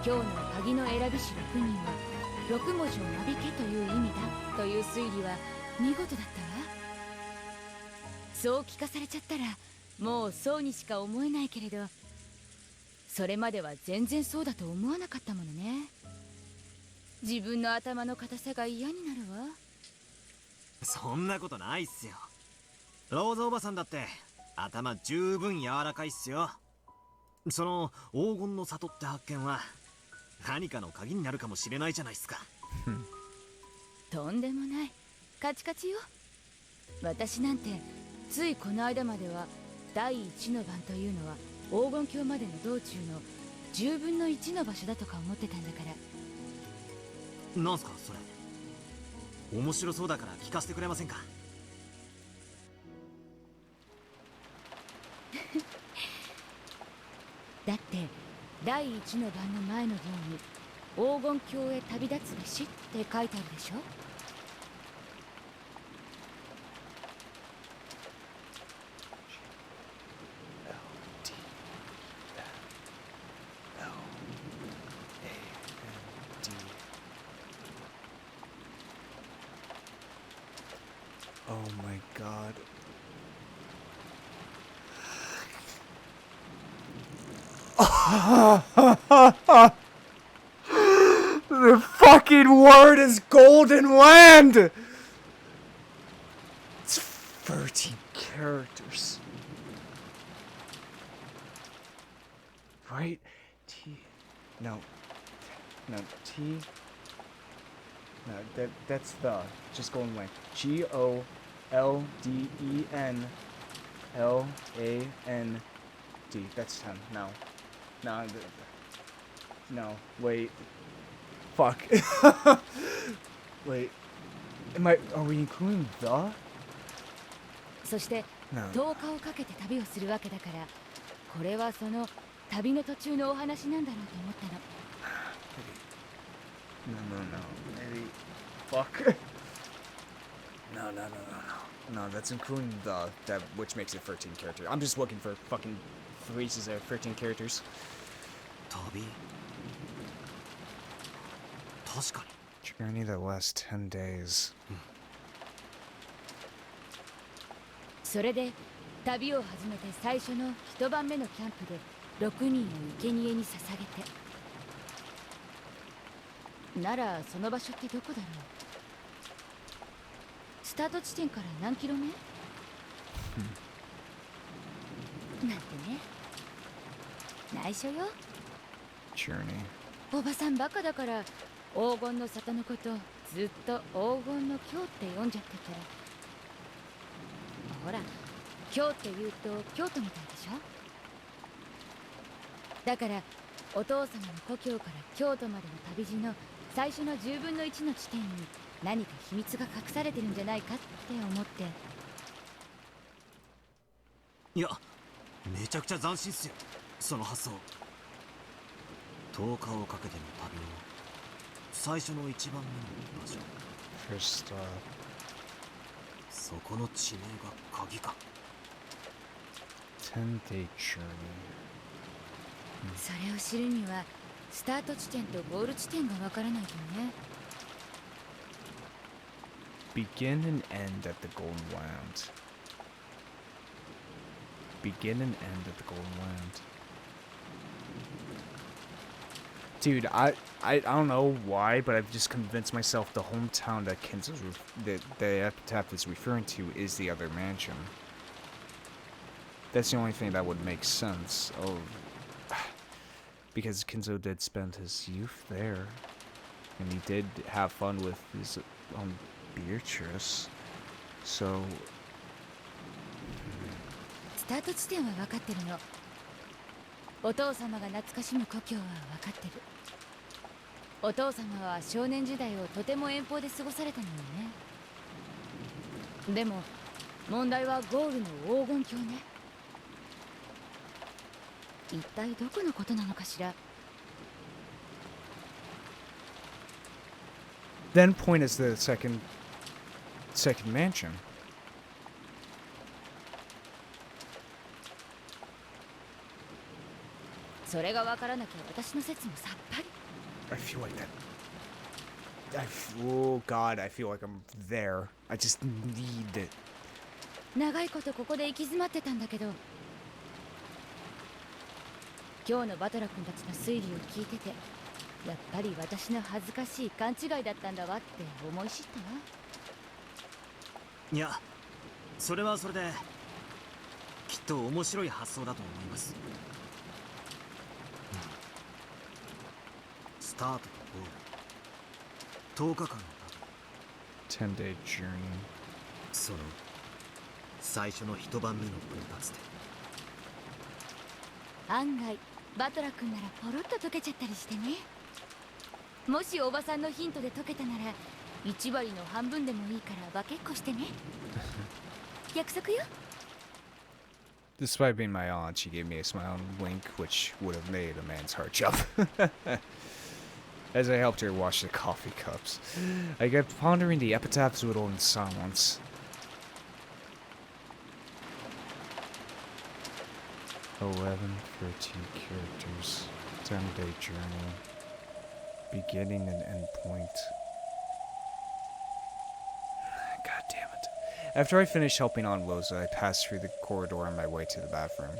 [SPEAKER 13] 今日の鍵の選びし6人は6文字をなびけという意味だという推理は見事だったわ。そう聞かされちゃったらもうそうにしか思えないけれど、それまでは全然そうだと思わなかったものね。自分の頭の硬さが嫌になるわ。
[SPEAKER 15] そんなことないっすよ。ローズおばさんだって頭十分柔らかいっすよ。その黄金の里って発見は何かの鍵になるかもしれないじゃないですか。
[SPEAKER 13] とんでもない。カチカチよ。私なんてついこの間までは第一の番というのは黄金鏡までの道中の10分の1の場所だとか思ってたんだから。
[SPEAKER 15] なんすかそれ。面白そうだから聞かせてくれませんか。
[SPEAKER 13] だって第一の番の前の行に黄金鏡へ旅立つべしって書いてあるでしょ。
[SPEAKER 1] Oh my god. The fucking word is golden land! It's 13 characters. Right? T. No. No, T. No, that's the. Just golden land. GOLDENLAND. That's 10. No. No. No. Wait. Fuck. Wait. Are we including the?
[SPEAKER 13] そして10日をかけて旅をするわけだから、これはその旅の途中のお話なんだろうと思ったの。
[SPEAKER 1] No. Maybe. Fuck. No, that's including that, which makes it 13 characters. I'm just looking for fucking phrases that are 13 characters.
[SPEAKER 15] 旅。確かに。
[SPEAKER 1] Journey that lasts 10 days.
[SPEAKER 13] それで旅を始めて最初の一晩目のキャンプで6人を生贄に捧げて。ならその場所ってどこだろう。スタート地点から何キロ目？なんてね。内緒よ。
[SPEAKER 1] Journey.
[SPEAKER 13] おばさんバカだから黄金の里のことずっと黄金の京って読んじゃってて。ほら、京って言うと京都みたいでしょ。だからお父様の故郷から京都までの旅路の最初の10分の1の地点に何か秘密が隠されてるんじゃないかって思って。
[SPEAKER 15] いや、めちゃくちゃ斬新っすよ、その発想。10日をかけての旅の最初の一番目の場所。
[SPEAKER 1] First stop.
[SPEAKER 15] そこの地名が鍵か。
[SPEAKER 1] 10-day journey.
[SPEAKER 13] それを知るにはスタート地点とゴール地点がわからないとね。
[SPEAKER 1] Begin and end at the Golden Land. Begin and end at the Golden Land. Dude, I don't know why, but I've just convinced myself the hometown that the Epitaph is referring to is the other mansion. That's the only thing that would make sense. Oh, because Kinzo did spend his youth there, and he did have fun with his Beatrice. So.
[SPEAKER 13] スタート地点は分かってるの。お父様が懐かしむ故郷は分かってる。お父様は少年時代をとても遠方で過ごされたのよね。でも問題はゴールの黄金鏡ね。一体どこのことなのかしら。
[SPEAKER 1] Then point is the second mansion.
[SPEAKER 13] それが分からなきゃ私の説もさっぱり。
[SPEAKER 1] I feel like that. Oh God, I feel like I'm there. I just need it.
[SPEAKER 13] 長いことここで行き詰まってたんだけど、今日のバトラ君たちの推理を聞いてて、やっぱり私の恥ずかしい勘違いだったんだわって思い知ったわ。
[SPEAKER 15] いや、それはそれできっと面白い発想だと思います。タートとボール10日間の
[SPEAKER 1] 10-day journey
[SPEAKER 15] その最初の一晩目の分発で
[SPEAKER 13] 案外バトラ君ならポロッと解けちゃったりしてね。もしおばさんのヒントで解けたなら1割の半分でもいいから分けっこしてね。約束よ。
[SPEAKER 1] Despite being my aunt, she gave me a smile and wink, which would have made a man's heart jump. As I helped her wash the coffee cups, I kept pondering the Epitaph's riddle in silence. 11, 13 characters, 10-day journey, beginning and end point. God damn it. After I finished helping on Loza, I passed through the corridor on my way to the bathroom.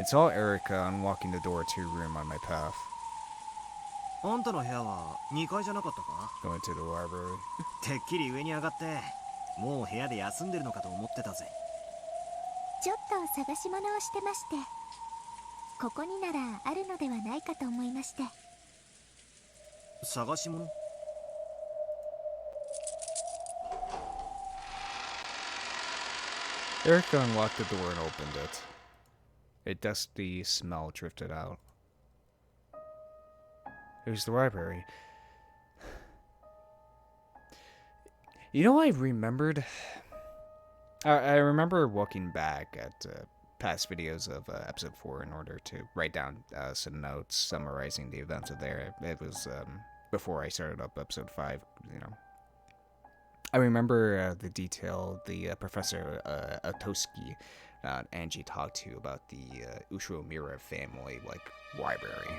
[SPEAKER 1] I saw Erika unlocking the door to her room on my path.
[SPEAKER 15] あんたの部屋は2階じゃなかったか
[SPEAKER 1] Going to the library.
[SPEAKER 15] てっきり上に上がってもう部屋で休んでるのかと思ってたぜ。
[SPEAKER 5] ちょっと探し物をしてまして、ここにならあるのではないかと思いまして。
[SPEAKER 15] 探し物
[SPEAKER 1] Erika unlocked the door and opened it. A dusty smell drifted out. It was the library. You know, I remembered... I remember looking back at past videos of episode 4 in order to write down some notes summarizing the events of there. It was before I started up episode 5, you know. I remember the detail the Professor Otoski Angie talked to about the Ushiro Mira family, like, library.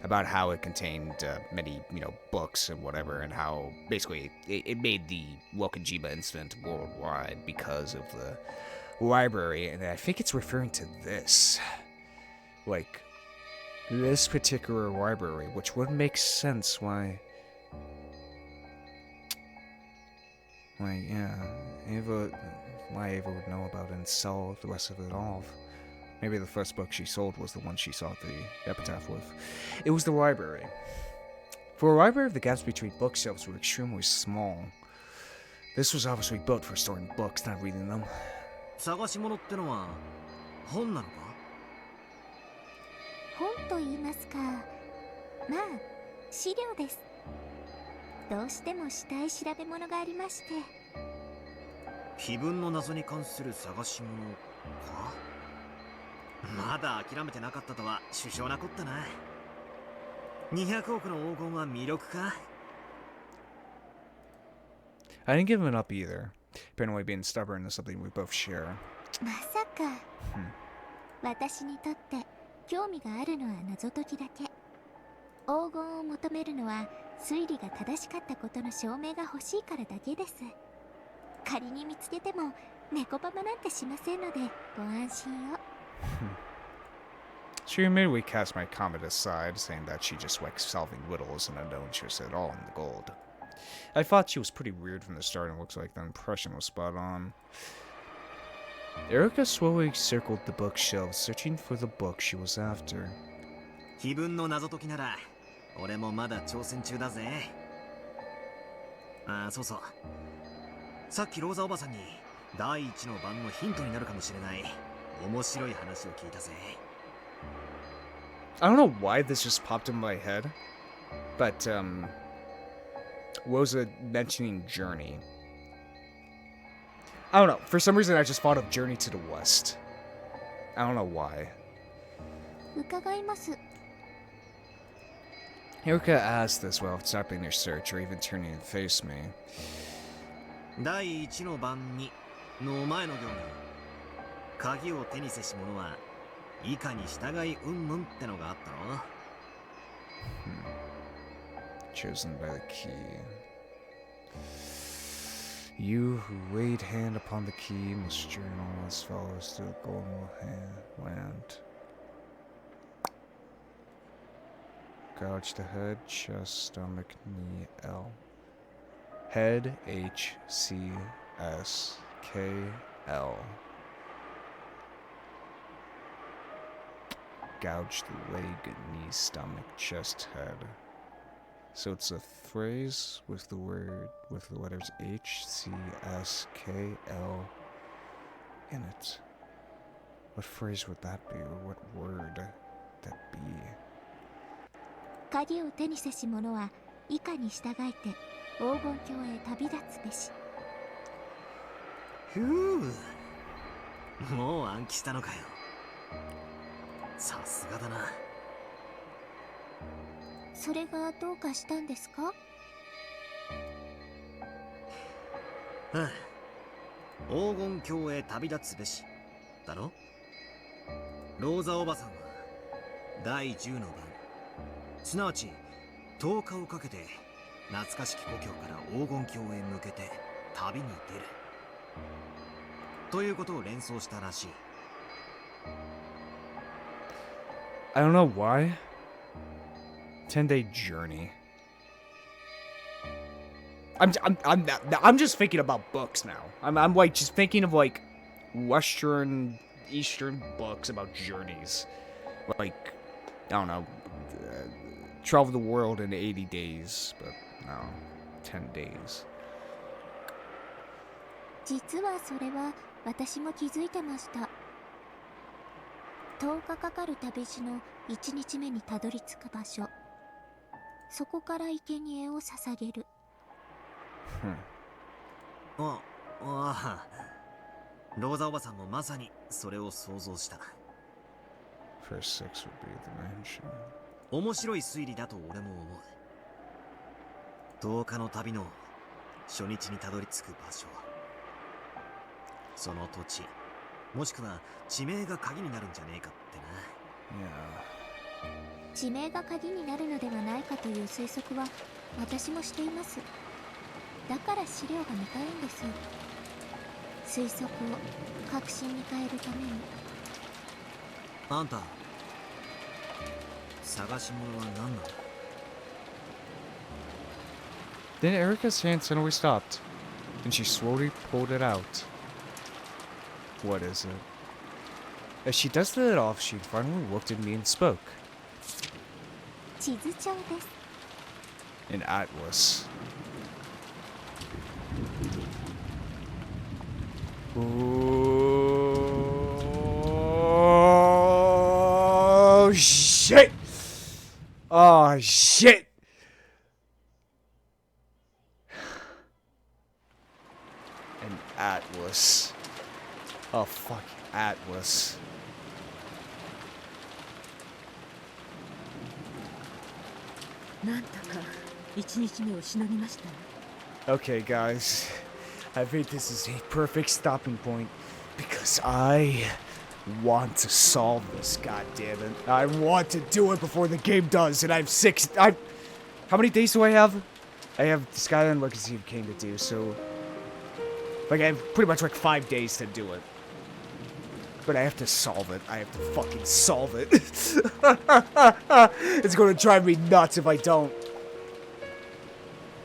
[SPEAKER 1] About how it contained many, you know, books and whatever, and how basically it made the Wokenjiba incident worldwide because of the library, and I think it's referring to this. Like, this particular library, which would make sense why... Like, yeah, why Ava would know about it and sell the rest of it off. Maybe the first book she sold was the one she saw the Epitaph with. It was the library. For a library, the gaps between bookshelves were extremely small. This was obviously built for storing books, not reading them.
[SPEAKER 15] 探し物ってのは本なのか
[SPEAKER 5] 本と言いますか、まあ資料です。どうしてもしたい調べ物がありまして。
[SPEAKER 15] 碑文の謎に関する探し物か。まだ諦めてなかったとは殊勝なこったな。200億の黄金は魅力か。
[SPEAKER 1] I didn't give him up either. Apparently being stubborn is something we both share.
[SPEAKER 5] まさか。私にとって興味があるのは謎解きだけ。黄金を求めるのは推理が正しかったことの証明が欲しいからだけです。仮に見つけても猫パパなんてしませんのでご安心を。
[SPEAKER 1] She immediately cast my comment aside, saying that she just likes solving riddles and had no interest at all in the gold. I thought she was pretty weird from the start, and looks like the impression was spot on. Erika slowly circled the bookshelves, searching for the book she was after.
[SPEAKER 15] 碑文の謎解きなら俺もまだ挑戦中だぜ。ああ、そうそう。さっきローザおばさんに第一の晩のヒントになるかもしれない面白い話を聞いたぜ。
[SPEAKER 1] I don't know why this just popped in my head, but Rosa mentioning Journey. I don't know. For some reason, I just thought of Journey to the West. I don't know why.
[SPEAKER 5] 伺います。
[SPEAKER 1] Erika asked this while stopping their search, or even turning to face me.
[SPEAKER 15] 第一の晩にの前の行に鍵を手にせし者は以下に従いうんぬんってのがあったろ。
[SPEAKER 1] Chosen by the key. You who laid hand upon the key must journal as follows to the golden land. Gouge the head, chest, stomach, knee, L. Head, H, C, S, K, L. Gouge the leg, knee, stomach, chest, head. So it's a phrase with the letters H, C, S, K, L in it. What phrase would that be, or what word that be?
[SPEAKER 5] 鍵を手にせし者は以下に従えて黄金鏡へ旅立つべし。
[SPEAKER 15] ふう、もう暗記したのかよ。さすがだな。
[SPEAKER 5] それがどうかしたんですか？
[SPEAKER 15] 黄金鏡へ旅立つべしだろ。ローザおばさんは第10の番、すなわち10日をかけて懐かしき故郷から黄金鏡へ向けて旅に出るということを連想したらしい。
[SPEAKER 1] I don't know why. 10-day journey. I'm just thinking about books now. I'm like just thinking of like Western, Eastern books about journeys. Like, I don't know, travel the world in 80 days, but no, 10 days.
[SPEAKER 5] 実はそれは私も気づいてました。10日かかる旅路の1日目にたどり着く場所、そこから生贄を捧げる。
[SPEAKER 15] ああ、ローザおばさんもまさにそれを想像した。
[SPEAKER 1] First 6 would be the mansion.
[SPEAKER 15] 面白い推理だと俺も思う。10日の旅の初日にたどり着く場所、その土地、もしくは地名が鍵になるんじゃねえかってな。
[SPEAKER 5] 地名が鍵になるのではないかという推測は私もしています。だから資料が見たいんです。推測を確信に変えるために。
[SPEAKER 15] あんた、探し物は何なの？
[SPEAKER 1] Then Erika's hand suddenly stopped, and she slowly pulled it out. What is it? As she dusted it off, she finally looked at me and spoke.
[SPEAKER 5] 地図帳です。
[SPEAKER 1] An atlas. Oh shit! Oh shit! An atlas. A fucking atlas. Okay, guys. I think this is a perfect stopping point because I want to solve this, goddammit. I want to do it before the game does, and I have how many days do I have? I have Skyline Legacy of King to do, so like I have pretty much like 5 days to do it. But I have to solve it. I have to fucking solve it. It's gonna drive me nuts if I don't.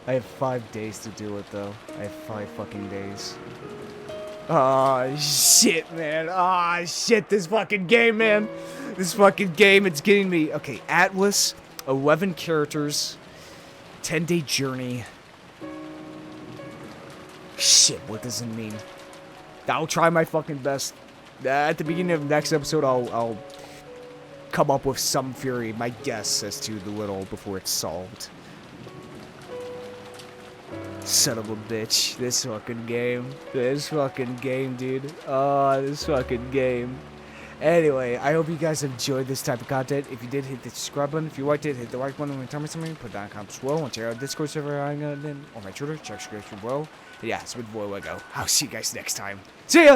[SPEAKER 1] I have 5 days to do it, though. I have 5 fucking days. Oh, shit, man. Oh, shit, this fucking game, man. This fucking game, it's getting me. Okay, Atlas, 11 characters, 10-day journey. Shit, what does it mean? I'll try my fucking best. At the beginning of the next episode, I'll come up with some theory, my guess as to the riddle before it's solved. Son of a bitch. This fucking game. This fucking game, dude. Oh, this fucking game. Anyway, I hope you guys enjoyed this type of content. If you did, hit the subscribe button. If you liked it, hit the like button. When you tell me something, put down in the comments below. And check out Discord server on my Twitter. Check description below. And yeah, it's been Voidlego. I'll see you guys next time. See ya!